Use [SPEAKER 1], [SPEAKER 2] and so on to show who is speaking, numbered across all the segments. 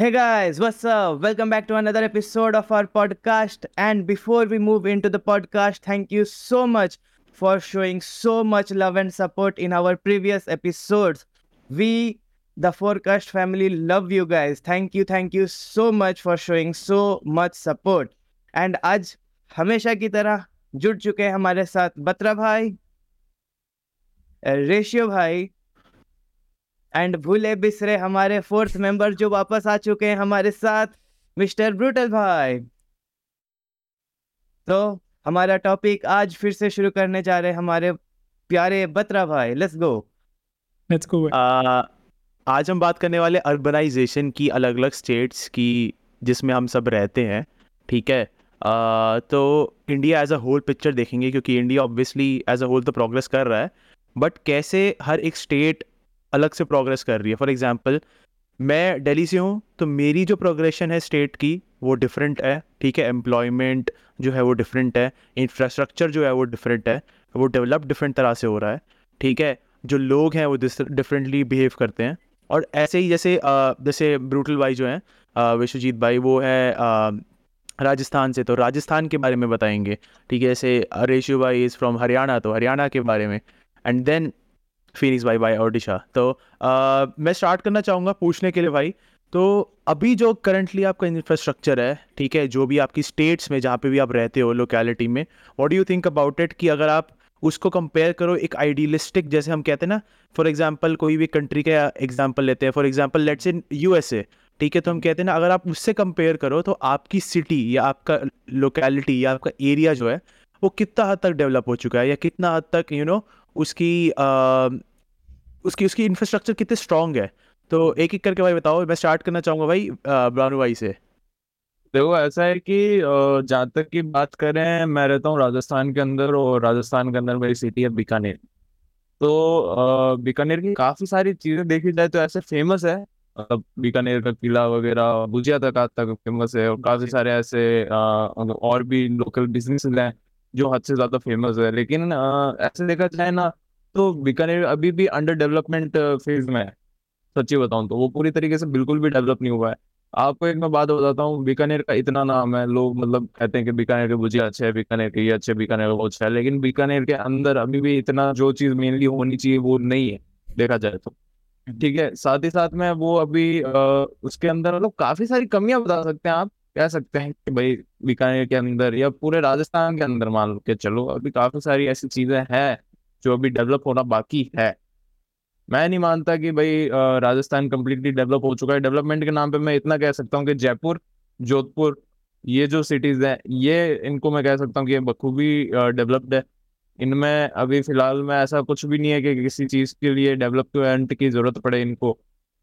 [SPEAKER 1] Hey guys, what's up? Welcome back to another episode of our podcast. And before we move into the podcast, thank you so much for showing so much love and support in our previous episodes. We, the Forecast family, love you guys. Thank you so much for showing so much support. And आज हमेशा की तरह जुड़ चुके हैं हमारे साथ बत्रा भाई, रेशियो भाई एंड भूले बिसरे हमारे फोर्थ मेंबर जो वापस आ चुके हैं हमारे साथ, मिस्टर ब्रूटल भाई। तो हमारा टॉपिक आज फिर से शुरू करने जा रहे हैं हमारे प्यारे बत्रा भाई। Let's go.
[SPEAKER 2] Let's go.
[SPEAKER 3] आज हम बात करने वाले अर्बनाइजेशन की, अलग अलग स्टेट्स की जिसमें हम सब रहते हैं। ठीक है। तो India as a whole picture देखेंगे, क्योंकि India obviously as a whole तो प्रोग्रेस कर रहा है, बट कैसे हर एक स्टेट अलग से प्रोग्रेस कर रही है। फॉर एग्जांपल, मैं दिल्ली से हूँ, तो मेरी जो प्रोग्रेशन है स्टेट की वो डिफरेंट है। ठीक है। एम्प्लॉयमेंट जो है वो डिफरेंट है, इंफ्रास्ट्रक्चर जो है वो डिफरेंट है, वो डेवलप डिफरेंट तरह से हो रहा है। ठीक है। जो लोग हैं वो डिफरेंटली बिहेव करते हैं। और ऐसे ही जैसे ब्रूटल भाई जो हैं, विश्वजीत भाई, वो है राजस्थान से, तो राजस्थान के बारे में बताएंगे। ठीक है। जैसे रेशु भाई इज़ फ्रॉम हरियाणा, तो हरियाणा के बारे में। एंड देन फिनिक्स भाई बाय ओडिशा। तो मैं स्टार्ट करना चाहूँगा पूछने के लिए भाई। तो अभी जो करंटली आपका इंफ्रास्ट्रक्चर है, ठीक है, जो भी आपकी स्टेट्स में जहाँ पे भी आप रहते हो, लोकेलिटी में, what do you think about it, कि अगर आप उसको कंपेयर करो एक आइडियलिस्टिक, जैसे हम कहते हैं ना, फॉर एग्जांपल कोई भी कंट्री का एग्जांपल लेते हैं, for example let's in USA. ठीक है। तो हम कहते हैं ना, अगर आप उससे कंपेयर करो तो आपकी सिटी या आपका लोकेलिटी या आपका एरिया जो है वो कितना हद तक डेवलप हो चुका है, या कितना हद तक उसकी उसकी उसकी इंफ्रास्ट्रक्चर कितने स्ट्रांग है। तो एक एक करके भाई बताओ। मैं स्टार्ट करना चाहूँगा भाई ब्रानू भाई से।
[SPEAKER 2] देखो, ऐसा है कि जहाँ तक की बात करें, मैं रहता हूँ राजस्थान के अंदर, और राजस्थान के अंदर मेरी सिटी है बीकानेर। तो बीकानेर की काफी सारी चीजें देखी जाए तो ऐसे फेमस है। मतलब बीकानेर का किला वगैरह, भुजिया तक आज तक फेमस है, और काफी सारे ऐसे और भी लोकल बिजनेसेस हैं जो हद से ज्यादा फेमस है। लेकिन ऐसे देखा जाए ना, तो बीकानेर अभी भी अंडर डेवलपमेंट फेज में है। सच्ची बताऊं तो वो पूरी तरीके से बिल्कुल भी डेवलप नहीं हुआ है। आपको एक मैं बात बताता हूँ, बीकानेर का इतना नाम है, लोग मतलब कहते हैं कि बीकानेर के भुजिया अच्छे है, बीकानेर के ये अच्छे, बीकानेर का वो अच्छा है, लेकिन बीकानेर के अंदर अभी भी इतना जो चीज मेनली होनी चाहिए वो नहीं है, देखा जाए तो। ठीक है। साथ ही साथ में वो अभी उसके अंदर मतलब काफी सारी कमियां बता सकते हैं आप। कह सकते हैं कि भाई बीकानेर के अंदर या पूरे राजस्थान के अंदर मान लो के चलो, अभी काफी सारी ऐसी चीजें हैं जो अभी डेवलप होना बाकी है। मैं नहीं मानता कि भाई राजस्थान कम्प्लीटली डेवलप हो चुका है। डेवलपमेंट के नाम पे मैं इतना कह सकता हूँ कि जयपुर, जोधपुर, ये जो सिटीज हैं, ये इनको मैं कह सकता हूँ कि ये बखूबी डेवलप्ड है। इनमें अभी फिलहाल में ऐसा कुछ भी नहीं है कि किसी चीज के लिए डेवलपमेंट की जरूरत पड़े इनको।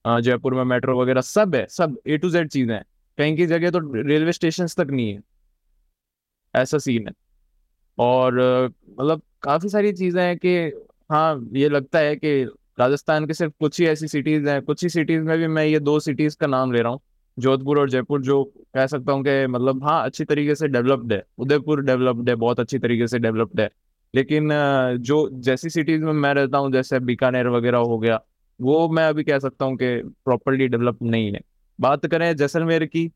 [SPEAKER 2] जयपुर में मेट्रो वगैरह सब है, सब A to Z चीजें हैं। कहीं की जगह तो रेलवे स्टेशन तक नहीं है, ऐसा सीन है। और मतलब काफी सारी चीजें हैं कि हाँ, ये लगता है कि राजस्थान के सिर्फ कुछ ही ऐसी सिटीज हैं, कुछ ही सिटीज में भी मैं ये दो सिटीज का नाम ले रहा हूँ, जोधपुर और जयपुर, जो कह सकता हूँ कि मतलब हाँ अच्छी तरीके से डेवलप्ड है। उदयपुर डेवलप्ड है, बहुत अच्छी तरीके से डेवलप्ड है। लेकिन जो जैसी सिटीज में मैं रहता हूँ, जैसे बीकानेर वगैरह हो गया, वो मैं अभी कह सकता हूँ कि प्रॉपरली डेवलप नहीं है। बात करें जैसलमेर की,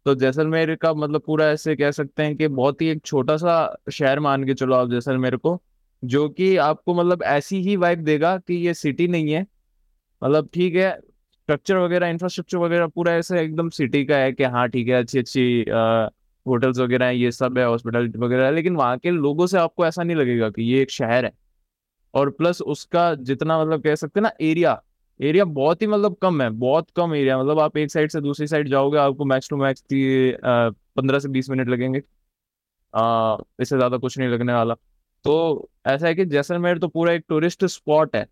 [SPEAKER 2] तो जैसलमेर का मतलब पूरा ऐसे कह सकते हैं कि बहुत ही एक छोटा सा शहर मान के चलो आप जैसलमेर को, जो कि आपको मतलब ऐसी ही वाइब देगा कि ये सिटी नहीं है। मतलब ठीक है, स्ट्रक्चर वगैरह, इंफ्रास्ट्रक्चर वगैरह पूरा ऐसे एकदम सिटी का है कि हाँ ठीक है, अच्छी अच्छी होटल्स वगैरह हैं, ये सब है, हॉस्पिटलिटी वगैरह है, लेकिन वहाँ के लोगों से आपको ऐसा नहीं लगेगा कि ये एक शहर है। और प्लस उसका जितना मतलब कह सकते हैं ना, एरिया एरिया बहुत ही मतलब कम है, बहुत कम एरिया। मतलब आप एक साइड से दूसरी साइड जाओगे, आपको मैक्स टू मैक्स 15 से 20 मिनट लगेंगे। इससे ज्यादा कुछ नहीं लगने वाला। तो ऐसा है कि जैसलमेर तो पूरा एक टूरिस्ट स्पॉट है,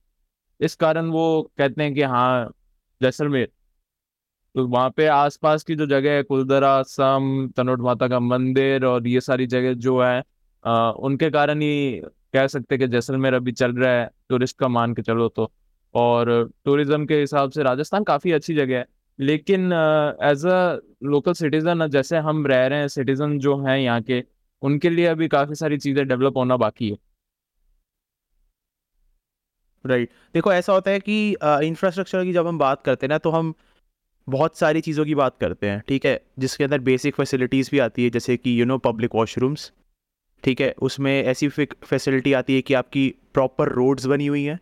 [SPEAKER 2] इस कारण वो कहते हैं कि हाँ जैसलमेर। तो वहाँ पे आसपास की जो जगह है, कुलधरा, सम, तनोट माता का मंदिर और ये सारी जगह जो है, उनके कारण ही कह सकते हैं कि जैसलमेर अभी चल रहा है टूरिस्ट का मान के चलो तो। और टूरिज्म के हिसाब से राजस्थान काफी अच्छी जगह है। लेकिन एज अ लोकल सिटीजन, जैसे हम रह रहे हैं, सिटीजन जो हैं यहाँ के, उनके लिए अभी काफी सारी चीजें डेवलप होना बाकी है।
[SPEAKER 3] राइट। देखो, ऐसा होता है कि इंफ्रास्ट्रक्चर की जब हम बात करते हैं ना, तो हम बहुत सारी चीज़ों की बात करते हैं, ठीक है, जिसके अंदर बेसिक फैसिलिटीज़ भी आती है, जैसे कि पब्लिक वॉशरूम्स, ठीक है, उसमें ऐसी फैसिलिटी आती है कि आपकी प्रॉपर रोड्स बनी हुई हैं,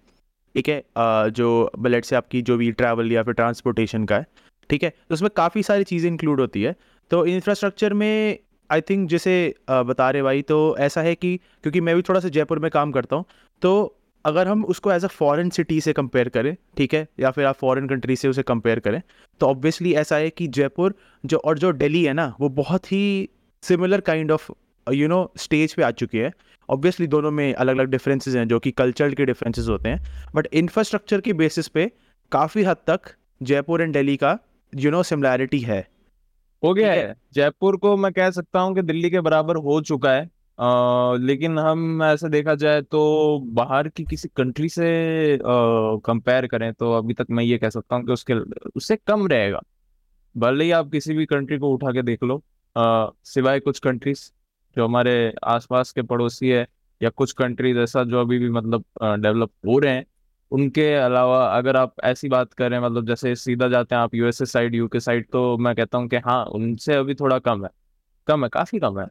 [SPEAKER 3] ठीक है, जो बलेट से आपकी जो भी ट्रैवल या फिर ट्रांसपोर्टेशन का है, ठीक है, तो उसमें काफ़ी सारी चीज़ें इंक्लूड होती है। तो इंफ्रास्ट्रक्चर में आई थिंक जैसे बता रहे भाई, तो ऐसा है कि क्योंकि मैं भी थोड़ा सा जयपुर में काम करता हूँ, तो अगर हम उसको एज अ फॉरेन सिटी से कंपेयर करें, ठीक है, या फिर आप फॉरेन कंट्री से उसे कंपेयर करें, तो ऑब्वियसली ऐसा है कि जयपुर जो दिल्ली है ना, वो बहुत ही सिमिलर काइंड ऑफ स्टेज पे आ चुकी है। ऑब्वियसली दोनों में अलग अलग डिफरेंसेस हैं, जो कि कल्चरल के डिफरेंसेस होते हैं, बट इंफ्रास्ट्रक्चर की बेसिस पे काफ़ी हद तक जयपुर एंड दिल्ली का सिमिलैरिटी है।
[SPEAKER 2] हो गया
[SPEAKER 3] ठीक है।
[SPEAKER 2] है। जयपुर को मैं कह सकता हूँ कि दिल्ली के बराबर हो चुका है। लेकिन हम ऐसे देखा जाए तो बाहर की किसी कंट्री से कंपेयर करें तो अभी तक मैं ये कह सकता हूँ कि उससे कम रहेगा। भले ही आप किसी भी कंट्री को उठा के देख लो, सिवाय कुछ कंट्रीज जो हमारे आसपास के पड़ोसी है, या कुछ कंट्रीज ऐसा जो अभी भी मतलब डेवलप हो रहे हैं, उनके अलावा अगर आप ऐसी बात करें, मतलब जैसे सीधा जाते हैं आप यूएसए साइड, यूके साइड, तो मैं कहता हूँ कि हाँ, उनसे अभी थोड़ा कम है, काफी कम है।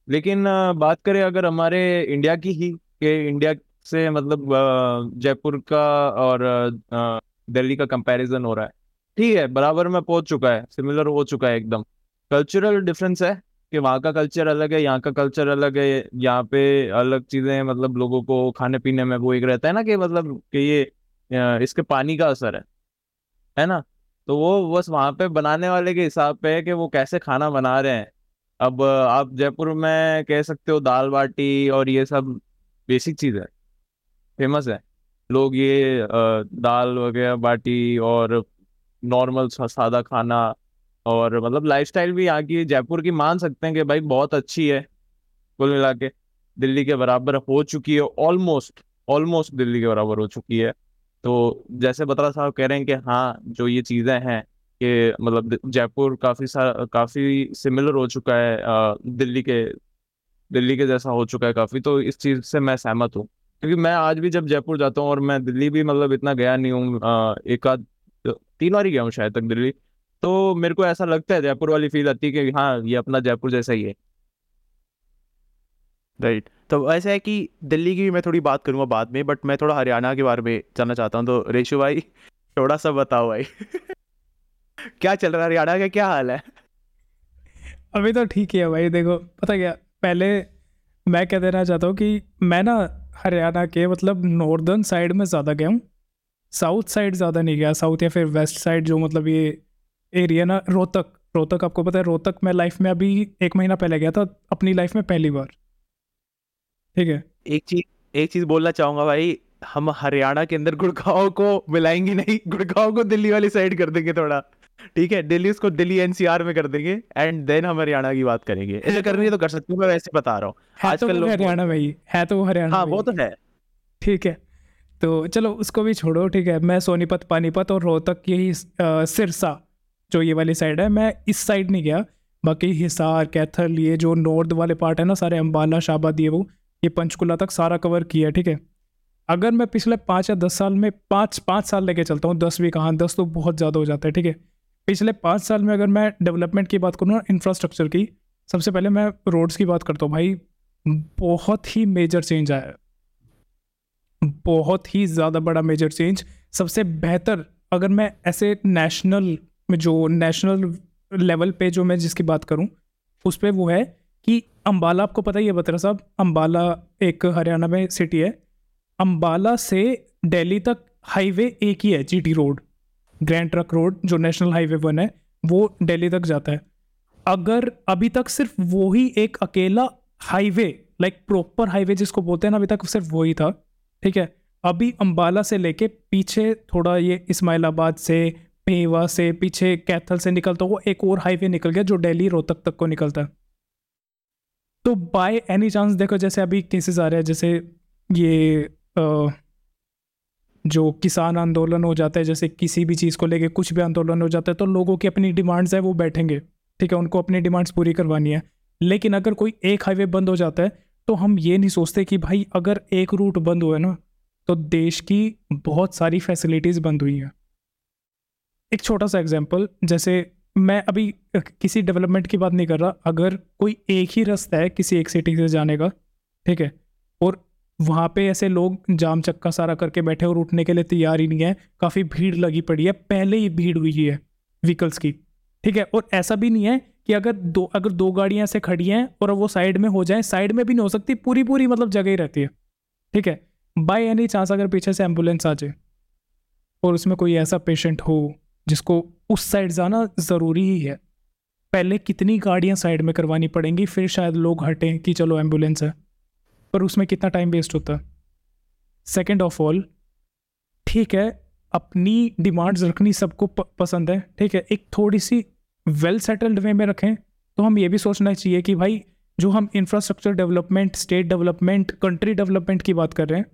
[SPEAKER 2] लेकिन बात करें अगर हमारे इंडिया की ही, कि इंडिया से मतलब जयपुर का और दिल्ली का कंपैरिजन हो रहा है, ठीक है, बराबर में पहुंच चुका है, सिमिलर हो चुका है एकदम। कल्चरल डिफरेंस है कि वहाँ का कल्चर अलग है, यहाँ का कल्चर अलग है। यहाँ पे अलग चीजें, मतलब लोगों को खाने पीने में वो एक रहता है ना कि मतलब कि ये इसके पानी का असर है ना। तो वो बस वहाँ पे बनाने वाले के हिसाब पे है कि वो कैसे खाना बना रहे हैं। अब आप जयपुर में कह सकते हो दाल बाटी और ये सब बेसिक चीज है, फेमस है। लोग ये दाल वगैरह बाटी और नॉर्मल सादा खाना, और मतलब लाइफस्टाइल भी यहाँ की जयपुर की मान सकते हैं कि भाई बहुत अच्छी है। कुल मिला के दिल्ली के बराबर हो चुकी है, ऑलमोस्ट ऑलमोस्ट दिल्ली के बराबर हो चुकी है। तो जैसे बत्रा साहब कह रहे हैं कि हाँ, जो ये चीज़ें हैं कि मतलब जयपुर काफ़ी सिमिलर हो चुका है दिल्ली के जैसा हो चुका है काफ़ी, तो इस चीज़ से मैं सहमत हूँ। क्योंकि मैं आज भी जब जयपुर जाता हूँ, और मैं दिल्ली भी मतलब इतना गया नहीं हूँ, एक आध 3 बार ही गया हूँ शायद तक दिल्ली, तो मेरे को ऐसा लगता है, जयपुर वाली फील आती है कि हाँ, ये अपना जयपुर जैसा ही है।
[SPEAKER 3] राइट, तो ऐसा है कि दिल्ली की भी मैं थोड़ी बात करूंगा बाद में, बट मैं थोड़ा हरियाणा के बारे में जानना चाहता हूँ, तो रेशु भाई थोड़ा सा बताओ भाई क्या चल रहा है, हरियाणा का क्या हाल है?
[SPEAKER 4] अभी तो ठीक ही है भाई। देखो पता क्या, पहले मैं क्या देना चाहता हूँ कि मैं ना हरियाणा के मतलब नॉर्दर्न साइड में ज़्यादा गया हूँ, साउथ साइड ज़्यादा नहीं गया। साउथ या फिर वेस्ट साइड जो मतलब ये एरिया ना, रोहतक, रोहतक आपको पता है, रोहतक मैं लाइफ में अभी 1 महीना पहले गया था, अपनी लाइफ में पहली बार। ठीक है।
[SPEAKER 3] एक चीज बोलना चाहूंगा भाई, हम हरियाणा के अंदर गुड़गांव को मिलाएंगे नहीं, गुड़गांव को दिल्ली वाली साइड कर देंगे थोड़ा, ठीक है, दिल्ली उसको दिल्ली एनसीआर में कर देंगे, एंड देन हम हरियाणा की बात करेंगे। ऐसा करनी है तो कर सकते हो, मैं वैसे बता रहा हूँ।
[SPEAKER 4] है तो
[SPEAKER 3] आजकल
[SPEAKER 4] वो
[SPEAKER 3] लोग
[SPEAKER 4] हरियाणा में ही है, तो वो हरियाणा
[SPEAKER 3] हाँ
[SPEAKER 4] में
[SPEAKER 3] वो
[SPEAKER 4] ही
[SPEAKER 3] तो है।
[SPEAKER 4] ठीक है। तो चलो उसको भी छोड़ो, ठीक है। मैं सोनीपत, पानीपत और रोहतक, यही सिरसा जो ये वाली साइड है, मैं इस साइड नहीं गया। बाकी हिसार, कैथल, ये जो नॉर्थ वाले पार्ट है ना, सारे अम्बाला, शाबाद, ये पंचकुला तक सारा कवर किया है, ठीक है। अगर मैं पिछले 5 या 10 साल में, पाँच पाँच साल लेके चलता हूँ, 10 भी कहाँ, 10 तो बहुत ज़्यादा हो जाता है, ठीक है। पिछले 5 साल में अगर मैं डेवलपमेंट की बात करूँ ना, इंफ्रास्ट्रक्चर की, सबसे पहले मैं रोड्स की बात करता हूँ भाई। बहुत ही मेजर चेंज आया है, बहुत ही ज़्यादा बड़ा मेजर चेंज। सबसे बेहतर अगर मैं ऐसे नेशनल लेवल पे जो मैं जिसकी बात करूं, उस पे वो है कि अम्बाला, आपको पता ही है बत्रा साहब, अम्बाला एक हरियाणा में सिटी है। अम्बाला से दिल्ली तक हाईवे एक ही है, GT road, grand truck road, जो नेशनल हाईवे 1 है, वो दिल्ली तक जाता है। अगर अभी तक सिर्फ वो ही एक अकेला हाईवे, लाइक प्रॉपर हाईवे जिसको बोलते हैं ना, अभी तक सिर्फ वही था, ठीक है। अभी अम्बाला से लेके पीछे थोड़ा ये इस्माइलाबाद से, पेवा से, पीछे कैथल से निकलता हुआ एक और हाईवे निकल गया जो दिल्ली रोहतक तक को निकलता है। तो बाय एनी चांस देखो, जैसे अभी केसेस आ रहे हैं, जैसे ये जो किसान आंदोलन हो जाता है, जैसे किसी भी चीज़ को लेके कुछ भी आंदोलन हो जाता है, तो लोगों की अपनी डिमांड्स है, वो बैठेंगे, ठीक है, उनको अपनी डिमांड्स पूरी करवानी है। लेकिन अगर कोई एक हाईवे बंद हो जाता है, तो हम ये नहीं सोचते कि भाई अगर एक रूट बंद हुआ है ना, तो देश की बहुत सारी फैसिलिटीज़ बंद हुई हैं। एक छोटा सा एग्जांपल, जैसे मैं अभी किसी डेवलपमेंट की बात नहीं कर रहा, अगर कोई एक ही रास्ता है किसी एक सिटी से जाने का, ठीक है, और वहाँ पे ऐसे लोग जाम चक्का सारा करके बैठे और उठने के लिए तैयार ही नहीं है, काफ़ी भीड़ लगी पड़ी है, पहले ही भीड़ हुई है व्हीकल्स की, ठीक है, और ऐसा भी नहीं है कि अगर दो गाड़ियाँ ऐसे खड़ी हैं और वो साइड में हो जाए, साइड में भी नहीं हो सकती, पूरी पूरी मतलब जगह ही रहती है, ठीक है, बाय एनी चांस अगर पीछे से एम्बुलेंस आ जाए और उसमें कोई ऐसा पेशेंट हो जिसको उस साइड जाना ज़रूरी ही है, पहले कितनी गाड़ियां साइड में करवानी पड़ेंगी, फिर शायद लोग हटें कि चलो एम्बुलेंस है, पर उसमें कितना टाइम वेस्ट होता है। सेकेंड ऑफ ऑल, ठीक है, अपनी डिमांड्स रखनी सबको पसंद है, ठीक है, एक थोड़ी सी वेल सेटल्ड वे में रखें। तो हम ये भी सोचना चाहिए कि भाई जो हम infrastructure development, state development, country development की बात कर रहे हैं,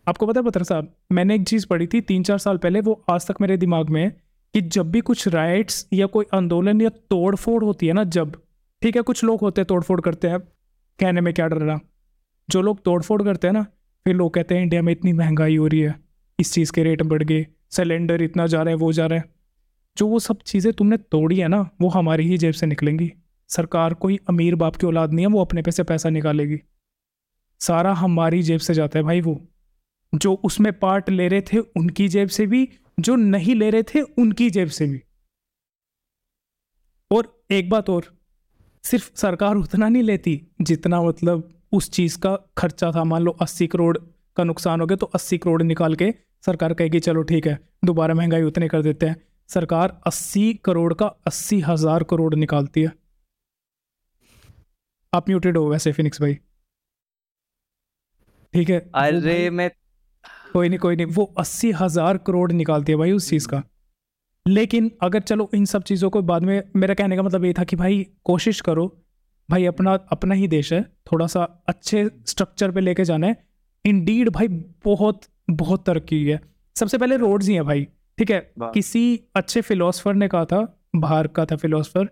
[SPEAKER 4] आपको पता है बतर साहब, मैंने एक चीज़ पढ़ी थी 3-4 साल पहले, वो आज तक मेरे दिमाग में है कि जब भी कुछ राइट्स या कोई आंदोलन या तोड़फोड़ होती है ना, जब, ठीक है, कुछ लोग होते हैं तोड़फोड़ करते हैं, कहने में क्या डर रहा, जो लोग तोड़फोड़ करते हैं ना, फिर लोग कहते हैं इंडिया में इतनी महंगाई हो रही है, इस चीज़ के रेट बढ़ गए, सिलेंडर इतना जा रहा है, वो जा रहा है। जो वो सब चीज़ें तुमने तोड़ी है ना, वो हमारी ही जेब से निकलेंगी। सरकार कोई अमीर बाप की औलाद नहीं है, वो अपने पे से पैसा निकालेगी, सारा हमारी जेब से जाता है भाई। वो जो उसमें पार्ट ले रहे थे उनकी जेब से भी, जो नहीं ले रहे थे उनकी जेब से भी। और एक बात और, सिर्फ सरकार उतना नहीं लेती जितना मतलब उस चीज़ का खर्चा था। मान लो 80 करोड़ का नुकसान हो गया, तो 80 करोड़ निकाल के सरकार कहेगी चलो ठीक है, दोबारा महंगाई उतने कर देते हैं। सरकार 80 करोड़ का 80,000 करोड़ निकालती है। आप म्यूटेड हो वैसे फिनिक्स भाई, ठीक है।
[SPEAKER 1] अरे मैं
[SPEAKER 4] कोई नहीं, वो 80,000 करोड़ निकालती है भाई उस चीज़ का। लेकिन अगर चलो इन सब चीज़ों को बाद में, मेरा कहने का मतलब ये था कि भाई कोशिश करो भाई, अपना ही देश है, थोड़ा सा अच्छे स्ट्रक्चर पे लेके जाना है। इंडीड भाई बहुत बहुत तरक्की है। सबसे पहले रोड्स ही हैं भाई, ठीक है। किसी अच्छे फिलोसफर ने कहा था, बाहर का था फिलोसफर,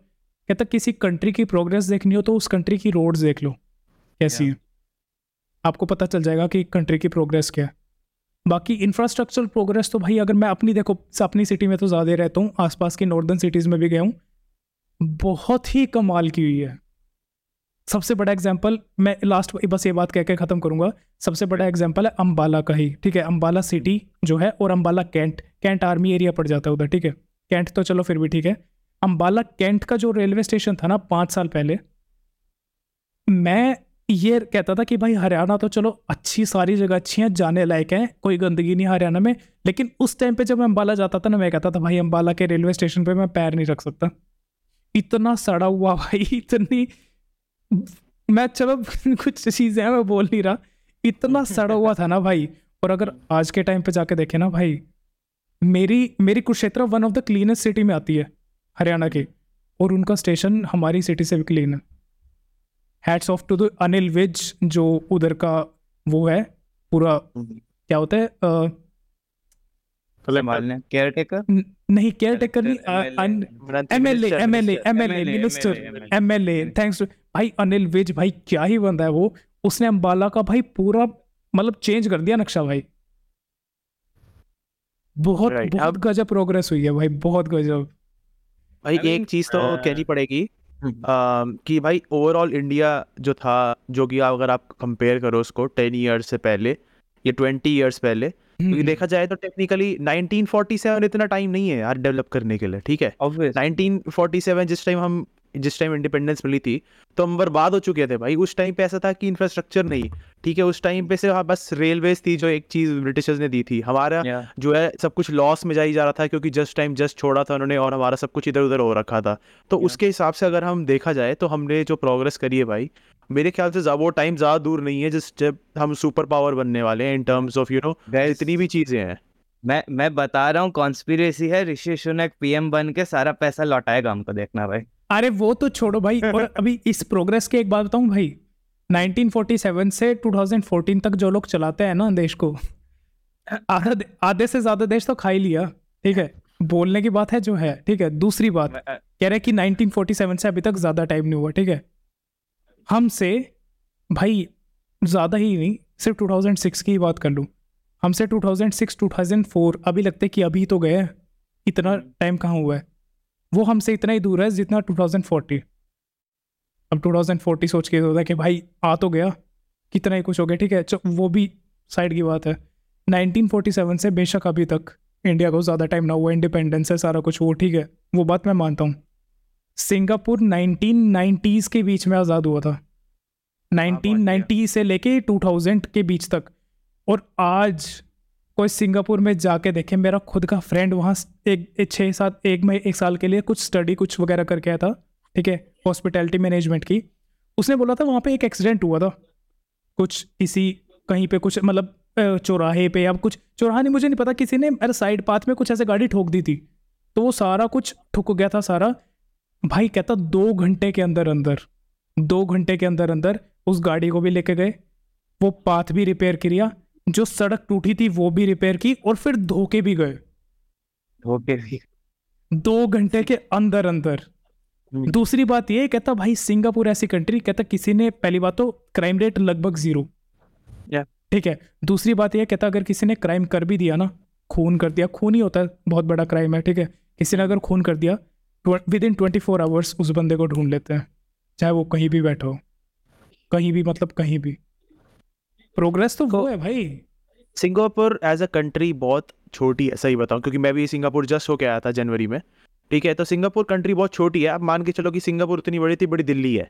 [SPEAKER 4] कहता किसी कंट्री की प्रोग्रेस देखनी हो तो उस कंट्री की रोड्स देख लो कैसी है, आपको पता चल जाएगा कि कंट्री की प्रोग्रेस क्या है। बाकी इंफ्रास्ट्रक्चर प्रोग्रेस तो भाई, अगर मैं अपनी सिटी में तो ज़्यादा ही रहता हूँ, आसपास की नॉर्दर्न सिटीज़ में भी गया हूँ, बहुत ही कमाल की हुई है। सबसे बड़ा एग्जांपल, मैं लास्ट बस ये बात कह के ख़त्म करूँगा, सबसे बड़ा एग्जांपल है अम्बाला का ही, ठीक है। अम्बाला सिटी जो है, और अम्बाला कैंट आर्मी एरिया पड़ जाता है उधर, ठीक है। कैंट तो चलो फिर भी ठीक है। अम्बाला कैंट का जो रेलवे स्टेशन था ना 5 साल पहले, मैं ये कहता था कि भाई हरियाणा तो चलो अच्छी, सारी जगह अच्छी हैं, जाने लायक है, कोई गंदगी नहीं हरियाणा में, लेकिन उस टाइम पे जब मैं अम्बाला जाता था ना, मैं कहता था भाई अम्बाला के रेलवे स्टेशन पे मैं पैर नहीं रख सकता, इतना सड़ा हुआ भाई, इतनी, मैं चलो कुछ चीज़ें हैं मैं बोल नहीं रहा, इतना सड़ा हुआ था ना भाई। और अगर आज के टाइम पे जाके देखे ना भाई, मेरी Kurukshetra one of the cleanest city में आती है हरियाणा के, और उनका स्टेशन हमारी सिटी से भी क्लीन है। Hats off to the Anil Vij, जो उधर का वो है पूरा, क्या होता है,
[SPEAKER 1] केयर टेकर
[SPEAKER 4] नहीं, केयर टेकर नहीं, एमएलए मिनिस्टर, एमएलए, थैंक्स भाई। अनिल विज भाई क्या ही बंदा है वो, उसने अम्बाला का भाई पूरा मतलब चेंज कर दिया नक्शा भाई। बहुत बहुत गजब प्रोग्रेस हुई है भाई, बहुत गजब
[SPEAKER 3] भाई। एक चीज तो कहनी पड़ेगी कि भाई ओवरऑल इंडिया जो था, जो कि अगर आप कंपेयर करो उसको 10 ईयर्स से पहले या 20 ईयर्स पहले, क्योंकि देखा जाए तो टेक्निकली 1947 इतना टाइम नहीं है यार डेवलप करने के लिए, ठीक है। 1947 जिस टाइम इंडिपेंडेंस मिली थी, तो हम बर्बाद हो चुके थे भाई। उस टाइम पे ऐसा था कि इंफ्रास्ट्रक्चर नहीं, ठीक है। उस टाइम पे से बस रेलवेज थी, जो एक चीज ब्रिटिशर्स ने दी थी। हमारा जो है सब कुछ लॉस में जाई जा रहा था, क्योंकि जस्ट छोड़ा था उन्होंने, और हमारा सब कुछ इधर उधर हो रखा था। तो उसके हिसाब से अगर हम देखा जाए तो हमने जो प्रोग्रेस करी है भाई, मेरे ख्याल से वो टाइम ज़्यादा दूर नहीं है जब हम सुपर पावर बनने वाले हैं इन टर्म्स ऑफ जितनी भी चीज़ें हैं।
[SPEAKER 1] मैं बता रहा हूँ, कॉन्स्पिरेसी है, ऋषि सुनक पीएम बन के सारा पैसा लौटाएगा, हमको देखना भाई।
[SPEAKER 4] अरे वो तो छोड़ो भाई, और अभी इस प्रोग्रेस की एक बात बताऊं भाई, 1947 से 2014 तक जो लोग चलाते हैं ना देश को, आधे से ज्यादा देश तो खा ही लिया, ठीक है। बोलने की बात है जो है, ठीक है। दूसरी बात कह रहे कि 1947 से अभी तक ज्यादा टाइम नहीं हुआ, ठीक है। हमसे भाई ज्यादा ही नहीं, सिर्फ 2006 की बात कर लूं, हमसे 2006 2004 अभी लगते कि अभी तो गए, इतना टाइम कहाँ हुआ है, वो हमसे इतना ही दूर है जितना 2040। अब 2040 सोच के होता है कि भाई आ तो गया, कितना ही कुछ हो गया, ठीक है, वो भी साइड की बात है। 1947 से बेशक अभी तक इंडिया को ज़्यादा टाइम ना हुआ, इंडिपेंडेंस है सारा कुछ, वो ठीक है, वो बात मैं मानता हूँ। सिंगापुर 1990s के बीच में आज़ाद हुआ था, 1990 से लेके 2000 के बीच तक। और आज कोई सिंगापुर में जाके देखे, मेरा खुद का फ्रेंड वहाँ एक 6-7 एक साल के लिए कुछ स्टडी कुछ वगैरह करके आया था, ठीक है, हॉस्पिटैलिटी मैनेजमेंट की। उसने बोला था वहाँ पे एक एक्सीडेंट हुआ था कुछ किसी कहीं पे, कुछ मतलब चौराहे पे या कुछ, चौराहा नहीं मुझे नहीं पता, किसी ने अरे साइड पाथ में कुछ ऐसे गाड़ी ठोक दी थी, तो वो सारा कुछ ठुक गया था सारा। भाई कहता 2 घंटे के अंदर अंदर 2 घंटे के अंदर अंदर उस गाड़ी को भी लेके गए, वो पाथ भी रिपेयर किया, जो सड़क टूटी थी वो भी रिपेयर की, और फिर धोके भी गए
[SPEAKER 1] ओके
[SPEAKER 4] 2 घंटे के अंदर अंदर। दूसरी बात ये कहता भाई सिंगापुर ऐसी कंट्री, कहता किसी ने, पहली बात तो क्राइम रेट लगभग 0, ठीक है। दूसरी बात ये कहता अगर किसी ने क्राइम कर भी दिया ना, खून कर दिया, खून ही होता है बहुत बड़ा क्राइम है, ठीक है, किसी ने अगर खून कर दिया विद इन 24 आवर्स उस बंदे को ढूंढ लेते हैं, चाहे वो कहीं भी बैठा हो, कहीं भी, मतलब कहीं भी। प्रोग्रेस तो वो है भाई।
[SPEAKER 3] सिंगापुर एज अ कंट्री बहुत छोटी है, सही बताऊं, क्योंकि मैं भी सिंगापुर जस्ट होके आया था जनवरी में, ठीक है। तो सिंगापुर कंट्री बहुत छोटी है, आप मान के चलो कि सिंगापुर उतनी बड़ी थी, बड़ी दिल्ली है,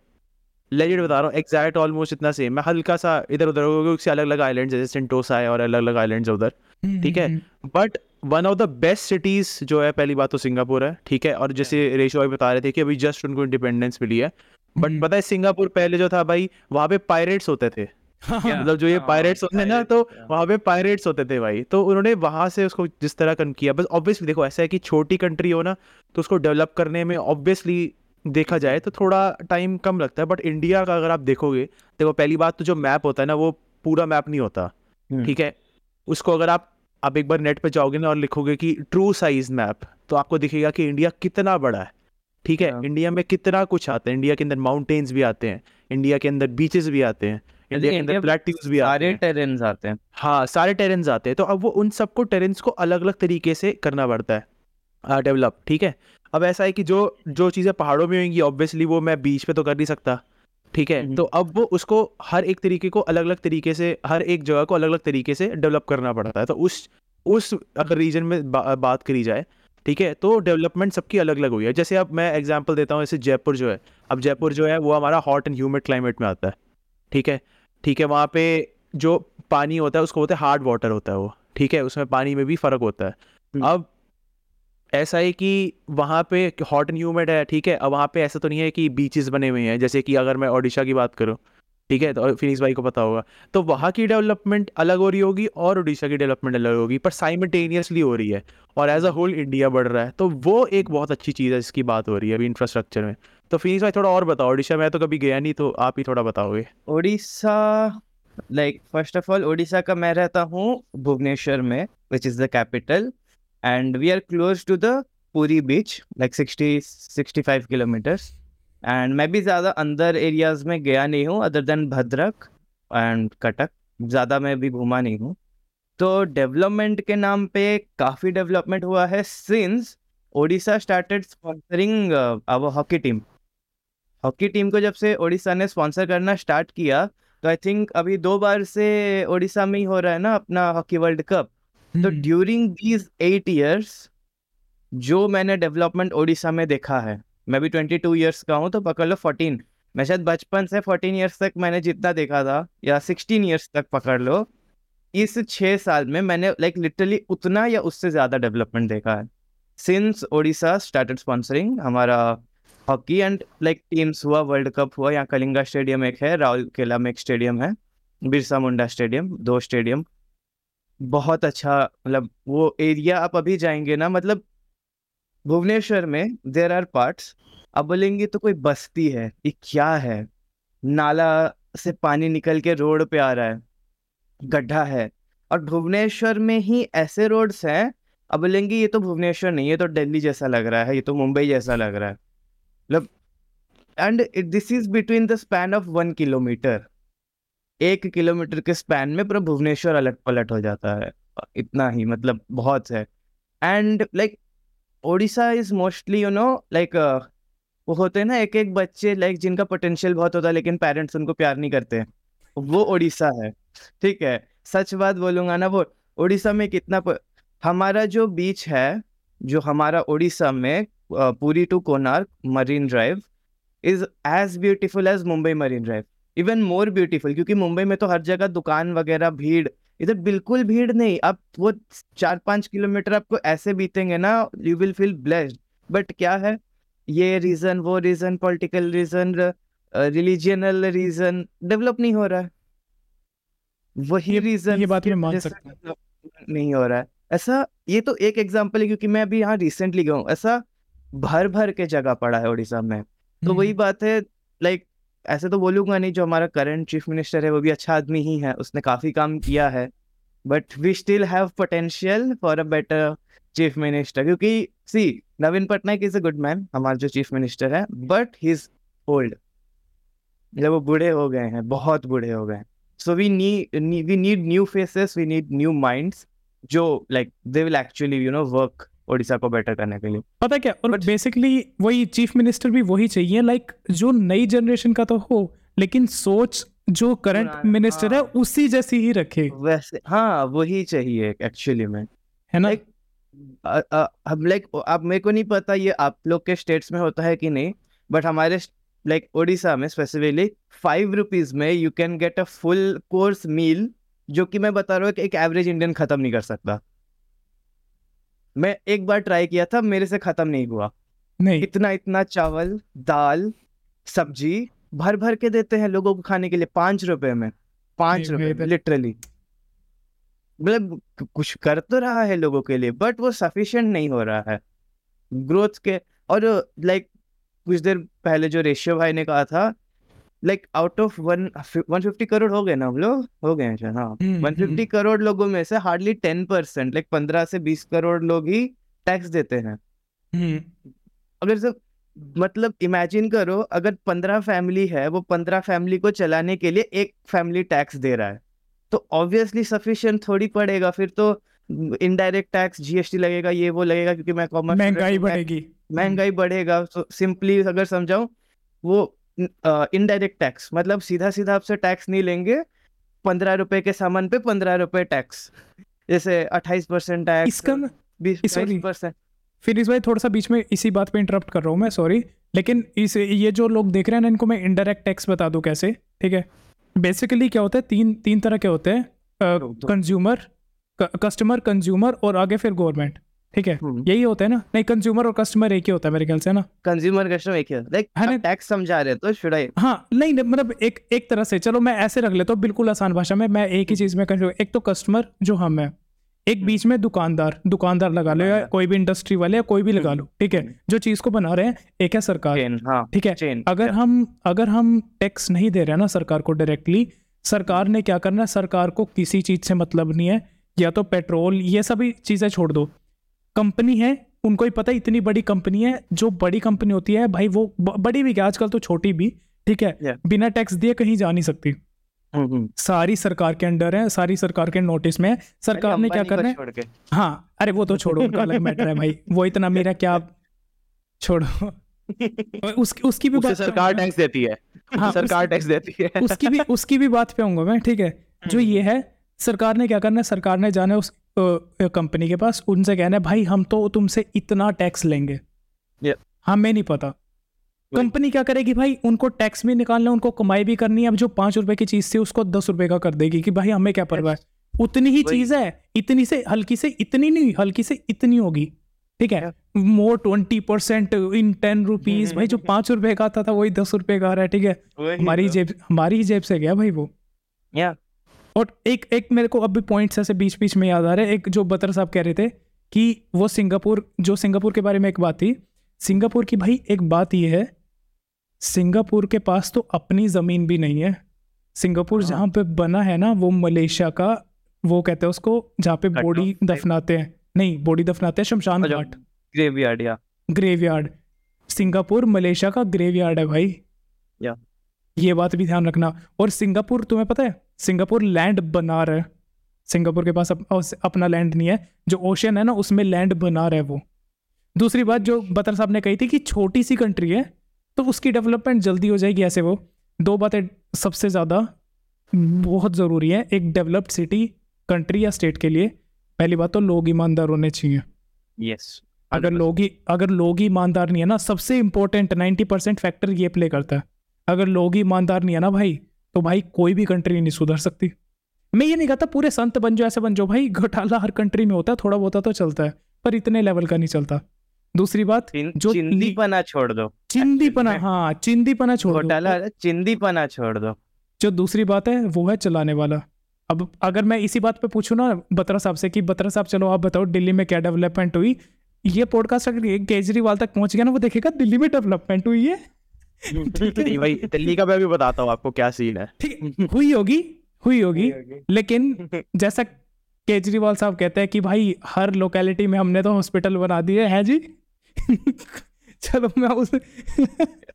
[SPEAKER 3] लेजिट बता रहा हूँ, एग्जैक्ट ऑलमोस्ट इतना सेम। मैं हल्का सा इधर उधर हो गया, अलग अलग आइलैंड जैसे सेंटोसा है और अलग अलग आइलैंड्स उधर, ठीक है। But one of the best cities जो है, पहली बात तो सिंगापुर है, ठीक है। और जैसे रेशो भाई बता रहे थे कि अभी जस्ट उनको इंडिपेंडेंस मिली है, बट पता है सिंगापुर पहले जो था भाई, वहाँ पे पायरेट्स होते थे, मतलब जो ये पायरेट्स होते हैं ना, तो वहाँ पे पायरेट्स होते थे भाई, तो उन्होंने वहां से उसको जिस तरह कन किया। बस ऑब्वियसली देखो ऐसा है कि छोटी कंट्री हो ना, तो उसको डेवलप करने में ऑब्वियसली देखा जाए तो थोड़ा टाइम कम लगता है। बट इंडिया का अगर आप देखोगे, देखो पहली बात तो जो मैप होता है ना, वो पूरा मैप नहीं होता, ठीक है। उसको अगर आप एक बार नेट पे जाओगे ना और लिखोगे कि ट्रू साइज मैप, तो आपको दिखेगा कि इंडिया कितना बड़ा है, ठीक है। इंडिया में कितना कुछ आता है, इंडिया के अंदर माउंटेन्स भी आते हैं, इंडिया के अंदर बीचेस भी आते हैं, इंडिया के अंदर प्लेट्यूज भी आते
[SPEAKER 1] सारे
[SPEAKER 3] हैं,
[SPEAKER 1] टेरेन्स आते हैं।
[SPEAKER 3] हाँ सारे टेरेन्स आते हैं। तो अब वो उन सबको टेरेन्स को अलग अलग तरीके से करना पड़ता है डेवलप, ठीक है। अब ऐसा है कि जो जो चीज़ें पहाड़ों में होंगी ऑब्वियसली वो मैं बीच पे तो कर नहीं सकता, ठीक है। तो अब वो उसको हर एक तरीके को अलग अलग तरीके से, हर एक जगह को अलग अलग तरीके से डेवलप करना पड़ता है। तो उस अगर रीजन में बात करी जाए, ठीक है, तो डेवलपमेंट सबकी अलग अलग हुई है। जैसे अब मैं एग्जांपल देता हूँ, जैसे जयपुर जो है, अब जयपुर जो है वो हमारा हॉट एंड ह्यूमिड क्लाइमेट में आता है, ठीक है, ठीक है। वहाँ पे जो पानी होता है उसको बोलते हैं हार्ड वाटर होता है वो, ठीक है, उसमें पानी में भी फर्क होता है। अब ऐसा है कि वहाँ पे हॉट एंड ह्यूमिड है, ठीक है। अब वहाँ पे ऐसा तो नहीं है कि बीचेस बने हुए हैं, जैसे कि अगर मैं ओडिशा की बात करूँ, ठीक है, तो फिनिक्स भाई को पता होगा, तो वहाँ की डेवलपमेंट अलग हो रही होगी और उड़ीसा की डेवलपमेंट अलग होगी, पर साइमल्टेनियसली हो रही है, और एज अ होल इंडिया बढ़ रहा है। तो वो एक बहुत अच्छी चीज़ है जिसकी बात हो रही है अभी इंफ्रास्ट्रक्चर में। तो फिनिक्स भाई थोड़ा और बताओ, ओडिशा में तो कभी गया नहीं, तो आप ही थोड़ा बताओगे।
[SPEAKER 1] Orissa, like first of all Orissa का मैं रहता हूँ भुवनेश्वर में, which is the capital, and we are close to the Puri beach, like 60-65 kilometers. And मैं भी ज़्यादा अंदर एरियाज में गया नहीं हूँ, other than Bhadrak and Cuttack, ज़्यादा मैं भी घूमा नहीं हूँ। तो डेवलपमेंट के नाम पे काफ़ी डेवलपमेंट हुआ है since Odisha started sponsoring our hockey team. Hockey team को जब से ओडिशा ने स्पॉन्सर करना स्टार्ट किया, तो आई थिंक अभी 2 बार से ओडिशा में ही हो रहा है ना अपना हॉकी वर्ल्ड कप। तो ड्यूरिंग दीज 8 years जो मैंने डेवलपमेंट ओडिशा में देखा है, मैं भी 22 years का हूँ, तो पकड़ लो 14, मैं शायद बचपन से 14 years तक मैंने जितना देखा था, या 16 years तक पकड़ लो, इस 6 साल में मैंने लाइक लिटरली उतना या उससे ज़्यादा डेवलपमेंट देखा है सिंस ओडिशा स्टार्टेड स्पॉन्सरिंग हमारा हॉकी। एंड लाइक टीम्स हुआ, वर्ल्ड कप हुआ, यहाँ कलिंगा स्टेडियम एक है, राउरकेला में एक स्टेडियम है, बिरसा मुंडा स्टेडियम, 2 स्टेडियम, बहुत अच्छा। मतलब वो एरिया आप अभी जाएंगे ना, मतलब भुवनेश्वर में देर आर पार्ट्स, अब बोलेंगे तो कोई बस्ती है, ये क्या है, नाला से पानी निकल के रोड पे आ रहा है, गड्ढा है। और भुवनेश्वर में ही ऐसे रोड्स हैं, अब बोलेंगे ये तो भुवनेश्वर नहीं, ये तो दिल्ली जैसा लग रहा है, ये तो मुंबई जैसा लग रहा है, मतलब। And this is between the span of 1 kilometre, 1 kilometre के स्पैन में पूरा भुवनेश्वर अलट पलट हो जाता है, इतना ही, मतलब बहुत है। And like Odisha is mostly like वो होते हैं ना एक एक बच्चे लाइक जिनका पोटेंशियल बहुत होता है लेकिन पेरेंट्स उनको प्यार नहीं करते हैं, वो ओडिशा है। ठीक है, सच बात बोलूंगा ना, वो ओडिशा में हमारा जो बीच है, जो हमारा ओडिशा में Puri to Konark marine drive is as beautiful as Mumbai marine drive, even more beautiful. क्योंकि मुंबई में तो हर जगह दुकान वगैरह, भीड़, इधर बिल्कुल भीड़ नहीं। आप वो 4-5 किलोमीटर आपको ऐसे बीतेंगे ना, you will feel blessed. But क्या है, ये रीजन वो reason, political reason, religional reason, develop नहीं हो रहा है। वही रीजन
[SPEAKER 4] ये बात मैं मान सकता हूँ।
[SPEAKER 1] नहीं हो रहा है ऐसा। ये तो एक एग्जांपल है, क्योंकि मैं अभी यहाँ रिसेंटली गया हूँ। ऐसा भर भर के जगह पड़ा है उड़ीसा में। तो वही बात है, लाइक ऐसे तो बोलूंगा नहीं, जो हमारा करंट चीफ मिनिस्टर है वो भी अच्छा आदमी ही है, उसने काफी काम किया है, but we still have potential for a better chief minister. क्योंकि see, Naveen Patnaik is a good man, हमारा जो चीफ मिनिस्टर है, बट ही इज ओल्ड, मतलब वो बूढ़े हो गए हैं, बहुत बूढ़े हो गए हैं। So we need new faces, we need new minds जो like they will actually work Odisha को बेटर करने के लिए।
[SPEAKER 4] पता है क्या, और बेसिकली वही चीफ मिनिस्टर भी वही चाहिए, लाइक जो नई जनरेशन का तो हो, लेकिन सोच जो करंट मिनिस्टर है उसी जैसी ही रखे
[SPEAKER 1] वैसे। हाँ, वही चाहिए एक्चुअली में,
[SPEAKER 4] है ना।
[SPEAKER 1] हम लाइक, अब मेरे को नहीं पता ये आप लोग के स्टेट्स में होता है कि नहीं, बट हमारे लाइक ओडिशा में स्पेसिफिकली 5 रुपीज में you can get a full course meal, जो कि मैं बता रहा हूँ कि एक एवरेज इंडियन खत्म नहीं कर सकता। मैं एक बार ट्राई किया था, मेरे से खत्म नहीं हुआ।
[SPEAKER 4] नहीं,
[SPEAKER 1] इतना चावल, दाल, सब्जी भर भर के देते हैं लोगों को खाने के लिए 5 रुपए में, 5 रुपए में लिटरली। मतलब कुछ कर तो रहा है लोगों के लिए, बट वो सफिशिएंट नहीं हो रहा है ग्रोथ के। और लाइक कुछ देर पहले जो रेशियो भाई ने कहा था, लाइक आउट ऑफ 150 करोड़ हो गए ना हम लोग, हो गए हैं हाँ, 150 करोड़ लोगों में से हार्डली 10%, लाइक 15 से 20 करोड़ लोग ही टैक्स देते हैं। अगर सब मतलब इमेजिन करो, अगर 15 फैमिली है, वो 15 फैमिली को चलाने के लिए एक फैमिली टैक्स दे रहा है, तो ऑब्वियसली सफिशिएंट थोड़ी पड़ेगा। फिर तो इनडायरेक्ट टैक्स, जीएसटी लगेगा, ये वो लगेगा, क्योंकि मैं कॉमर्स,
[SPEAKER 4] महंगाई बढ़ेगी,
[SPEAKER 1] महंगाई बढ़ेगा। तो सिंपली अगर समझाऊं, वो इनडायरेक्ट टैक्स मतलब सीधा सीधा आपसे टैक्स नहीं लेंगे, 15 रुपए के सामान पे 15 रुपए टैक्स, जैसे 28% टैक्स,
[SPEAKER 4] इसका
[SPEAKER 1] 20%
[SPEAKER 4] फिर इस भाई थोड़ा सा बीच में इसी बात पे इंटरप्ट कर रहा हूँ मैं, सॉरी, लेकिन ये जो लोग देख रहे हैं ना, इनको मैं इनडायरेक्ट टैक्स बता दूं कैसे। ठीक है, बेसिकली क्या होता है, तीन तरह के होते हैं, कंज्यूमर, कस्टमर, कंज्यूमर और आगे फिर गवर्नमेंट। ठीक है, यही होता है ना। नहीं, कंज्यूमर और कस्टमर एक ही होता है मेरे ख्याल से, ना।
[SPEAKER 1] कंज्यूमर कस्टमर एक ही होता है, लाइक टैक्स समझा रहे तो शुड आई,
[SPEAKER 4] हाँ, नहीं मतलब एक तरह से, चलो मैं ऐसे रख लेता हूँ बिल्कुल आसान भाषा में। मैं एक ही चीज में कंज्यूमर, एक तो कस्टमर जो हम है, एक बीच में दुकानदार लगा लो, या कोई भी इंडस्ट्री वाले, या कोई भी लगा लो। ठीक है, जो चीज को बना रहे हैं, एक है सरकार। ठीक है, अगर हम टैक्स नहीं दे रहे हैं ना सरकार को डायरेक्टली, सरकार ने क्या करना है, सरकार को किसी चीज से मतलब नहीं है, या तो पेट्रोल, ये सभी चीजें छोड़ दो, कंपनी है, उनको ही पता है, इतनी बड़ी कंपनी है, जो बड़ी कंपनी होती है भाई, वो बड़ी भी क्या, आजकल तो छोटी भी, ठीक है, बिना टैक्स दिए कहीं जा नहीं सकती। सारी सरकार के अंडर है, सारी सरकार के नोटिस में है। सरकार ने क्या करना है, हाँ, अरे वो तो छोड़ो, उनका अलग मैटर है भाई, वो इतना मेरा क्या, छोड़ो उसकी भी बात,
[SPEAKER 3] सरकार टैक्स देती है। हाँ, सरकार टैक्स देती है,
[SPEAKER 4] उसकी भी बात पे आऊंगा मैं। ठीक है, जो ये है, सरकार ने क्या करना है, सरकार ने जाना है उस कंपनी के पास, उनसे कहना है भाई हम तो तुमसे इतना टैक्स लेंगे। हमें नहीं पता कंपनी क्या करेगी भाई, उनको टैक्स भी निकालना, उनको कमाई भी करनी है। अब जो 5 रुपए की चीज थी उसको 10 रुपए का कर देगी कि भाई हमें क्या परवाह है, उतनी ही चीज है, इतनी से हल्की से इतनी नहीं, हल्की से इतनी होगी। ठीक है, मोर 20% इन 10 रुपीज, भाई जो 5 रुपए का आता था वही 10 रुपए का आ रहा है। ठीक है, हमारी जेब से गया भाई वो। और एक मेरे को अभी पॉइंट्स ऐसे बीच बीच में याद आ रहे हैं। एक जो बतर साहब कह रहे थे कि वो सिंगापुर के बारे में एक बात थी, सिंगापुर की भाई एक बात ये है, सिंगापुर के पास तो अपनी जमीन भी नहीं है। सिंगापुर जहाँ पे बना है ना, वो मलेशिया का, वो कहते हैं उसको जहाँ पे बॉडी दफनाते हैं, नहीं बॉडी दफनाते हैं, शमशान घाट,
[SPEAKER 1] ग्रेवयार्ड, या
[SPEAKER 4] ग्रेवयार्ड। सिंगापुर मलेशिया का ग्रेवयार्ड है भाई, ये बात भी ध्यान रखना। और सिंगापुर, तुम्हें पता है सिंगापुर लैंड बना रहा है, सिंगापुर के पास अपना लैंड नहीं है, जो ओशन है ना उसमें लैंड बना रहा है वो। दूसरी बात जो बतर साहब ने कही थी कि छोटी सी कंट्री है तो उसकी डेवलपमेंट जल्दी हो जाएगी, ऐसे वो दो बातें सबसे ज़्यादा बहुत ज़रूरी है एक डेवलप्ड सिटी कंट्री या स्टेट के लिए। पहली बात तो लोग ईमानदार होने चाहिए।
[SPEAKER 3] यस,
[SPEAKER 4] अगर लोग ही ईमानदार नहीं है ना, सबसे इम्पोर्टेंट 90% फैक्टर ये प्ले करता है। अगर लोग ही ईमानदार नहीं है ना भाई, तो भाई कोई भी कंट्री नहीं सुधर सकती। मैं ये नहीं कहता पूरे संत बन जाओ, ऐसे बन जाओ, भाई घोटाला हर कंट्री में होता है, थोड़ा बहुत तो चलता है, पर इतने लेवल का नहीं चलता। दूसरी बात जो
[SPEAKER 1] चिंदीपना छोड़ दो,
[SPEAKER 4] चिंदीपना, हाँ चिंदीपना छोड़ दो,
[SPEAKER 1] घोटाला चिंदीपना छोड़ दो।
[SPEAKER 4] जो दूसरी बात है वो है चलाने वाला। अब अगर मैं इसी बात पे पूछूं ना बत्रा साहब से कि बत्रा साहब चलो आप बताओ दिल्ली में क्या डेवलपमेंट हुई, ये पॉडकास्ट अगर केजरीवाल तक पहुंच गया ना, वो देखेगा दिल्ली में डेवलपमेंट हुई है।
[SPEAKER 3] नहीं भाई, दिल्ली का मैं भी बताता हूँ आपको क्या सीन है।
[SPEAKER 4] ठीक हुई होगी, लेकिन जैसा केजरीवाल साहब कहते हैं कि भाई हर लोकेलिटी में हमने तो हॉस्पिटल बना दिए हैं जी। चलो मैं उस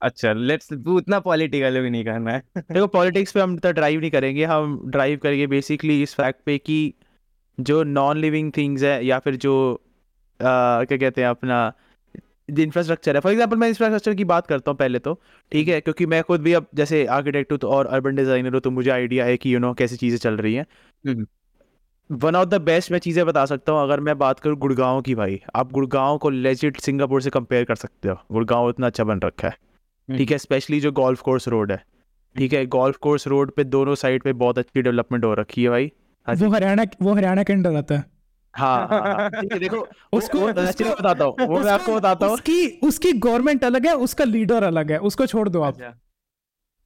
[SPEAKER 1] अच्छा लेट्स, उतना पॉलिटिकल भी नहीं करना है।
[SPEAKER 3] देखो पॉलिटिक्स पे हम तो ड्राइव नहीं करेंगे, हम ड्राइव करेंगे बेसिकली इस फैक्ट पे कि जो नॉन लिविंग थिंग्स है या फिर जो क्या कहते हैं अपना इंफ्रास्ट्रक्चर है। फॉर एग्जांपल मैं इंफ्रास्ट्रक्चर की बात करता हूँ पहले तो, ठीक है, क्योंकि मैं खुद भी अब जैसे आर्किटेक्ट हूँ तो और अर्बन डिजाइनर हूँ, तो मुझे आइडिया है कि कैसी चीज़ें चल रही हैं। वन ऑफ द बेस्ट मैं चीज़ें बता सकता हूँ। अगर मैं बात करूँ गुड़गांव की, भाई आप गुड़गांव को लेजिट सिंगापुर से कंपेयर कर सकते हो। गुड़गांव इतना अच्छा बन रखा है, ठीक है, स्पेशली जो गोल्फ कोर्स रोड है, ठीक है, गोल्फ कोर्स रोड पे दोनों साइड पे बहुत अच्छी डेवलपमेंट हो रखी है भाई।
[SPEAKER 4] वो हरियाणा के अंडर आता है।
[SPEAKER 3] हाँ, ठीक है, देखो उसको बताता हूँ, वो मैं आपको बताता हूँ।
[SPEAKER 4] उसकी गवर्नमेंट अलग है, उसका लीडर अलग है, उसको छोड़ दो आप।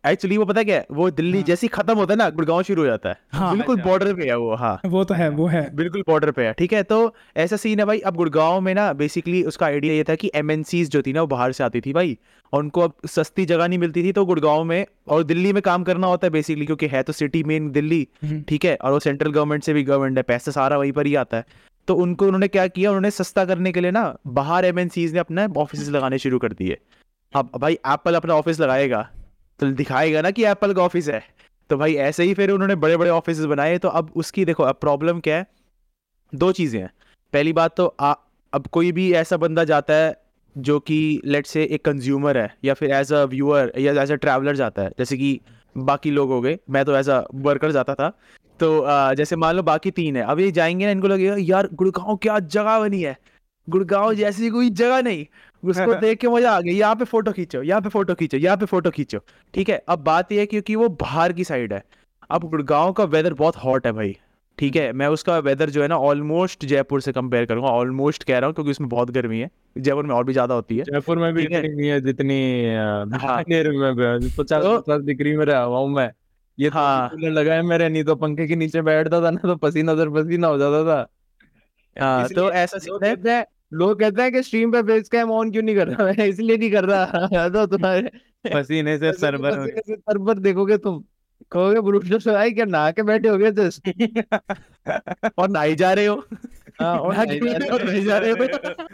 [SPEAKER 3] एक्चुअली वो पता क्या है, वो दिल्ली जैसी खत्म होता है ना, गुड़गांव शुरू हो जाता है।
[SPEAKER 4] हाँ,
[SPEAKER 3] बिल्कुल बॉर्डर पे है वो। हाँ
[SPEAKER 4] वो तो है, वो है
[SPEAKER 3] बिल्कुल बॉर्डर पे है, ठीक है। तो ऐसा सीन है भाई। अब गुड़गांव में ना बेसिकली उसका आइडिया ये था कि एमएनसीज जो थी ना वो बाहर से आती थी भाई, और उनको अब सस्ती जगह नहीं मिलती थी, तो गुड़गांव में और दिल्ली में काम करना होता है बेसिकली, क्योंकि है तो सिटी मेन दिल्ली, ठीक है, और वो सेंट्रल गवर्नमेंट से भी गवर्नमेंट है, पैसा सारा वहीं पर ही आता है। तो उन्होंने क्या किया, उन्होंने सस्ता करने के लिए ना बाहर एमएनसीज ने अपने ऑफिस लगाने शुरू कर दिए। अब भाई एप्पल अपना ऑफिस लगाएगा तो दिखाएगा ना कि एप्पल का ऑफिस है, तो भाई ऐसे ही फिर उन्होंने बड़े बड़े ऑफिस बनाए। तो अब उसकी देखो अब प्रॉब्लम क्या है, दो चीज़ें हैं। पहली बात तो अब कोई भी ऐसा बंदा जाता है जो कि लेट्स से एक कंज्यूमर है, या फिर एज अ व्यूअर या एज अ ट्रैवलर जाता है, जैसे कि बाकी लोग हो गए, मैं तो एज अ वर्कर जाता था। तो जैसे मान लो बाकी तीन है, अब ये जाएंगे ना, इनको लगेगा यार गुड़गांव क्या जगह बनी है, गुड़गांव जैसी कोई जगह नहीं। उसको देख के मजा आ गया, यहाँ पे फोटो खींचो, यहाँ पे फोटो खींचो, यहाँ पे फोटो खींचो, ठीक है। अब बात यह है क्योंकि वो बाहर की साइड है। अब गुड़गांव का वेदर बहुत हॉट है भाई, ठीक है, मैं उसका वेदर जो है ना ऑलमोस्ट जयपुर से कंपेयर करूंगा, ऑलमोस्ट कह रहा हूँ, क्योंकि उसमें बहुत गर्मी है, जयपुर में और भी ज्यादा होती है।
[SPEAKER 2] जयपुर में भी
[SPEAKER 3] ठीक है।
[SPEAKER 2] इतनी नहीं है जितनी
[SPEAKER 3] हाँ।
[SPEAKER 2] बीकानेर में 50 डिग्री में रहा हूँ मैं। ये तो
[SPEAKER 3] हाँ।
[SPEAKER 2] कूलर लगाए मेरे, नहीं तो पंखे के नीचे बैठता था ना तो पसीना उधर पसीना हो जाता था।
[SPEAKER 3] हाँ,
[SPEAKER 2] इसलिए
[SPEAKER 3] तो ऐसा सीन है।
[SPEAKER 2] लोग कहते हैं कि स्ट्रीम पे फेस कैम ऑन क्यों नहीं कर रहा, मैं इसलिए नहीं कर रहा तो तुम्हारे
[SPEAKER 1] पसीने से सरबर हो
[SPEAKER 2] पसीने से सरबर देखोगे तुम, कहोगे ब्रूस भाई क्या नहा के बैठे हो गए जस्ट
[SPEAKER 3] और नहाई जा रहे हो।
[SPEAKER 2] हाँ, और
[SPEAKER 3] नहीं जा रहे हो।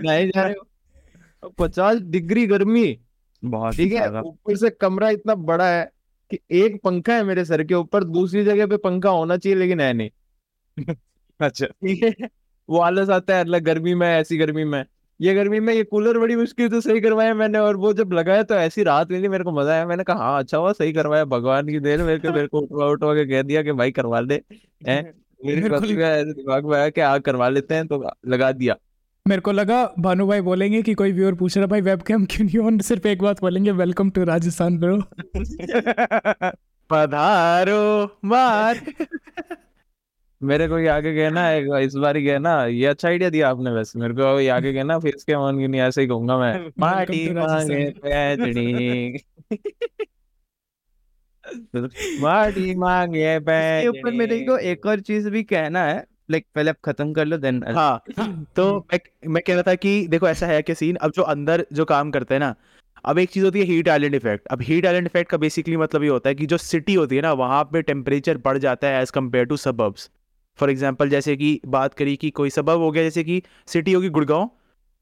[SPEAKER 2] नहीं जा रहे हो। 50 डिग्री गर्मी,
[SPEAKER 1] बहुत
[SPEAKER 2] ठीक है,
[SPEAKER 1] ज्यादा।
[SPEAKER 2] ऊपर से कमरा इतना बड़ा है कि एक पंखा है मेरे सर के ऊपर, दूसरी जगह पे पंखा होना चाहिए लेकिन है नहीं।
[SPEAKER 1] अच्छा
[SPEAKER 2] ठीक है, वो आलस आता है अलग गर्मी में, ऐसी गर्मी में, ये गर्मी में ये कूलर बड़ी मुश्किल से सही करवाया मैंने, और वो जब लगाया तो ऐसी राहत मिली, मेरे को मजा आया। मैंने कहा हाँ अच्छा हुआ सही करवाया, भगवान की देन, मेरे को उठवा के कह दिया कि भाई करवा ले, हैं मेरे
[SPEAKER 4] मेरे को
[SPEAKER 2] ऐसे दिमाग में आया कि आग करवा लेते हैं, तो लगा दिया।
[SPEAKER 4] मेरे को लगा भानु भाई बोलेंगे कि कोई व्यूअर पूछ रहा भाई वेबकैम क्यों नहीं ऑन, सिर्फ एक बात बोलेंगे वेलकम टू राजस्थान ब्रो।
[SPEAKER 3] पधारो मार।
[SPEAKER 2] मेरे को ये आगे कहना है इस बार ही कहना, ये अच्छा आइडिया दिया आपने, वैसे मेरे को ये आगे कहना फेस के ऑन की नहीं, ऐसे ही कहूंगा मैं, माटी
[SPEAKER 4] to
[SPEAKER 2] मांगे
[SPEAKER 4] राजस्थान।
[SPEAKER 2] पैजनी माटी मांगे
[SPEAKER 1] इसके ऊपर मेरे को
[SPEAKER 2] पैजनी।
[SPEAKER 1] एक और चीज भी कहना है, लाइक पहले आप खत्म कर लो देन।
[SPEAKER 3] हाँ, तो मैं कह रहा था कि देखो ऐसा है कि सीन, अब जो अंदर जो काम करते हैं ना, अब एक चीज होती है हीट आइलैंड इफेक्ट। अब हीट आइलैंड इफेक्ट का बेसिकली मतलब ये होता है कि जो सिटी होती है ना, वहाँ पे टेम्परेचर बढ़ जाता है as compare to suburbs. For example जैसे कि बात करी कि कोई सबर्ब हो गया, जैसे कि सिटी होगी गुड़गांव,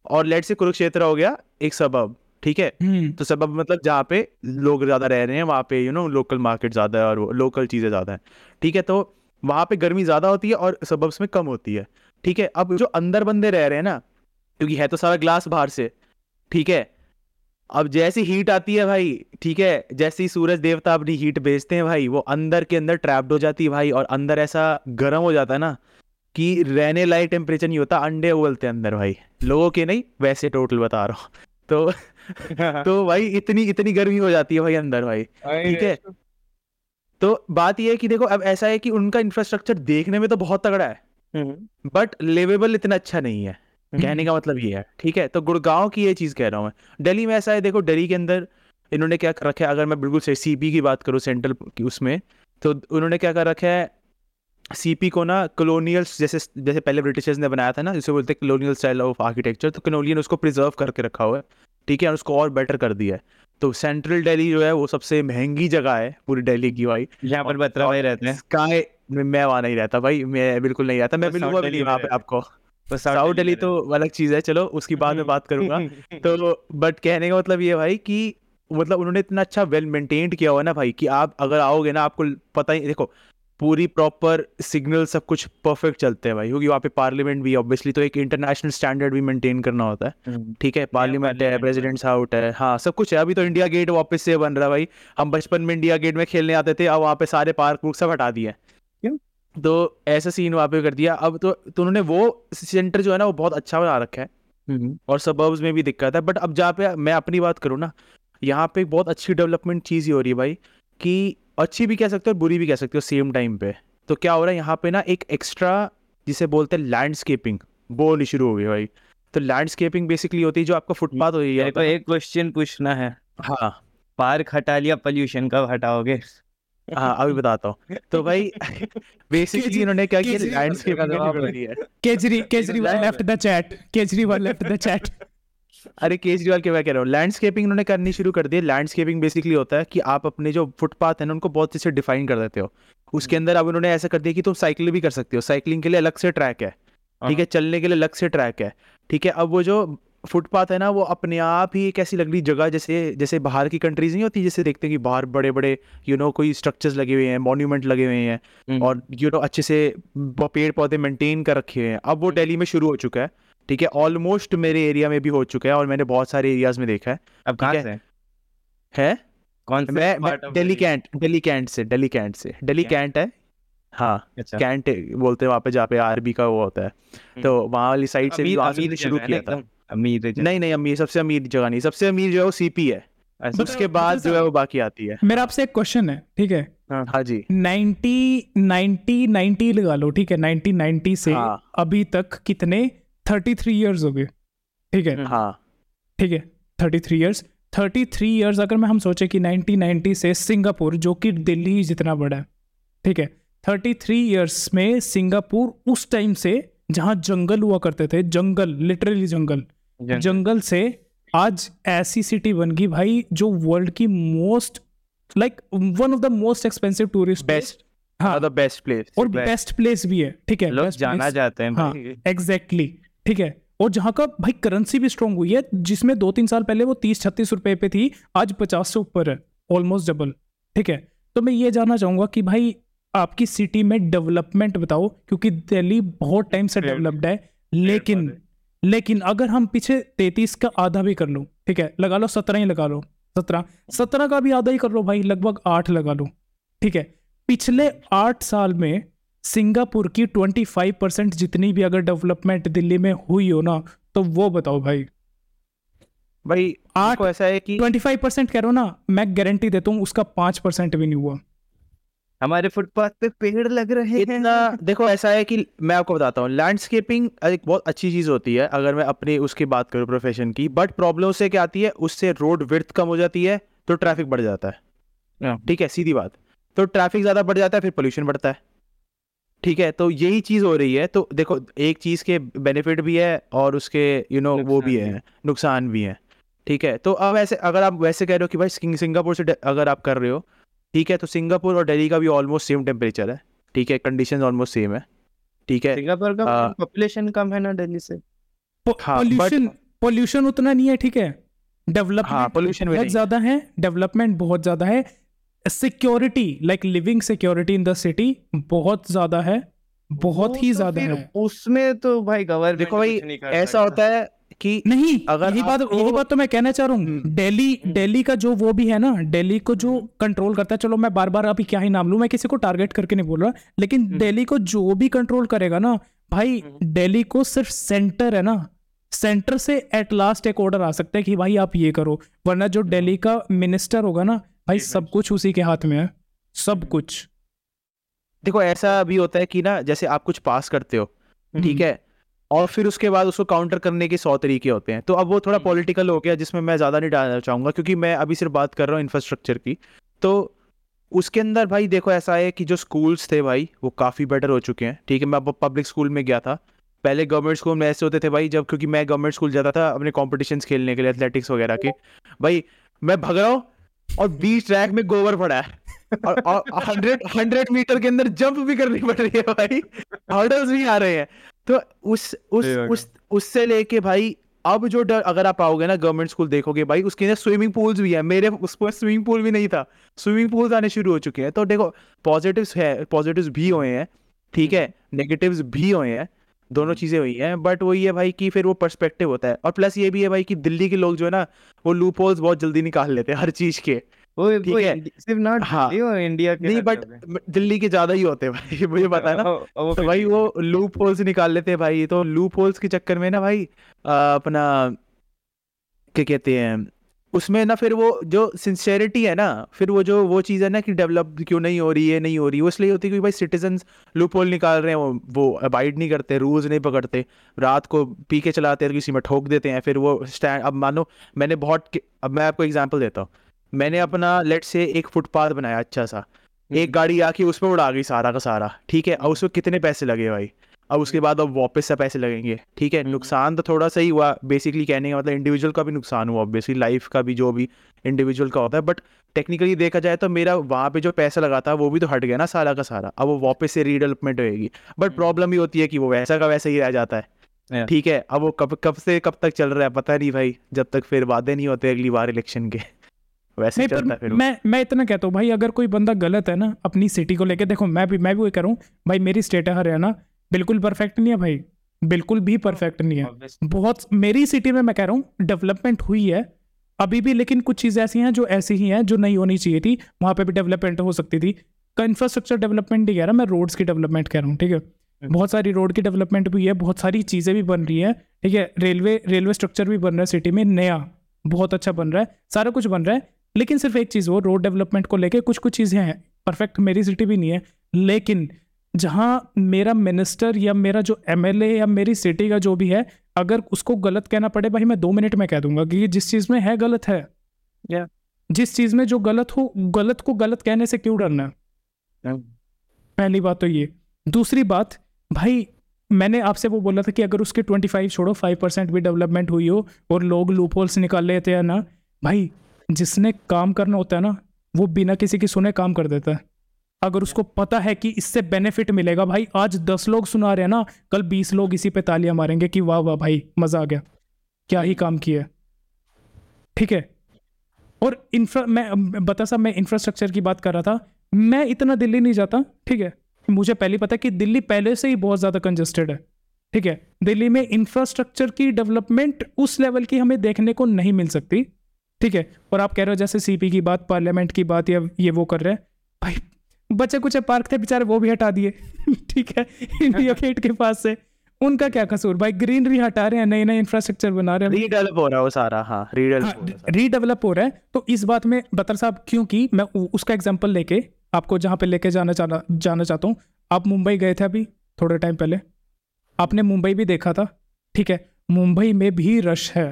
[SPEAKER 3] और लेट से कुरुक्षेत्र हो गया एक सबर्ब, ठीक है। तो सबब मतलब जहाँ पे लोग ज्यादा रह रहे हैं, वहाँ पे लोकल मार्केट ज्यादा है और लोकल चीजें ज्यादा है, ठीक है। तो वहाँ पे गर्मी ज्यादा होती है और सबब्स में कम होती है, ठीक है। अब जो अंदर बंदे रह रहे हैं ना, क्योंकि है तो सारा ग्लास बाहर से, ठीक है। अब जैसी हीट आती है भाई, ठीक है, जैसे ही सूरज देवता अपनी हीट भेजते हैं भाई, वो अंदर के अंदर ट्रैप्ड हो जाती है भाई, और अंदर ऐसा गर्म हो जाता है ना कि रहने लायक टेम्परेचर नहीं होता, अंडे उबलते हैं अंदर भाई, लोगों के नहीं, वैसे टोटल बता रहा हूँ। तो भाई इतनी इतनी गर्मी हो जाती है भाई अंदर भाई, ठीक है। तो बात ये है कि देखो अब ऐसा है कि उनका इंफ्रास्ट्रक्चर देखने में तो बहुत तगड़ा है, बट लिवेबल इतना अच्छा नहीं है, कहने का मतलब ये है, ठीक है। तो गुड़गांव की ये चीज़ कह रहा हूँ मैं। दिल्ली में ऐसा है, देखो दिल्ली के अंदर इन्होंने क्या कर रखा है, अगर मैं बिल्कुल से सीपी की बात करूँ सेंट्रल की उसमें, तो उन्होंने क्या कर रखा है, सीपी को ना कॉलोनियल्स जैसे जैसे पहले ब्रिटिशर्स ने बनाया था ना, जिसे बोलते हैं कॉलोनियल स्टाइल ऑफ आर्किटेक्चर, तो कॉलोनियल उसको प्रिजर्व करके रखा हुआ है, ठीक है, और उसको और बेटर कर दिया है। तो सेंट्रल दिल्ली जो है वो सबसे महंगी जगह है पूरी दिल्ली की भाई,
[SPEAKER 1] यहाँ पर बत्रा भाई रहते हैं।
[SPEAKER 3] स्काई, मैं वहाँ नहीं रहता भाई, मैं बिल्कुल नहीं रहता, मैं
[SPEAKER 1] तो
[SPEAKER 3] मिलूंगा भी नहीं वहाँ पे आपको। साउथ दिल्ली तो अलग चीज़ है, चलो उसकी बाद में बात करूंगा। तो बट कहने का मतलब ये है भाई कि मतलब उन्होंने इतना अच्छा वेल मेंटेन्ड किया हुआ है ना भाई, कि आप अगर आओगे ना आपको पता ही, देखो पूरी प्रॉपर सिग्नल सब कुछ परफेक्ट चलते हैं भाई, क्योंकि वहाँ पे पार्लियामेंट भी ऑब्वियसली, तो एक इंटरनेशनल स्टैंडर्ड भी मेंटेन करना होता है, ठीक है। पार्लियामेंट है, प्रेसिडेंट्स हाउस है, हाँ सब कुछ है। अभी तो इंडिया गेट वापस से बन रहा है भाई, हम बचपन में इंडिया गेट में खेलने आते थे, अब वहाँ पे सारे पार्क वूर्क सब हटा दिए, तो ऐसा सीन वहाँ पे कर दिया। अब तो उन्होंने वो सेंटर जो है ना वो बहुत अच्छा बना रखा है, और सबर्ब्स में भी दिक्कत है, बट अब जहाँ पे मैं अपनी बात करूँ ना, यहाँ पे एक बहुत अच्छी डेवलपमेंट चीज़ ही हो रही है भाई, कि अच्छी भी कह सकते हो और बुरी भी कह सकते हो सेम टाइम पे। तो क्या हो रहा है यहाँ पे ना, एक एक्स्ट्रा जिसे बोलते हैं लैंडस्केपिंग, वो होनी शुरू हो गई भाई। तो लैंडस्केपिंग बेसिकली होती है जो आपका फुटपाथ हो
[SPEAKER 1] मेरे को एक क्वेश्चन पूछना है,
[SPEAKER 3] हाँ
[SPEAKER 1] पार्क हटा लिया, पोल्यूशन कब हटाओगे?
[SPEAKER 3] हाँ अभी बताता हूँ। तो भाई बेसिकली इन्होंने क्या किया, लैंडस्केपिंग का शुरू कर दिया है।
[SPEAKER 4] Kejriwal left the chat, Kejriwal left the chat.
[SPEAKER 3] अरे केजरीवाल के मैं कह रहा हूँ, लैंडस्केपिंग उन्होंने करनी शुरू कर दी है। लैंडस्केपिंग बेसिकली होता है कि आप अपने जो फुटपाथ है ना उनको बहुत अच्छे से डिफाइन कर देते हो, उसके अंदर अब उन्होंने ऐसा कर दिया कि तुम साइकिल भी कर सकते हो, साइकिलिंग के लिए अलग से ट्रैक है, ठीक है, चलने के लिए अलग से ट्रैक है, ठीक है। अब वो जो फुटपाथ है ना वो अपने आप ही एक ऐसी लग रही जगह, जैसे जैसे बाहर की कंट्रीज नहीं होती, जैसे देखते हैं कि बाहर बड़े बड़े कोई स्ट्रक्चर्स लगे हुए हैं, मॉन्यूमेंट लगे हुए हैं, और अच्छे से पेड़ पौधे मेंटेन कर रखे हुए हैं। अब वो दिल्ली में शुरू हो चुका है, ठीक है, ऑलमोस्ट मेरे एरिया में भी हो चुका है, और मैंने बहुत सारे एरियाज में देखा है।
[SPEAKER 1] अब कहाँ से
[SPEAKER 3] है
[SPEAKER 1] कौन से
[SPEAKER 3] मैं दिल्ली कैंट से दिल्ली कैंट है, हाँ
[SPEAKER 1] अच्छा।
[SPEAKER 3] कैंट बोलते हैं वहाँ पे, जहाँ पे आरबी का वो होता है, तो वहाँ वाली साइड से भी वहाँ से शुरू किया था।
[SPEAKER 1] अमीर
[SPEAKER 3] नहीं अमीर, सबसे अमीर जगह नहीं, सबसे अमीर जो है वो सीपी है, उसके बाद जो है वो बाकी आती है।
[SPEAKER 4] मेरा आपसे एक क्वेश्चन है, ठीक है?
[SPEAKER 3] हाँ जी,
[SPEAKER 4] 90 लगा लो, ठीक है, 1990 से
[SPEAKER 3] हाँ।
[SPEAKER 4] अभी तक कितने 33 इयर्स हो गए, ठीक है?
[SPEAKER 3] हाँ
[SPEAKER 4] ठीक है, 33 इयर्स अगर हम सोचे कि 1990 से सिंगापुर, जो कि दिल्ली जितना बड़ा है, ठीक है, 33 इयर्स में सिंगापुर उस टाइम से जहां जंगल हुआ करते थे, जंगल लिटरली जंगल से आज ऐसी सिटी बन गई भाई जो वर्ल्ड की most one of the most expensive tourist
[SPEAKER 3] best,
[SPEAKER 4] हाँ,
[SPEAKER 3] द बेस्ट प्लेस,
[SPEAKER 4] और बेस्ट प्लेस भी है, ठीक है,
[SPEAKER 1] लोग
[SPEAKER 4] best
[SPEAKER 1] जाना
[SPEAKER 4] place,
[SPEAKER 1] चाहते हैं
[SPEAKER 4] हाँ
[SPEAKER 1] भाई।
[SPEAKER 4] एग्जैक्टली, ठीक है, और जहाँ का भाई करेंसी भी स्ट्रांग हुई है, जिसमें 2-3 साल पहले वो 30-36 रुपए पे थी, आज 50 से ऊपर है, ऑलमोस्ट डबल, ठीक है। तो मैं ये जानना चाहूंगा कि भाई आपकी सिटी में डेवलपमेंट बताओ, क्योंकि दिल्ली बहुत टाइम से डेवलप्ड है, लेकिन अगर हम पीछे 33 का आधा भी कर लो, ठीक है, लगा लो 17 ही लगा लो, 17 का भी आधा ही कर लो भाई, लगभग 8 लगा लो, ठीक है। पिछले 8 साल में सिंगापुर की 25% जितनी भी अगर डेवलपमेंट दिल्ली में हुई हो ना, तो वो बताओ भाई।
[SPEAKER 3] भाई आपको ऐसा है कि
[SPEAKER 4] 25% कह रहा हूं ना, मैं गारंटी देता हूँ उसका 5% भी नहीं हुआ।
[SPEAKER 1] हमारे फुटपाथ पे पेड़ लग रहे हैं
[SPEAKER 3] इतना देखो, ऐसा है कि मैं आपको बताता हूँ, लैंडस्केपिंग एक बहुत अच्छी चीज़ होती है अगर मैं अपनी उसकी बात करूँ प्रोफेशन की, बट प्रॉब्लम उससे क्या आती है, उससे रोड विड्थ कम हो जाती है, तो ट्रैफिक बढ़ जाता है, ठीक है, सीधी बात। तो ट्रैफिक ज़्यादा बढ़ जाता है, फिर पोल्यूशन बढ़ता है, ठीक है। तो यही चीज़ हो रही है। तो देखो एक चीज़ के बेनिफिट भी है और उसके वो भी है, नुकसान भी है, ठीक है। तो अब ऐसे अगर आप वैसे कह रहे हो कि भाई सिंगापुर से अगर आप कर रहे हो, ठीक है, तो सिंगापुर और दिल्ली का भी ऑलमोस्ट सेम टेम्परेचर है, ठीक है, कंडीशन ऑलमोस्ट सेम है, ठीक है।
[SPEAKER 1] सिंगापुर का पॉपुलेशन कम है ना दिल्ली से,
[SPEAKER 4] पोल्यूशन उतना नहीं है, ठीक है, डेवलपमेंट
[SPEAKER 3] पोल्यूशन
[SPEAKER 4] बहुत ज्यादा है, डेवलपमेंट बहुत ज्यादा है, security living security in the city बहुत ज्यादा है, बहुत ही ज्यादा है।
[SPEAKER 1] उसमें तो भाई गवर्नमेंट
[SPEAKER 3] देखो भाई ऐसा होता है, कि
[SPEAKER 4] नहीं,
[SPEAKER 3] अगर
[SPEAKER 4] यही
[SPEAKER 3] आपको-
[SPEAKER 4] बात तो मैं कहना चाह रहा हूँ। दिल्ली का जो वो भी है ना, दिल्ली को जो कंट्रोल करता है, चलो मैं बार बार अभी क्या ही नाम लूं, मैं किसी को टारगेट करके नहीं बोल रहा, लेकिन दिल्ली को जो भी कंट्रोल करेगा ना भाई, दिल्ली को सिर्फ सेंटर है ना, सेंटर से एट लास्ट एक ऑर्डर आ सकता है कि भाई आप ये करो, वरना जो दिल्ली का मिनिस्टर होगा ना भाई, सब कुछ उसी के हाथ में है, सब कुछ।
[SPEAKER 3] देखो ऐसा भी होता है कि ना, जैसे आप कुछ पास करते हो, ठीक है, और फिर उसके बाद उसको काउंटर करने के 100 तरीके होते हैं, तो अब वो थोड़ा पॉलिटिकल हो गया, जिसमें मैं ज्यादा नहीं डालना चाहूंगा, क्योंकि मैं अभी सिर्फ बात कर रहा हूँ इंफ्रास्ट्रक्चर की। तो उसके अंदर भाई देखो ऐसा है कि जो स्कूल्स थे भाई वो काफी बेटर हो चुके हैं, ठीक है। मैं पब्लिक स्कूल में गया था, पहले गवर्नमेंट स्कूल में ऐसे होते थे भाई, जब क्योंकि मैं गवर्नमेंट स्कूल जाता था अपने कॉम्पिटिशन्स खेलने के लिए, एथलेटिक्स वगैरह के, भाई मैं भाग रहा हूँ और बीच ट्रैक में गोबर पड़ा है, और 100 मीटर के अंदर जंप भी करनी पड़ रही है भाई, हर्डल्स भी आ रहे हैं। तो उससे लेके भाई अब जो अगर आप आओगे ना गवर्नमेंट स्कूल देखोगे भाई, उसके अंदर स्विमिंग पूल्स भी है, मेरे उसको स्विमिंग पूल भी नहीं था, स्विमिंग पूल्स आने शुरू हो चुके हैं। तो देखो पॉजिटिव्स है, पॉजिटिव्स भी हुए हैं, ठीक है, नेगेटिव्स भी हुए हैं, दोनों चीजें हुई हैं, बट वही है भाई कि फिर वो पर्सपेक्टिव होता है। और प्लस ये भी है भाई कि दिल्ली के लोग जो है ना, वो लूप होल्स बहुत जल्दी निकाल लेते हैं हर चीज के, ठीक है।
[SPEAKER 1] सिर्फ नॉट
[SPEAKER 3] हाँ,
[SPEAKER 1] इंडिया के
[SPEAKER 3] नहीं
[SPEAKER 1] हर
[SPEAKER 3] बट
[SPEAKER 1] जगह।
[SPEAKER 3] दिल्ली के ज्यादा ही होते हैं भाई, मुझे पता है ना। तो भाई वो लूप होल्स निकाल लेते हैं भाई, तो लूप होल्स के चक्कर में ना भाई अपना क्या कहते हैं उसमें ना, फिर वो जो सिंसेरिटी है ना, फिर वो चीज़ है ना कि डेवलप क्यों नहीं हो रही है, नहीं हो रही, वो इसलिए होती है क्योंकि भाई सिटीजन्स लूप होल निकाल रहे हैं, वो अबाइड नहीं करते, रूल्स नहीं पकड़ते, रात को पी के चलाते हैं, किसी में ठोक देते हैं, फिर वो स्टैंड। अब मानो मैंने अब मैं आपको एग्जांपल देता हूँ, मैंने अपना लेट से एक फुटपाथ बनाया अच्छा सा, एक गाड़ी आके उसमें उड़ा गई सारा का सारा, ठीक है, अब उसको कितने पैसे लगे भाई, अब उसके बाद अब वापस से पैसे लगेंगे, ठीक है। नुकसान तो थोड़ा सा ही हुआ, बेसिकली कहने का मतलब इंडिविजुअल का भी नुकसान हुआ, ऑब्वियसली लाइफ का भी, जो भी इंडिविजुअल का होता है, बट टेक्निकली देखा जाए तो मेरा वहाँ पे जो पैसा लगा था वो भी तो हट गया ना सारा का सारा, अब वो वापस से रीडेवलपमेंट होएगी, बट प्रॉब्लम ही होती है कि वो वैसा का वैसा ही रह जाता है, ठीक है। अब वो कब से कब तक चल रहा है पता नहीं भाई, जब तक फिर वादे नहीं होते अगली बार इलेक्शन के, वैसे
[SPEAKER 4] नहीं,
[SPEAKER 3] चलता है
[SPEAKER 4] पर
[SPEAKER 3] फिर।
[SPEAKER 4] मैं इतना कहता हूँ भाई, अगर कोई बंदा गलत है ना अपनी सिटी को लेके, देखो मैं भी वही करूँ भाई, मेरी स्टेट है हरियाणा, बिल्कुल परफेक्ट नहीं है भाई, बिल्कुल भी परफेक्ट नहीं है। बहुत मेरी सिटी में मैं कह रहा हूँ डेवलपमेंट हुई है अभी भी, लेकिन कुछ चीज़ें ऐसी हैं जो ऐसी ही हैं जो नहीं होनी चाहिए थी, वहाँ पे भी डेवलपमेंट हो सकती थी। का इंफ्रास्ट्रक्चर डेवलपमेंट नहीं कह रहा मैं, रोड्स की डेवलपमेंट कह रहा हूँ, ठीक है। बहुत सारी रोड की डेवलपमेंट भी है, बहुत सारी चीज़ें भी बन रही है, ठीक है। रेलवे स्ट्रक्चर भी बन रहा है सिटी में, नया बहुत अच्छा बन रहा है, सारा कुछ बन रहा है, लेकिन सिर्फ एक चीज़, वो रोड डेवलपमेंट को लेके कुछ चीज़ें हैं परफेक्ट, मेरी सिटी भी नहीं है, लेकिन जहाँ मेरा मिनिस्टर या मेरा जो एमएलए या मेरी सिटी का जो भी है, अगर उसको गलत कहना पड़े भाई, मैं 2 मिनट में कह दूंगा कि जिस चीज़ में है गलत है,
[SPEAKER 1] या
[SPEAKER 4] जिस चीज़ में जो गलत हो, गलत को गलत कहने से क्यों डरना है। पहली बात तो ये। दूसरी बात भाई, मैंने आपसे वो बोला था कि अगर उसके 25 छोड़ो 5% भी डेवलपमेंट हुई हो और लोग लूप होल्स निकाल लेते हैं ना भाई, जिसने काम करना होता है ना वो बिना किसी की सुने काम कर देता है, अगर उसको पता है कि इससे बेनिफिट मिलेगा। भाई आज 10 लोग सुना रहे हैं ना, कल 20 लोग इसी पे तालियां मारेंगे कि वाह वाह भाई मजा आ गया, क्या ही काम किया, ठीक है। और मैं इंफ्रास्ट्रक्चर की बात कर रहा था, मैं इतना दिल्ली नहीं जाता, ठीक है, मुझे पहले पता है कि दिल्ली पहले से ही बहुत ज़्यादा कंजस्टेड है, ठीक है। दिल्ली में इंफ्रास्ट्रक्चर की डेवलपमेंट उस लेवल की हमें देखने को नहीं मिल सकती, ठीक है। और आप कह रहे हो जैसे सीपी की बात, पार्लियामेंट की बात, या ये वो कर रहे हैं भाई, बच्चे कुछ पार्क थे बेचारे वो भी हटा दिए ठीक है, इंडिया गेट के पास से, उनका क्या कसूर भाई, ग्रीनरी हटा रहे हैं, नए नए इंफ्रास्ट्रक्चर बना रहे हैं,
[SPEAKER 3] रीडेवलप हो रहा है वो सारा, हाँ
[SPEAKER 4] रीडेवलप हो रहा है। तो इस बात में बतर साहब, क्योंकि मैं उसका एग्जांपल लेके आपको जहाँ पे लेके जाना चाहता हूँ, आप मुंबई गए थे अभी थोड़े टाइम पहले, आपने मुंबई भी देखा था, ठीक है, मुंबई में भी रश है।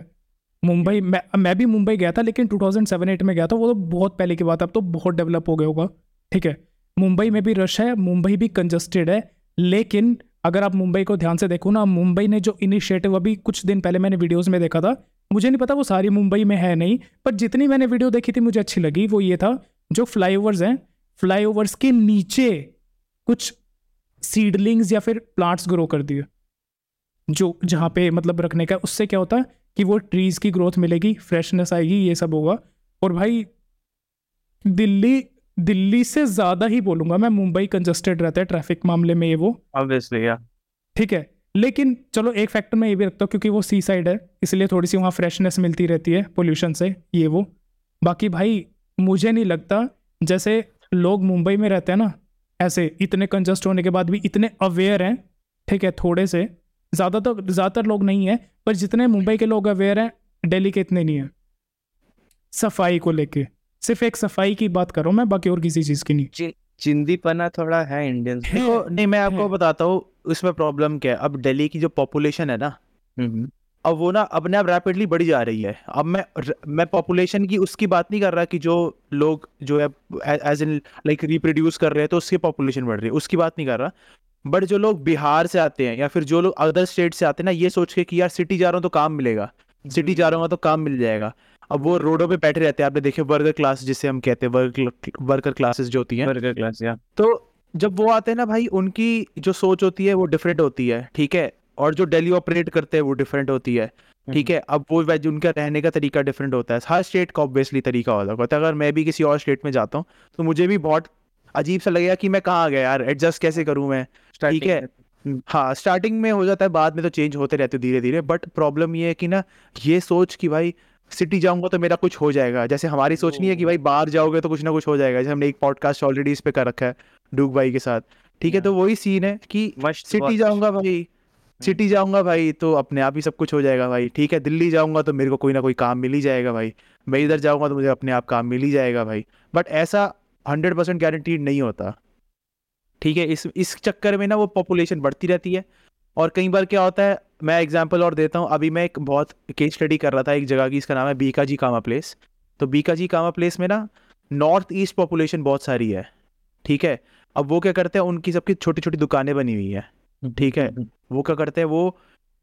[SPEAKER 4] मुंबई मैं भी मुंबई गया था, लेकिन 2007-8 में गया था, वो तो बहुत पहले की बात है, अब तो बहुत डेवलप हो गया होगा, ठीक है। मुंबई में भी रश है, मुंबई भी कंजस्टेड है, लेकिन अगर आप मुंबई को ध्यान से देखो ना, मुंबई ने जो इनिशिएटिव अभी कुछ दिन पहले मैंने वीडियोस में देखा था, मुझे नहीं पता वो सारी मुंबई में है नहीं, पर जितनी मैंने वीडियो देखी थी मुझे अच्छी लगी, वो ये था जो फ्लाईओवर्स हैं, फ्लाईओवर्स के नीचे कुछ सीडलिंग्स या फिर प्लांट्स ग्रो कर दिए, जो जहाँ पे मतलब रखने का, उससे क्या होता है कि वो ट्रीज की ग्रोथ मिलेगी, फ्रेशनेस आएगी, ये सब होगा। और भाई दिल्ली से ज्यादा ही बोलूंगा मैं, मुंबई कंजस्टेड रहता है ट्रैफिक मामले में, ये वो
[SPEAKER 1] ऑब्वियसली या
[SPEAKER 4] ठीक है, लेकिन चलो एक फैक्टर मैं ये भी रखता हूँ क्योंकि वो सी साइड है, इसलिए थोड़ी सी वहाँ फ्रेशनेस मिलती रहती है पोल्यूशन से, ये वो। बाकी भाई मुझे नहीं लगता जैसे लोग मुंबई में रहते हैं ना, ऐसे इतने कंजस्ट होने के बाद भी इतने अवेयर हैं, ठीक है, थोड़े से, ज़्यादातर लोग नहीं है, पर जितने मुंबई के लोग अवेयर हैं दिल्ली के इतने नहीं है सफाई को लेके। सिर्फ एक सफाई की बात कर रहा हूँ मैं, बाकी और किसी चीज़ की नहीं।
[SPEAKER 1] चिंदीपना थोड़ा है इंडियंस में।
[SPEAKER 3] तो नहीं, मैं आपको बताता हूँ उसमें प्रॉब्लम क्या है। अब दिल्ली की जो पॉपुलेशन है ना, अब वो ना अपने आप रैपिडली बढ़ी जा रही है। अब मैं पॉपुलेशन की उसकी बात नहीं कर रहा कि जो लोग जो है एज इन लाइक रिप्रोड्यूस कर रहे हैं तो उसकी पॉपुलेशन बढ़ रही है, उसकी बात नहीं कर रहा। बट जो लोग बिहार से आते हैं या फिर जो लोग अदर स्टेट से आते हैं ना, ये सोच के कि यार सिटी जा रहा हूँ तो काम मिलेगा, सिटी जा रहा हूँ तो काम मिल जाएगा, अब वो रोडों पे बैठे रहते हैं। आपने देखे वर्कर क्लास जिसे हम कहते हैं, वर्कर क्लासेस जो होती हैं,
[SPEAKER 1] वर्कर क्लास, या
[SPEAKER 3] तो जब वो आते हैं ना भाई, उनकी जो सोच होती है वो डिफरेंट होती है, ठीक है, और जो दिल्ली ऑपरेट करते हैं वो डिफरेंट होती है, ठीक है। अब वो उनका रहने का तरीका डिफरेंट होता है, हर स्टेट का ऑब्वियसली तरीका होता है। अगर मैं भी किसी और स्टेट में जाता हूँ तो मुझे भी बहुत अजीब सा लगेगा कि मैं कहाँ आ गया यार, एडजस्ट कैसे करूँ मैं, ठीक है। हाँ, स्टार्टिंग में हो जाता है, बाद में तो चेंज होते रहते धीरे धीरे। बट प्रॉब्लम ये है कि ना, ये सोच कि भाई सिटी जाऊंगा तो मेरा कुछ हो जाएगा, जैसे हमारी सोच नहीं है कि भाई बाहर जाओगे तो कुछ ना कुछ हो जाएगा। जैसे हमने एक पॉडकास्ट ऑलरेडी इस पे कर रखा है डूग भाई के साथ, ठीक है। तो वही सीन है कि सिटी जाऊंगा भाई, सिटी जाऊंगा भाई तो अपने आप ही सब कुछ हो जाएगा भाई, ठीक है। दिल्ली जाऊंगा तो मेरे को कोई ना कोई काम मिल ही जाएगा भाई, मैं इधर जाऊंगा तो मुझे अपने आप काम मिल ही जाएगा भाई। बट ऐसा 100% गारंटीड नहीं होता, ठीक है। इस चक्कर में ना वो पॉपुलेशन बढ़ती रहती है। और कई बार क्या होता है, मैं एग्जांपल और देता हूँ। अभी मैं एक बहुत केस स्टडी कर रहा था एक जगह की, इसका नाम है बीकाजी कामा प्लेस। तो बीकाजी कामा प्लेस में ना नॉर्थ ईस्ट पॉपुलेशन बहुत सारी है, ठीक है। अब वो क्या करते हैं, उनकी सबकी छोटी छोटी दुकानें बनी हुई है, ठीक है। वो क्या करते हैं, वो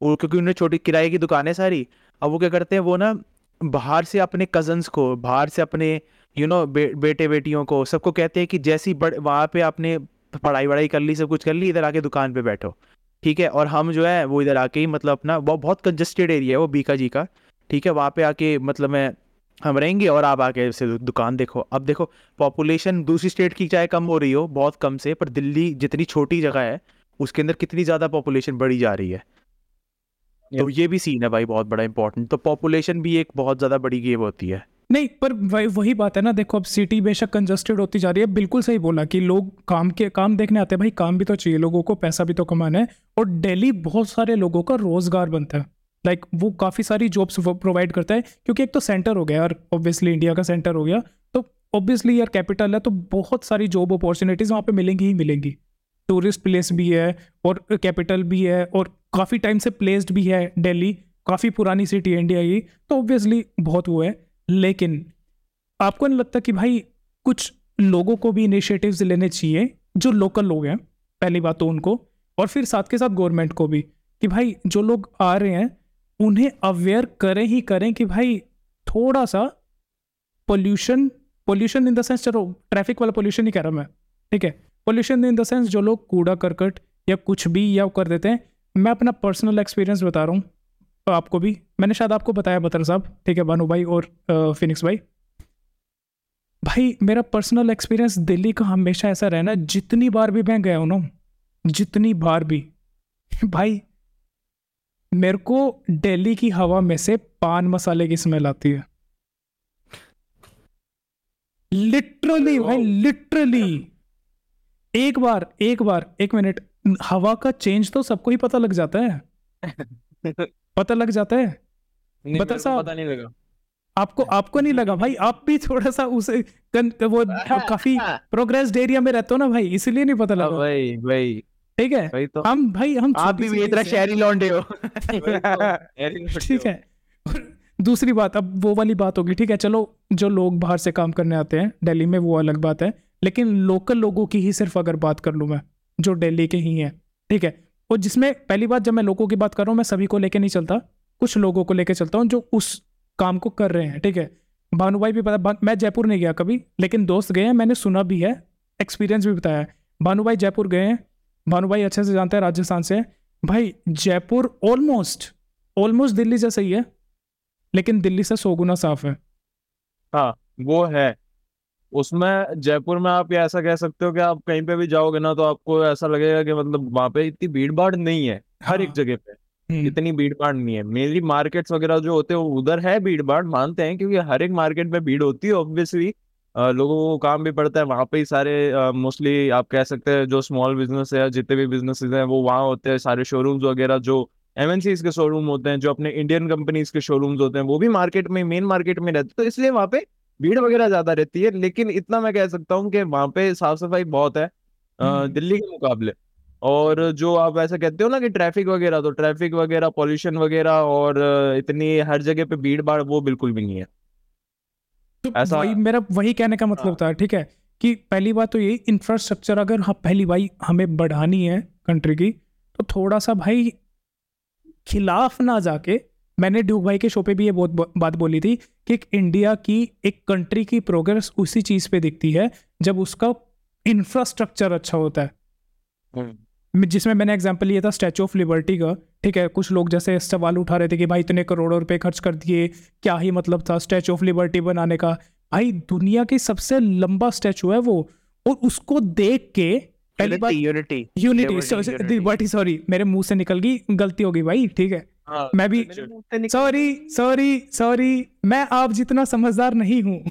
[SPEAKER 3] क्योंकि उन्हें छोटी किराए की दुकानें सारी, अब वो क्या करते हैं, वो ना बाहर से अपने कजन्स को, बाहर से अपने बेटे बेटियों को, सबको कहते हैं कि जैसी वहाँ पे आपने पढ़ाई वढ़ाई कर ली, सब कुछ कर ली, इधर आके दुकान पे बैठो, ठीक है। और हम जो है वो इधर आके ही मतलब अपना, वो बहुत कंजस्टेड एरिया है वो बीकाजी का, ठीक है। वहाँ पे आके मतलब हम रहेंगे और आप आके से दुकान देखो। अब देखो पॉपुलेशन दूसरी स्टेट की चाहे कम हो रही हो, बहुत कम से, पर दिल्ली जितनी छोटी जगह है उसके अंदर कितनी ज्यादा पॉपुलेशन बढ़ी जा रही है। तो ये भी सीन है भाई बहुत बड़ा इंपॉर्टेंट। तो पॉपुलेशन भी एक बहुत ज्यादा बड़ी गेम होती है।
[SPEAKER 4] नहीं, पर वही बात है ना, देखो अब सिटी बेशक कंजस्टेड होती जा रही है, बिल्कुल सही बोला कि लोग काम देखने आते हैं भाई, काम भी तो चाहिए लोगों को, पैसा भी तो कमाना है। और दिल्ली बहुत सारे लोगों का रोजगार बनता है, लाइक वो काफ़ी सारी जॉब्स प्रोवाइड करता है, क्योंकि एक तो सेंटर हो गया यार, ऑब्वियसली इंडिया का सेंटर हो गया, तो ऑब्वियसली यार कैपिटल है, तो बहुत सारी जॉब अपॉर्चुनिटीज़ वहाँ पे मिलेंगी ही मिलेंगी। टूरिस्ट प्लेस भी है और कैपिटल भी है, और काफ़ी टाइम से प्लेस्ड भी है दिल्ली, काफ़ी पुरानी सिटी है इंडिया की, तो ऑब्वियसली बहुत वो है। लेकिन आपको नहीं लगता कि भाई कुछ लोगों को भी इनिशिएटिव्स लेने चाहिए, जो लोकल लोग हैं, पहली बात तो उनको, और फिर साथ के साथ गवर्नमेंट को भी, कि भाई जो लोग आ रहे हैं उन्हें अवेयर करें ही करें कि भाई थोड़ा सा पोल्यूशन इन द सेंस, चलो ट्रैफिक वाला पोल्यूशन ही कह रहा मैं, ठीक है, पोल्यूशन इन द सेंस जो लोग कूड़ा करकट या कुछ भी या कर देते हैं। मैं अपना पर्सनल एक्सपीरियंस बता रहा हूँ, तो आपको भी मैंने शायद आपको बताया बतर साहब, ठीक है, भानु भाई और फिनिक्स भाई मेरा पर्सनल एक्सपीरियंस दिल्ली का हमेशा ऐसा रहा ना, जितनी बार भी मैं गया हूँ ना, जितनी बार भी भाई मेरे को दिल्ली की हवा में से पान मसाले की स्मेल आती है, लिटरली भाई, लिटरली। एक बार एक मिनट, हवा का चेंज तो सबको ही पता लग जाता है, पता लग जाता है।
[SPEAKER 2] नहीं,
[SPEAKER 4] बता
[SPEAKER 2] मेरे को
[SPEAKER 4] साहब,
[SPEAKER 2] पता नहीं लगा।
[SPEAKER 4] आपको नहीं लगा भाई? आप भी थोड़ा सा उसे वो काफी प्रोग्रेस्ड एरिया में रहते हो ना भाई, इसलिए नहीं पता लगा,
[SPEAKER 2] वही वही
[SPEAKER 4] ठीक है।
[SPEAKER 2] वही तो
[SPEAKER 4] हम
[SPEAKER 3] आप भी
[SPEAKER 4] छोटी
[SPEAKER 3] इतना
[SPEAKER 4] city से-
[SPEAKER 3] शहरी लौंडे हो।
[SPEAKER 4] ठीक है। और दूसरी बात, अब वो वाली बात होगी, ठीक है, चलो जो लोग बाहर से काम करने आते हैं दिल्ली में वो अलग बात है, लेकिन लोकल लोगों की ही सिर्फ अगर बात कर लूँ मैं, जो दिल्ली के ही हैं, ठीक है, और जिसमें पहली बात, जब मैं लोगों की बात कर रहा हूँ मैं सभी को लेके नहीं चलता, कुछ लोगों को लेके चलता हूँ जो उस काम को कर रहे हैं, ठीक है। भानु भाई भी पता, मैं जयपुर नहीं गया कभी, लेकिन दोस्त गए हैं, मैंने सुना भी है, एक्सपीरियंस भी बताया है। भानु भाई जयपुर गए हैं, भानु भाई अच्छे से जानते हैं, राजस्थान से है। भाई जयपुर ऑलमोस्ट दिल्ली जैसा ही है, लेकिन दिल्ली से 100 गुना साफ है।
[SPEAKER 2] हाँ वो है। उसमें जयपुर में आप ये ऐसा कह सकते हो कि आप कहीं पे भी जाओगे ना तो आपको ऐसा लगेगा कि मतलब वहां पे इतनी भीड़ भाड़ नहीं है, हर एक
[SPEAKER 4] हाँ।
[SPEAKER 2] जगह पे इतनी भीड़ भाड़ नहीं है। मेनली मार्केट्स वगैरह जो होते हैं उधर है भीड़ भाड़, मानते हैं, क्योंकि हर एक मार्केट में भीड़ होती है ऑब्वियसली। लोगों को काम भी पड़ता है वहां पे ही सारे। मोस्टली आप कह सकते हैं जो स्मॉल बिजनेस है, जितने भी बिजनेसेस हैं वो वहाँ होते हैं। सारे शोरूम्स वगैरह जो एमएनसीज के शोरूम होते हैं, जो अपने इंडियन कंपनीज के शोरूम्स होते हैं, वो भी मार्केट में, मेन मार्केट में रहते हैं, तो इसलिए वहाँ पे भीड़ वगैरह ज्यादा रहती है। लेकिन इतना मैं कह सकता हूँ कि वहाँ पे साफ सफाई बहुत है दिल्ली के मुकाबले। और जो आप ऐसा कहते हो ना कि ट्रैफिक वगैरह, तो ट्रैफिक वगैरह, पॉल्यूशन वगैरह और इतनी हर जगह पे भीड़ भाड़, वो बिल्कुल भी नहीं है
[SPEAKER 4] तो
[SPEAKER 2] ऐसा।
[SPEAKER 4] वही मेरा वही कहने का मतलब
[SPEAKER 2] हाँ।
[SPEAKER 4] था, ठीक है, कि पहली बात तो ये इंफ्रास्ट्रक्चर अगर हाँ पहली भाई हमें बढ़ानी है कंट्री की, तो थोड़ा सा भाई खिलाफ ना जाके, मैंने ड्यूक भाई के शो पे भी ये बहुत बात बोली थी कि एक इंडिया की, एक कंट्री की प्रोग्रेस उसी चीज पे दिखती है जब उसका इंफ्रास्ट्रक्चर अच्छा होता है। जिसमें मैंने एग्जांपल लिया था स्टैचू ऑफ लिबर्टी का, ठीक है, कुछ लोग जैसे सवाल उठा रहे थे कि भाई इतने करोड़ों रुपए खर्च कर दिए, क्या ही मतलब था स्टैचू ऑफ लिबर्टी बनाने का। भाई दुनिया की सबसे लंबा स्टैचू है वो, और उसको देख के पहली बात
[SPEAKER 3] यूनिटी
[SPEAKER 4] यूनिटी लिबर्टी, सॉरी मेरे मुंह से निकल गई, गलती हो गई भाई, ठीक है।
[SPEAKER 2] हाँ,
[SPEAKER 4] मैं भी सॉरी सॉरी सॉरी, मैं आप जितना समझदार नहीं हूँ।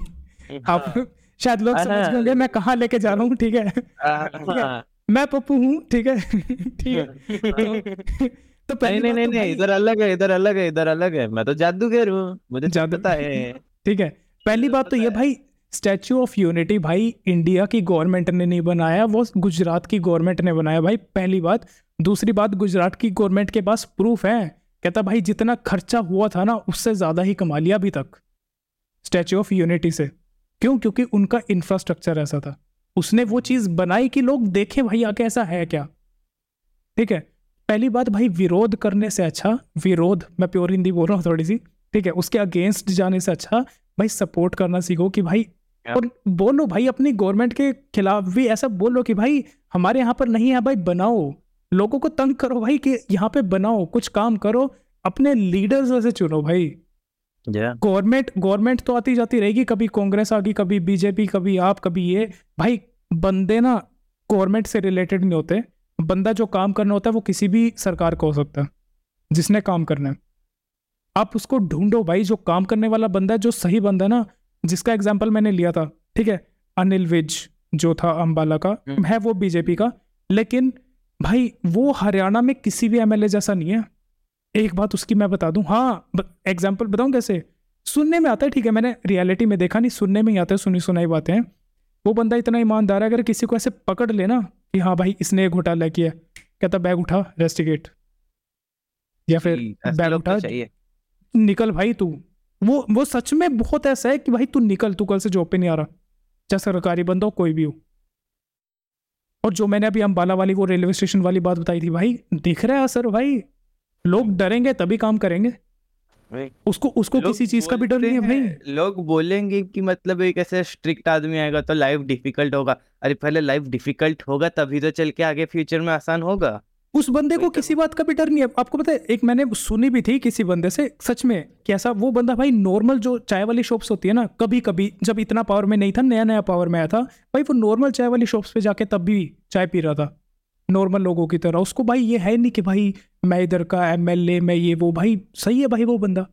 [SPEAKER 4] आप शायद लोग समझ गए होंगे मैं कहाँ लेके जा रहा हूँ, ठीक है, ठीक है, मैं पप्पू हूँ, ठीक है, ठीक है। तो
[SPEAKER 2] नहीं
[SPEAKER 4] पहली
[SPEAKER 2] नहीं
[SPEAKER 4] बात
[SPEAKER 2] नहीं
[SPEAKER 4] तो
[SPEAKER 2] नहीं,
[SPEAKER 4] भाई
[SPEAKER 2] इधर अलग है, इधर अलग है, इधर अलग है। मैं तो जादूगर हूँ, मुझे सब
[SPEAKER 4] जादू,
[SPEAKER 2] पता है।
[SPEAKER 4] ठीक है। पहली बात तो ये भाई, स्टैचू ऑफ यूनिटी भाई इंडिया की गवर्नमेंट ने नहीं बनाया, वो गुजरात की गवर्नमेंट ने बनाया भाई, पहली बात। दूसरी बात, गुजरात की गवर्नमेंट के पास प्रूफ है, कहता भाई जितना खर्चा हुआ था ना उससे ज्यादा ही कमा लिया अभी तक स्टैचू ऑफ यूनिटी से। क्यों? क्योंकि उनका इंफ्रास्ट्रक्चर ऐसा था, उसने वो चीज बनाई कि लोग देखें भाई आके ऐसा है क्या, ठीक है। पहली बात भाई, विरोध करने से अच्छा, विरोध मैं प्योर हिंदी बोल रहा हूँ थोड़ी सी, ठीक है, उसके अगेंस्ट जाने से अच्छा भाई सपोर्ट करना सीखो कि भाई, और बोलो भाई अपनी गवर्नमेंट के खिलाफ भी ऐसा बोलो कि भाई हमारे यहाँ पर नहीं है भाई, बनाओ, लोगों को तंग करो भाई कि यहाँ पे बनाओ, कुछ काम करो, अपने लीडर्स वैसे चुनो भाई। गवर्नमेंट तो आती जाती रहेगी, कभी कांग्रेस आ गई, कभी बीजेपी, कभी आप, कभी ये, भाई बंदे ना गवर्नमेंट से रिलेटेड नहीं होते, बंदा जो काम करना होता है वो किसी भी सरकार का हो सकता है, जिसने काम करना है आप उसको ढूंढो भाई, जो काम करने वाला बंदा है, जो सही बंदा है ना, जिसका एग्जाम्पल मैंने लिया था, ठीक है, अनिल विज जो था अंबाला का, है वो बीजेपी का, लेकिन भाई वो हरियाणा में किसी भी एमएलए जैसा नहीं है। एक बात उसकी मैं बता दूं, हाँ एग्जाम्पल बताऊं कैसे, सुनने में आता है, ठीक है, मैंने रियलिटी में देखा नहीं, सुनने में ही आता है, सुनी सुनाई बातें हैं। वो बंदा इतना ईमानदार है, अगर किसी को ऐसे पकड़ लेना कि हाँ भाई इसने एक घोटाला किया, कहता बैग उठा रेस्टिगेट, या फिर बैग उठा निकल भाई तू। वो सच में बहुत ऐसा है कि भाई तू निकल, तू कल से जॉब पे नहीं आ रहा, चाहे सरकारी बंदा हो कोई भी हो। और जो मैंने अभी अंबाला वाली वो रेलवे स्टेशन वाली बात बताई थी भाई, दिख रहा है असर भाई, लोग डरेंगे तभी काम करेंगे, उसको किसी चीज का भी डर नहीं है भाई।
[SPEAKER 1] लोग बोलेंगे कि मतलब एक ऐसे स्ट्रिक्ट आदमी आएगा तो लाइफ डिफिकल्ट होगा। अरे पहले लाइफ डिफिकल्ट होगा तभी तो चल के आगे फ्यूचर में आसान होगा।
[SPEAKER 4] उस बंदे को किसी बात का भी डर नहीं है। आपको पता है, एक मैंने सुनी भी थी किसी बंदे से, सच में कैसा, वो बंदा भाई नॉर्मल जो चाय वाली शॉप्स होती है ना, कभी कभी जब इतना पावर में नहीं था, नया नया पावर में आया था भाई, वो नॉर्मल चाय वाली शॉप्स पे जाके तब भी चाय पी रहा था नॉर्मल लोगों की तरह। उसको भाई ये है नहीं कि भाई मैं इधर का एमएलए, मैं ये वो, भाई सही है भाई वो बंदा,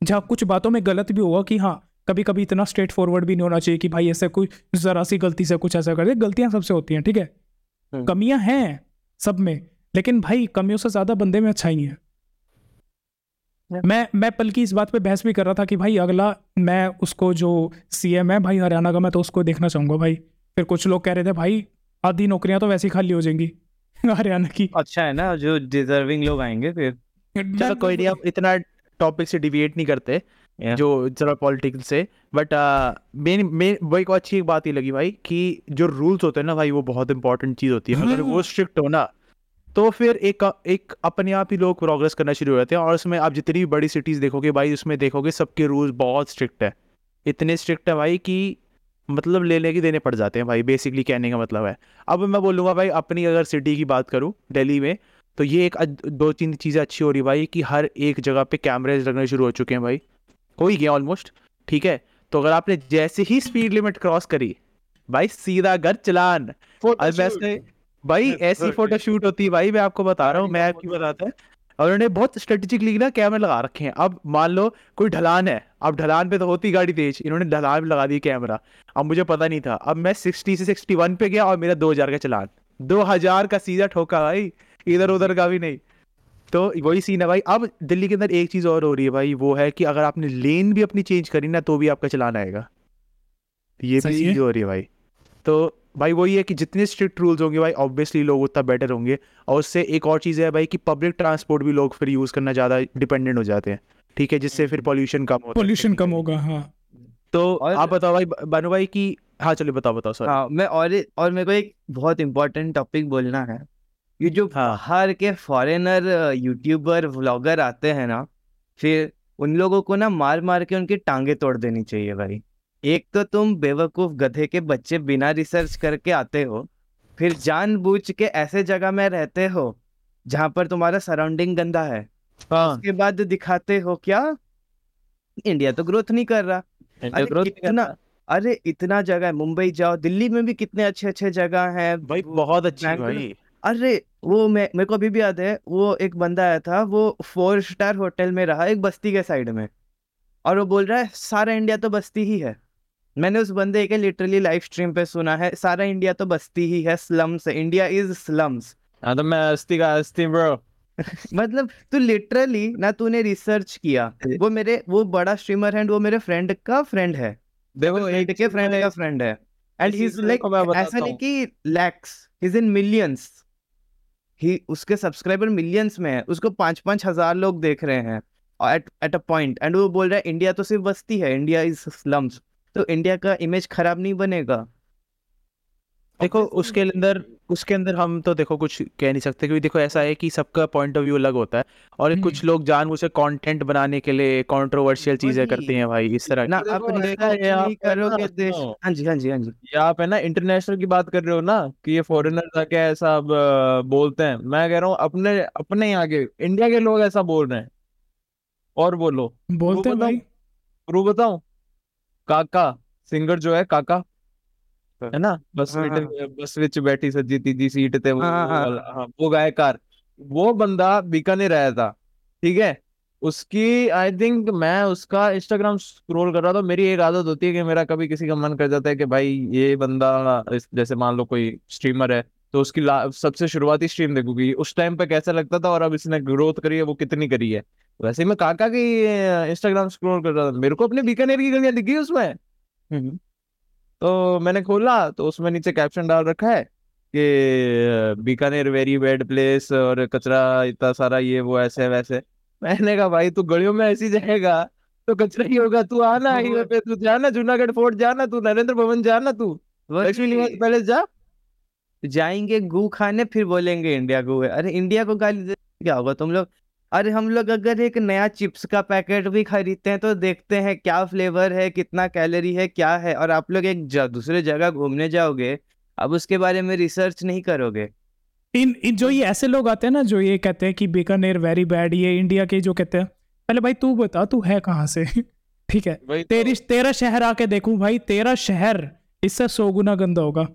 [SPEAKER 4] जहाँ कुछ बातों में गलत भी होगा कि हाँ कभी कभी इतना स्ट्रेट फॉरवर्ड भी नहीं होना चाहिए कि भाई ऐसे कोई जरा सी गलती से कुछ ऐसा कर दे, गलतियां सबसे होती हैं, ठीक है, कमियां हैं सब में, लेकिन भाई कमियों से ज्यादा बंदे में अच्छाई है। मैं पल की इस बात पे बहस भी कर रहा था कि भाई अगला मैं उसको जो सीएम है भाई हरियाणा का, मैं तो उसको देखना चाहूंगा भाई। फिर कुछ लोग कह रहे थे भाई आधी नौकरियां तो वैसे ही खाली हो जाएंगी हरियाणा की।
[SPEAKER 1] अच्छा है ना, जो डिजर्विंग लोग आएंगे फिर।
[SPEAKER 3] चलो कोई नहीं, आप इतना टॉपिक से डिविएट नहीं करते जो जरा पॉलिटिक्स से, बट मेन वो एक अच्छी बात ही लगी भाई कि जो रूल्स होते हैं ना भाई, वो बहुत इंपॉर्टेंट चीज़ होती है। अगर वो स्ट्रिक्ट हो ना तो फिर एक अपने आप ही लोग प्रोग्रेस करना शुरू हो जाते हैं। और उसमें आप जितनी भी बड़ी सिटीज़ देखोगे भाई, उसमें देखोगे सबके रूल्स बहुत स्ट्रिक्ट है, इतने स्ट्रिक्ट है भाई कि मतलब लेने की देने पड़ जाते हैं भाई, बेसिकली कहने का मतलब है। अब मैं बोलूँगा भाई अपनी अगर सिटी की बात करूँ दिल्ली में, तो ये एक दो तीन चीज़ें अच्छी हो रही भाई कि हर एक जगह पे कैमरेज लगने शुरू हो चुके हैं भाई, हो ही गया ऑलमोस्ट, ठीक है। तो अगर आपने जैसे ही स्पीड लिमिट क्रॉस करी भाई, सीधा घर चलान। अब वैसे भाई ऐसी फोटो शूट होती है भाई, मैं आपको बता रहा हूँ, मैं आपकी बताता है। और उन्होंने बहुत स्ट्रेटेजिकली ना कैमरे लगा रखे हैं। अब मान लो कोई ढलान है, अब ढलान पे तो होती गाड़ी तेज, इन्होंने ढलान पे लगा दी कैमरा। अब मुझे पता नहीं था, अब मैं 60 से 61 पे गया और मेरा 2000 का चलान, 2000 का सीधा ठोका भाई, इधर उधर का भी नहीं। तो वही सीन है भाई। अब दिल्ली के अंदर एक चीज और हो रही है भाई, वो है कि अगर आपने लेन भी अपनी चेंज करी ना तो भी आपका चलान आएगा। ये भी
[SPEAKER 4] सही है।
[SPEAKER 3] चीज हो रही है भाई। तो भाई वही है कि जितने स्ट्रिक्ट रूल्स होंगे भाई ऑब्वियसली लोग उतना बेटर होंगे। और उससे एक और चीज़ है भाई कि पब्लिक ट्रांसपोर्ट भी लोग फिर यूज़ करना ज़्यादा डिपेंडेंट हो जाते हैं, ठीक है, जिससे फिर पॉल्यूशन कम होता है।
[SPEAKER 4] पोल्यूशन कम होगा। हाँ
[SPEAKER 3] तो
[SPEAKER 1] और
[SPEAKER 3] आप बताओ भाई बानू भाई की, हाँ चलिए बताओ सर।
[SPEAKER 1] हाँ, मैं और मेरे को एक बहुत इम्पोर्टेंट टॉपिक बोलना है। ये जो
[SPEAKER 3] हाँ।
[SPEAKER 1] बाहर के फॉरेनर यूट्यूबर व्लॉगर आते हैं ना, फिर उन लोगों को ना मार मार के उनकी टांगे तोड़ देनी चाहिए भाई। एक तो तुम बेवकूफ गधे के बच्चे बिना रिसर्च करके आते हो, फिर जानबूझ के ऐसे जगह में रहते हो जहां पर तुम्हारा सराउंडिंग गंदा है,
[SPEAKER 2] हाँ
[SPEAKER 1] उसके बाद दिखाते हो क्या इंडिया तो ग्रोथ नहीं कर रहा।
[SPEAKER 2] इंडिया
[SPEAKER 1] अरे
[SPEAKER 2] ग्रोथ
[SPEAKER 1] कितना, अरे इतना जगह है, मुंबई जाओ, दिल्ली में भी कितने अच्छे अच्छे जगह हैं
[SPEAKER 3] भाई बहुत अच्छी
[SPEAKER 1] बैंगलोर।
[SPEAKER 3] भाई।
[SPEAKER 1] अरे वो मेरे को अभी भी याद है, वो एक बंदा आया था, वो 4 स्टार होटल में रहा एक बस्ती के साइड में, और वो बोल रहा है सारा इंडिया तो बस्ती ही है। मैंने उस बंदे के लिटरली लाइव स्ट्रीम पे सुना है, सारा इंडिया तो बस्ती ही है, स्लम्स है, इंडिया इज स्लम्स।
[SPEAKER 2] हाँ तो मैं अस्ती का अस्ती ब्रो।
[SPEAKER 1] मतलब तू लिटरली ना, तूने रिसर्च किया। वो बड़ा स्ट्रीमर है and वो मेरे फ्रेंड का फ्रेंड है,
[SPEAKER 2] देखो
[SPEAKER 1] फ्रेंड के फ्रेंड का फ्रेंड है, एंड ही इज लाइक,
[SPEAKER 2] मैं
[SPEAKER 1] ऐसा
[SPEAKER 2] बताता
[SPEAKER 1] नहीं
[SPEAKER 2] हूँ,
[SPEAKER 1] कि lakhs, he is in millions. He उसके सब्सक्राइबर मिलियंस में है, उसको 5-5 हजार लोग देख रहे हैं एट अ पॉइंट, एंड वो बोल रहा है इंडिया तो सिर्फ बस्ती है, इंडिया इज स्लम्स। तो इंडिया का इमेज खराब नहीं बनेगा।
[SPEAKER 3] देखो उसके अंदर हम तो देखो कुछ कह नहीं सकते, क्योंकि देखो ऐसा है कि सबका पॉइंट ऑफ व्यू अलग होता है। और कुछ लोग जानबूझ से कंटेंट बनाने के लिए कंट्रोवर्शियल चीजें
[SPEAKER 1] वही
[SPEAKER 3] करते हैं भाई इस तरह
[SPEAKER 1] ना,
[SPEAKER 3] की।
[SPEAKER 1] अब
[SPEAKER 2] देखो ऐसा
[SPEAKER 1] रेस्पेक्ट
[SPEAKER 2] है यहाँ
[SPEAKER 1] नहीं
[SPEAKER 2] पे ना,
[SPEAKER 1] करोगे देश।
[SPEAKER 2] सुनो,
[SPEAKER 1] हाँ जी, हाँ जी, हाँ जी।
[SPEAKER 2] ये आप है ना इंटरनेशनल की बात कर रहे हो ना कि ये फॉरेनर जाके ऐसा अब बोलते हैं। मैं कह रहा हूँ अपने अपने यहाँ के इंडिया के लोग ऐसा बोल रहे हैं। और बोलो,
[SPEAKER 4] बोलते हैं भाई।
[SPEAKER 2] प्रूव बताऊं? काका सिंगर जो है, काका है ना,
[SPEAKER 1] हाँ हाँ
[SPEAKER 2] बस विच बैठी सजी तीजी सीट थे,
[SPEAKER 1] हाँ
[SPEAKER 2] वो
[SPEAKER 1] हाँ
[SPEAKER 2] वाला, हाँ वो गायकार। वो बंदा बीकानेर आया था, ठीक है। उसकी आई थिंक मैं उसका इंस्टाग्राम स्क्रॉल कर रहा था। मेरी एक आदत होती है कि मेरा कभी किसी का मन कर जाता है कि भाई ये बंदा जैसे मान लो कोई स्ट्रीमर है तो उसकी सबसे शुरुआती स्ट्रीम देखूंगी उस टाइम पे कैसा लगता था, और अब इसने ग्रोथ करी है वो कितनी करी है। वैसे ही मैं काका की इंस्टाग्राम स्क्रॉल कर रहा था, मेरे को अपने बीकानेर की गलियां दिखी उसमें।
[SPEAKER 1] हम्म।
[SPEAKER 2] तो मैंने खोला तो उसमें नीचे कैप्शन डाल रखा है कि बीकानेर वेरी बैड प्लेस और कचरा इतना सारा, ये वो ऐसे वैसे। मैंने कहा भाई तू गलियों में ऐसी जाएगा तो कचरा ही होगा, तू आना हाईवे पे, तू जाना जूनागढ़ फोर्ट, जाना तू नरेंद्र भवन, जाना तू लक्ष्मी निवास
[SPEAKER 1] वही
[SPEAKER 2] पैलेस जा।
[SPEAKER 1] जाएंगे गू खाने, फिर बोलेंगे इंडिया गू है। अरे इंडिया को गाली दे क्या होगा तुम लोग। अरे हम लोग अगर एक नया चिप्स का पैकेट भी खरीदते हैं तो देखते हैं क्या फ्लेवर है, कितना कैलोरी है, क्या है। और आप लोग एक दूसरे जगह घूमने जाओगे, अब उसके बारे में रिसर्च नहीं करोगे।
[SPEAKER 4] इन जो ये ऐसे लोग आते हैं ना जो ये कहते हैं कि बीकानेर वेरी बैड, ये इंडिया के जो कहते हैं, पहले भाई तू बता तू है कहाँ से? ठीक है,
[SPEAKER 2] वही तो।
[SPEAKER 4] तेरा शहर आके देखूं भाई, तेरा शहर इससे 100 गुना गंदा होगा।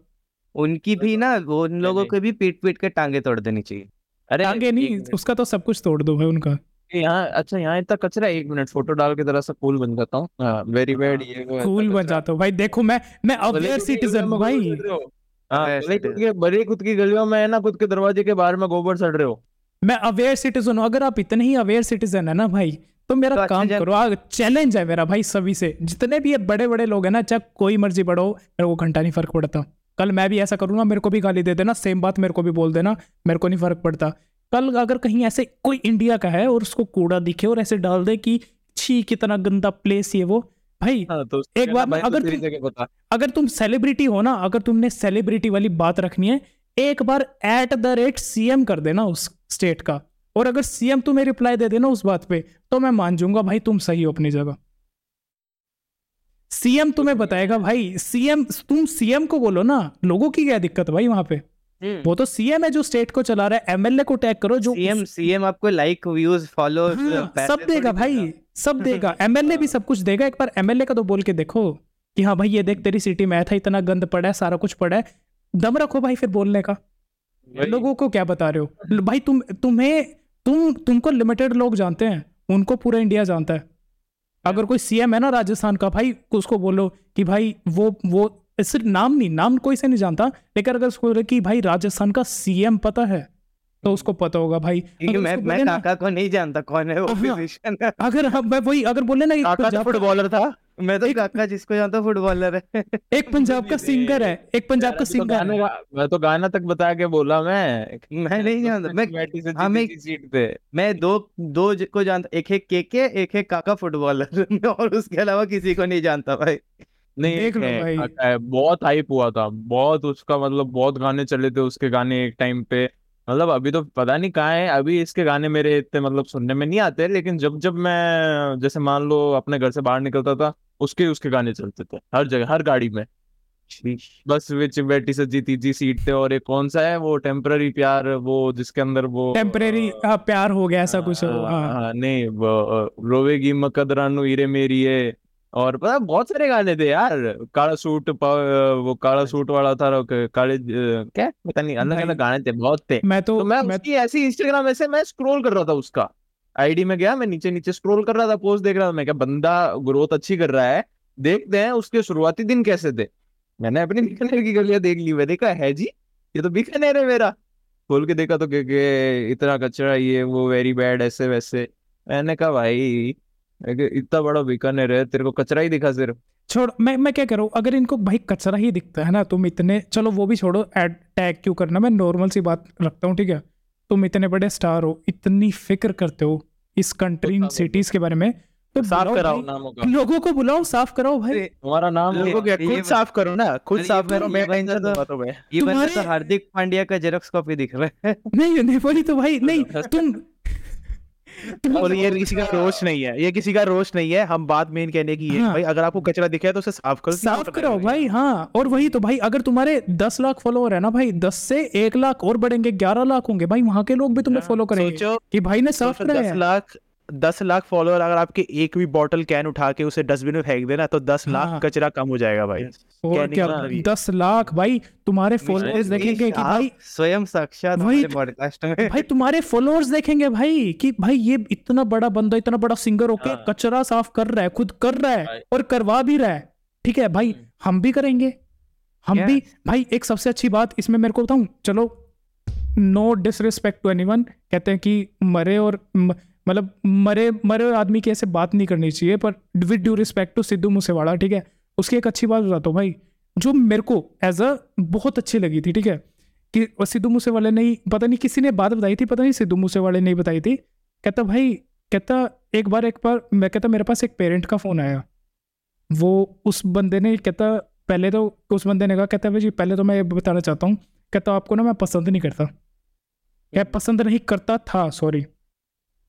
[SPEAKER 1] उनकी भी ना, वो उन लोगों को भी पीट पीट के टांगे तोड़ देनी चाहिए।
[SPEAKER 2] अरे
[SPEAKER 4] आगे नहीं, उसका तो सब कुछ तोड़ दो भाई उनका।
[SPEAKER 2] यहाँ अच्छा, यहाँ इतना कचरा है, 1 मिनट फोटो डाल के जरा सा कूल बन जाता हूँ। हाँ वेरी बैड, ये वो
[SPEAKER 4] कूल
[SPEAKER 2] ऐसा
[SPEAKER 4] बन
[SPEAKER 2] कचरा।
[SPEAKER 4] जाता हूँ भाई। देखो मैं
[SPEAKER 2] भले
[SPEAKER 4] अवेयर
[SPEAKER 2] खुद की
[SPEAKER 4] सिटीजन
[SPEAKER 2] गलियों
[SPEAKER 4] हूँ
[SPEAKER 2] में
[SPEAKER 4] भाई।
[SPEAKER 2] गोबर सड़ रहे हो। हाँ
[SPEAKER 1] वैसे
[SPEAKER 2] भले खुद की गलियों में है ना, खुद के दरवाजे के बाहर में गोबर सड़ रहे हो।
[SPEAKER 4] मैं अवेयर सिटीजन हूँ। अगर आप इतने ही अवेयर सिटीजन है ना भाई, तो मेरा
[SPEAKER 1] तो अच्छा
[SPEAKER 4] काम
[SPEAKER 1] जन-
[SPEAKER 4] करो। चैलेंज है मेरा भाई सभी से, जितने भी ये बड़े बड़े लोग हैं ना, चाहे कोई मर्जी बड़ो, मेरे को घंटा नहीं फर्क पड़ता। कल मैं भी ऐसा करूंगा, मेरे को भी गाली दे देना, सेम बात मेरे को भी बोल देना, मेरे को नहीं फर्क पड़ता। कल अगर कहीं ऐसे कोई इंडिया का है और उसको कूड़ा दिखे और ऐसे डाल दे कि छी कितना गंदा प्लेस ये वो, भाई
[SPEAKER 2] हाँ तो
[SPEAKER 4] एक बार
[SPEAKER 2] भाई
[SPEAKER 4] अगर
[SPEAKER 2] तेरी
[SPEAKER 4] तुम
[SPEAKER 2] जगह बता।
[SPEAKER 4] अगर तुम सेलिब्रिटी हो ना, अगर तुमने सेलिब्रिटी वाली बात रखनी है, एक बार @CM कर देना उस स्टेट का, और अगर CM तुम्हें रिप्लाई दे देना उस बात पे, तो मैं मान जाऊंगा भाई तुम सही हो अपनी जगह। CM तुम्हें बताएगा भाई, तुम CM को बोलो ना, लोगों की क्या दिक्कत है भाई वहां पे? वो तो CM है जो स्टेट को चला रहा है। MLA को टैग करो जो
[SPEAKER 1] सीएम आपको लाइक, व्यूज, फॉलो,
[SPEAKER 4] हाँ, सब देगा भाई, सब देगा। MLA भी सब कुछ देगा। एक बार MLA का तो बोल के देखो कि हाँ भाई ये देख तेरी सिटी में आया था, इतना गंद पड़ा है, सारा कुछ पड़ा है, दम रखो भाई फिर बोलने का।
[SPEAKER 2] वही।
[SPEAKER 4] लोगों को क्या बता रहे हो भाई? तुमको लिमिटेड लोग जानते हैं, उनको पूरा इंडिया जानता है। अगर कोई सीएम है ना राजस्थान का, भाई उसको बोलो कि भाई वो सिर्फ नाम कोई से नहीं जानता, लेकिन अगर उसको बोले कि भाई राजस्थान का सीएम पता है, तो उसको पता होगा भाई।
[SPEAKER 1] क्योंकि
[SPEAKER 4] अगर
[SPEAKER 1] मैं
[SPEAKER 4] उसको बोले ना,
[SPEAKER 1] काका को नहीं जानता कौन है वो
[SPEAKER 4] हाँ।
[SPEAKER 1] फिजिशियन।
[SPEAKER 4] अगर मैं वही अगर बोले ना,
[SPEAKER 3] काका तो फुटबॉलर था।
[SPEAKER 1] मैं तो काका जिसको जानता फुटबॉलर है।
[SPEAKER 4] एक पंजाब का सिंगर है, एक पंजाब का सिंगर है।
[SPEAKER 2] मैं तो गाना तक बता के बोला
[SPEAKER 1] मैं नहीं जानता। मैं
[SPEAKER 2] बैठी से
[SPEAKER 1] हमें
[SPEAKER 2] जीती थी सीट पे।
[SPEAKER 1] मैं दो को जानता, एक है केके, एक है काका फुटबॉलर। और उसके अलावा किसी को नहीं जानता भाई।
[SPEAKER 2] नहीं
[SPEAKER 4] देख लो
[SPEAKER 2] है,
[SPEAKER 4] भाई।
[SPEAKER 2] काका है, बहुत हाइप हुआ था, बहुत उसका मतलब बहुत गाने चले थे उसके गाने एक टाइम पे। मतलब अभी तो पता नहीं कहाँ है, अभी इसके गाने मेरे इतने मतलब सुनने में नहीं आते, लेकिन जब जब मैं जैसे मान लो अपने घर से बाहर निकलता था, उसके उसके गाने चलते थे हर जगह, हर गाड़ी में। बस विच बेटी सजी तीजी सीट थे, और एक कौन सा है वो टेम्पररी प्यार, वो जिसके अंदर वो
[SPEAKER 4] टेम्परेरी प्यार हो गया, ऐसा कुछ हो, हाँ।
[SPEAKER 2] नहीं वो, रोवेगी मकदरानू हीरे मेरी है। और पता है, बहुत सारे गाने थे यार। काला सूट वो काला सूट वाला था, काले क्या पता नहीं, अलग
[SPEAKER 4] भाई
[SPEAKER 2] अलग गाने थे, बहुत थे।
[SPEAKER 4] मैं
[SPEAKER 2] तो मैं
[SPEAKER 4] मैं
[SPEAKER 2] उसकी ऐसी इंस्टाग्राम ऐसे मैं स्क्रॉल कर रहा था, उसका आईडी में गया, मैं नीचे नीचे स्क्रॉल कर रहा था, पोस्ट देख रहा था, मैं क्या बंदा ग्रोथ अच्छी कर रहा है, देखते हैं उसके शुरुआती दिन कैसे थे। मैंने अपनी बीकानेर की गलियां देख ली, मैं देखा है जी, ये तो बीकानेर है मेरा। खोल के देखा तो इतना कचरा, ये वो वेरी बैड ऐसे वैसे। मैंने कहा भाई, मैं कहा, इतना बड़ा बीकानेर है, तेरे को कचरा ही दिखा सिर्फ।
[SPEAKER 4] छोड़, मैं क्या करूँ? अगर इनको भाई कचरा ही दिखता है ना, तुम इतने, चलो वो भी छोड़ो, एड टैग क्यों करना, मैं नॉर्मल सी बात रखता हूँ, ठीक है? तुम इतने बड़े स्टार हो, इतनी फिक्र करते हो इस कंट्री
[SPEAKER 2] तो साफ
[SPEAKER 4] सिटीज के बारे में, तो
[SPEAKER 3] साफ
[SPEAKER 4] बुलाओ
[SPEAKER 3] कराओ
[SPEAKER 4] भाई,
[SPEAKER 2] नामों का।
[SPEAKER 4] लोगों को बुलाओ, साफ कराओ भाई।
[SPEAKER 1] अरे
[SPEAKER 2] तुम्हारा नाम
[SPEAKER 1] लोगों
[SPEAKER 2] हो।
[SPEAKER 3] लोगों के
[SPEAKER 1] ये
[SPEAKER 3] खुद साफ करो ना, खुद
[SPEAKER 1] अरे
[SPEAKER 3] साफ करो, मैं
[SPEAKER 1] ये बंदा
[SPEAKER 3] टेंशन दूंगा तुम्हें।
[SPEAKER 1] ये बंदा तो
[SPEAKER 4] तुम्हारे
[SPEAKER 1] हार्दिक पांड्या का जेरोक्स कॉपी दिख रहा है।
[SPEAKER 4] नहीं नहीं, वही तो भाई, नहीं तुम
[SPEAKER 3] और ये किसी का रोष नहीं है, ये किसी का रोष नहीं है, हम बात मेन कहने की है
[SPEAKER 4] हाँ।
[SPEAKER 3] भाई, अगर आपको कचरा दिखे तो उसे साफ करो।
[SPEAKER 4] साफ कराओ भाई, हाँ। और वही तो भाई, अगर तुम्हारे 10 लाख फॉलोअर है ना भाई, 10 से 1 लाख और बढ़ेंगे, 11 लाख होंगे भाई, वहां के लोग भी तुम्हें फॉलो करेंगे
[SPEAKER 3] सोचो
[SPEAKER 4] कि भाई ने साफ
[SPEAKER 3] सोचो,
[SPEAKER 4] कराया है।
[SPEAKER 3] 10 लाख फॉलोअर, अगर आपके एक भी बॉटल कैन उठा के उसे डस्टबिन में फेंक देना, तो 10
[SPEAKER 4] हाँ।
[SPEAKER 3] लाख कचरा कम हो जाएगा भाई।
[SPEAKER 4] और
[SPEAKER 3] कहने
[SPEAKER 4] क्या,
[SPEAKER 3] का मतलब ये।
[SPEAKER 4] 10 लाख भाई तुम्हारे फॉलोअर्स देखेंगे कि भाई,
[SPEAKER 1] आप स्वयं साक्षात
[SPEAKER 4] वही
[SPEAKER 1] हमारे पॉडकास्ट में।
[SPEAKER 4] भाई तुम्हारे फॉलोअर्स देखेंगे भाई कि भाई ये इतना बड़ा बंदा, इतना बड़ा सिंगर होके
[SPEAKER 2] हाँ।
[SPEAKER 4] कचरा साफ कर रहा है, खुद कर रहा है
[SPEAKER 2] भाई।
[SPEAKER 4] और करवा भी रहा है, ठीक है भाई, हम भी करेंगे, हम
[SPEAKER 1] Yes.
[SPEAKER 4] भी। भाई एक सबसे अच्छी बात इसमें मेरे को बताऊं, चलो नो डिसरिस्पेक्ट टू एनीवन, कहते हैं कि मरे और मतलब मरे मरे हुए आदमी की ऐसे बात नहीं करनी चाहिए, पर with due respect to Sidhu Moosewala, ठीक है, उसकी एक अच्छी बात बताता हूँ भाई, जो मेरे को एज अ बहुत अच्छी लगी थी, ठीक है, कि सिद्धू मूसेवाले ने ही, पता नहीं किसी ने बात बताई थी, पता नहीं सिद्धू मूसेवाले ने ही बताई थी, कहता भाई, कहता एक बार मैं कहता मेरे पास एक पेरेंट का फ़ोन आया, वो उस बंदे ने, कहता पहले तो उस बंदे ने कहा, कहता भाई जी पहले तो मैं ये बताना चाहता हूँ, कहता आपको ना मैं पसंद नहीं करता, क्या पसंद नहीं करता था, सॉरी,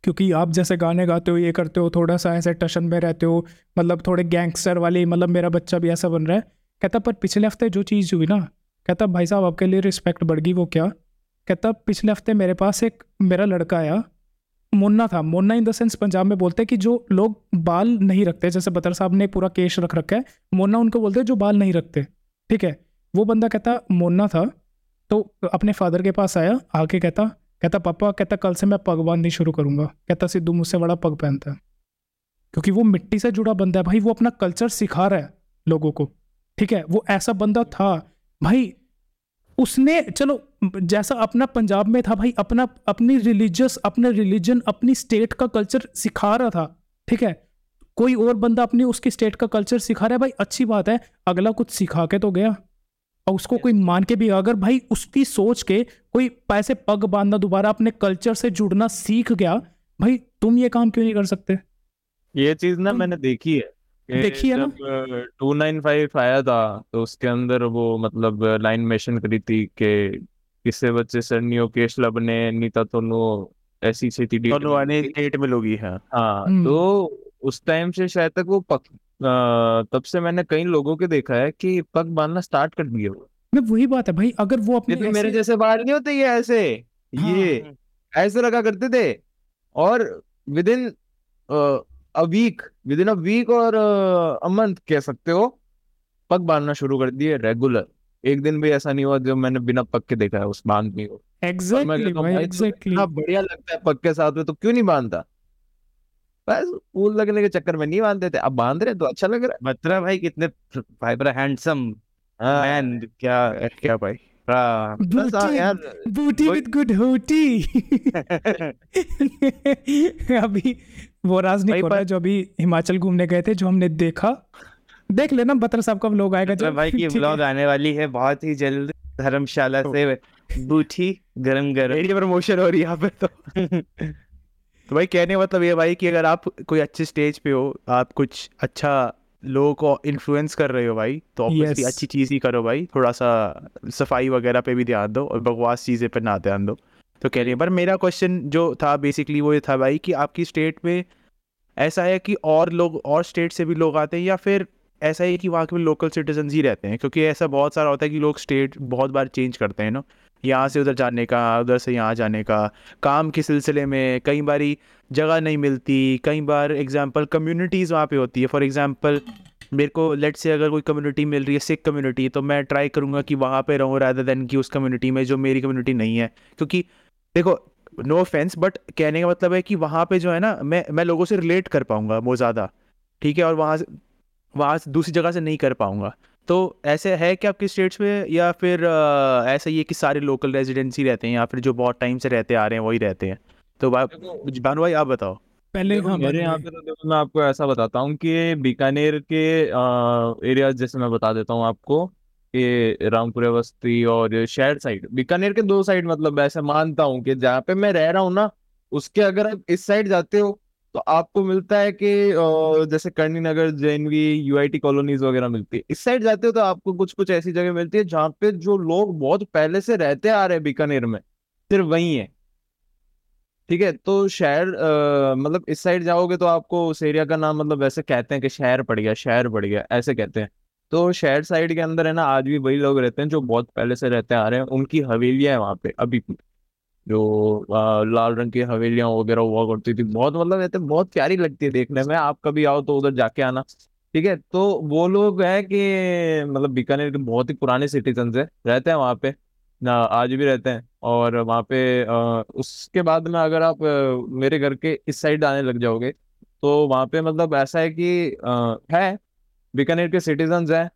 [SPEAKER 4] क्योंकि आप जैसे गाने गाते हो, ये करते हो, थोड़ा सा ऐसे टशन में रहते हो, मतलब थोड़े गैंगस्टर वाली, मतलब मेरा बच्चा भी ऐसा बन रहा है। कहता पर पिछले हफ्ते जो चीज़ हुई ना, कहता भाई साहब आपके लिए रिस्पेक्ट बढ़ गई, वो क्या? कहता पिछले हफ्ते मेरे पास एक मेरा लड़का आया, मुन्ना था, Munna in the sense Punjab में बोलते हैं कि जो लोग बाल नहीं रखते, जैसे बतर साहब ने पूरा केश रख रखा है, मुन्ना उनको बोलते हैं जो बाल नहीं रखते, ठीक है। वो बंदा कहता मुन्ना था, तो अपने फादर के पास आया, आके कहता पापा, कहता कल से मैं पग बांधनी शुरू करूंगा, कहता सिद्धू मुझसे बड़ा पग पहनता है, क्योंकि वो मिट्टी से जुड़ा बंदा है भाई, वो अपना कल्चर सिखा रहा है लोगों को, ठीक है, वो ऐसा बंदा था भाई। उसने चलो जैसा अपना पंजाब में था भाई, अपनी अपना रिलीजन, अपनी स्टेट का कल्चर सिखा रहा था, ठीक है, कोई और बंदा अपनी उसकी स्टेट का कल्चर सिखा रहा है भाई, अच्छी बात है, अगला कुछ सिखा के तो गया, और उसको कोई मान के भी, अगर भाई उसकी सोच के कोई पैसे पग बांधना, दोबारा अपने कल्चर से जुड़ना सीख गया, भाई तुम ये काम क्यों नहीं कर सकते?
[SPEAKER 2] ये चीज ना मैंने देखी है कि
[SPEAKER 4] देखी है ना?
[SPEAKER 2] जब 295 आया था, तो उसके अंदर वो मतलब लाइन मेंशन करी थी कि किससे बच्चे सरनियो केशला बने नीता तोनो ऐसी स्थिति
[SPEAKER 3] दोनों आने डेट में लोग ही हैं।
[SPEAKER 2] हाँ, तो उस टाइम से शायद तक वो तब से मैंने कई लोगों के देखा है कि पग बांधना स्टार्ट कर दिए वो।
[SPEAKER 4] मैं वही बात है भाई, अगर वो अपने
[SPEAKER 2] ये तो मेरे जैसे बाल नहीं होते, ये ऐसे, ये ऐसे लगा करते थे, और within within a week or a month कह सकते हो, पग बांधना शुरू कर दिए रेगुलर। एक दिन भी ऐसा नहीं हुआ जो मैंने बिना पग के देखा है उस बांधने को। और मैं
[SPEAKER 4] एग्जैक्टली
[SPEAKER 2] कहता हूँ
[SPEAKER 4] भाई,
[SPEAKER 2] भाई तो
[SPEAKER 4] एग्जैक्टली।
[SPEAKER 2] इतना बढ़िया लगता है पग के साथ में, तो क्यों नहीं बांधता? बस फूल लगने के चक्कर में नहीं बांधते थे, अब बांध रहे तो अच्छा लग रहा
[SPEAKER 1] बत्रा भाई कितने भाई बड़ा हैंडसम
[SPEAKER 2] है। हाँ
[SPEAKER 1] मैन, क्या
[SPEAKER 3] क्या भाई?
[SPEAKER 1] बस
[SPEAKER 4] बूटी
[SPEAKER 1] यार
[SPEAKER 4] बूटी
[SPEAKER 1] वही-
[SPEAKER 4] विद गुड होटी। अभी वो राजनीक
[SPEAKER 1] भाई
[SPEAKER 4] हो रहा है
[SPEAKER 1] पर
[SPEAKER 4] जो अभी हिमाचल घूमने गए थे, जो हमने देखा। देख लेना बत्रा साहब का व्लॉग आएगा
[SPEAKER 1] बत्रा
[SPEAKER 4] जो,
[SPEAKER 1] भाई की
[SPEAKER 4] ठीक है।
[SPEAKER 1] व्लॉग आने वाली है बहुत ही जल्द, धर्मशाला
[SPEAKER 3] तो
[SPEAKER 1] से बूटी गरम गरम।
[SPEAKER 3] मेरी प्रमोशन हो रही है यहाँ पे तो भाई कहने का मतलब ये भाई कि अगर आप कोई अच्छे स्टेज पे हो, आप कुछ अच्छा लोगों को इन्फ्लुएंस कर रहे हो भाई, तो ऑब्वियसली
[SPEAKER 4] Yes.
[SPEAKER 3] अच्छी चीज़ ही करो भाई। थोड़ा सा सफाई वगैरह पे भी ध्यान दो और बकवास चीज़ें पे ना ध्यान दो। तो कह रही है, पर मेरा क्वेश्चन जो था बेसिकली वो ये था भाई कि आपकी स्टेट में ऐसा है कि और लोग और स्टेट से भी लोग आते हैं, या फिर ऐसा है कि वहाँ के लोकल सिटीजन ही रहते हैं? क्योंकि ऐसा बहुत सारा होता है कि लोग स्टेट बहुत बार चेंज करते हैं ना, यहाँ से उधर जाने का, उधर से यहाँ जाने का, काम के सिलसिले में कई बारी जगह नहीं मिलती, कई बार एग्जांपल कम्युनिटीज़ वहाँ पे होती है। फॉर एग्जांपल मेरे को लेट से अगर कोई कम्युनिटी मिल रही है, सिख कम्युनिटी, तो मैं ट्राई करूँगा कि वहाँ पे रहूँ रादर देन कि उस कम्युनिटी में जो मेरी कम्युनिटी नहीं है। क्योंकि देखो, नो ऑफेंस, बट कहने का मतलब है कि वहाँ पे जो है ना, मैं लोगों से रिलेट कर पाऊंगा बहुत ज़्यादा, ठीक है, और वहाँ से दूसरी जगह से नहीं कर पाऊंगा। तो ऐसे है कि आपकी स्टेट्स में, या फिर ऐसा ही है कि सारे लोकल रेजिडेंसी रहते हैं, या फिर जो बहुत टाइम से रहते आ रहे हैं वही रहते हैं? तो
[SPEAKER 2] देखो
[SPEAKER 3] भानु भाई आप बताओ।
[SPEAKER 4] पहले
[SPEAKER 2] देखो
[SPEAKER 4] हाँ
[SPEAKER 2] मेरे
[SPEAKER 4] भानु
[SPEAKER 2] यहाँ
[SPEAKER 4] भाई।
[SPEAKER 2] पे तो देखो मैं आपको ऐसा बताता हूँ कि बीकानेर के एरिया जैसे मैं बता देता हूँ आपको कि रामपुरा बस्ती और शहर साइड, बीकानेर के दो साइड, मतलब ऐसे मानता हूँ कि जहाँ पे मैं रह रहा हूँ ना, उसके अगर आप इस साइड जाते हो तो आपको मिलता है कि जैसे करनी नगर, जेएनवी, यूआईटी कॉलोनीज वगैरह मिलती है। इस साइड जाते हो तो आपको कुछ कुछ ऐसी जगह मिलती है जहाँ पे जो लोग बहुत पहले से रहते आ रहे हैं बीकानेर में, सिर्फ वही है। ठीक है, तो शहर मतलब इस साइड जाओगे तो आपको उस एरिया का नाम, मतलब वैसे कहते हैं कि शहर पड़ गया, शहर पड़ गया, ऐसे कहते हैं। तो शहर साइड के अंदर है ना, आज भी वही लोग रहते हैं जो बहुत पहले से रहते आ रहे हैं, उनकी हवेलियां हैं वहाँ पे अभी भी, जो लाल रंग की हवेलियां वगैरह हुआ करती थी, बहुत मतलब कहते हैं बहुत प्यारी लगती है देखने में। आप कभी आओ तो उधर जाके आना। ठीक है, तो वो लोग हैं कि मतलब बीकानेर के बहुत ही पुराने सिटीजन है, रहते हैं वहाँ पे ना, आज भी रहते हैं। और वहाँ पे उसके बाद में अगर आप मेरे घर के इस साइड आने लग जाओगे तो वहाँ पे मतलब ऐसा है कि है बीकानेर के सिटीजन्स हैं,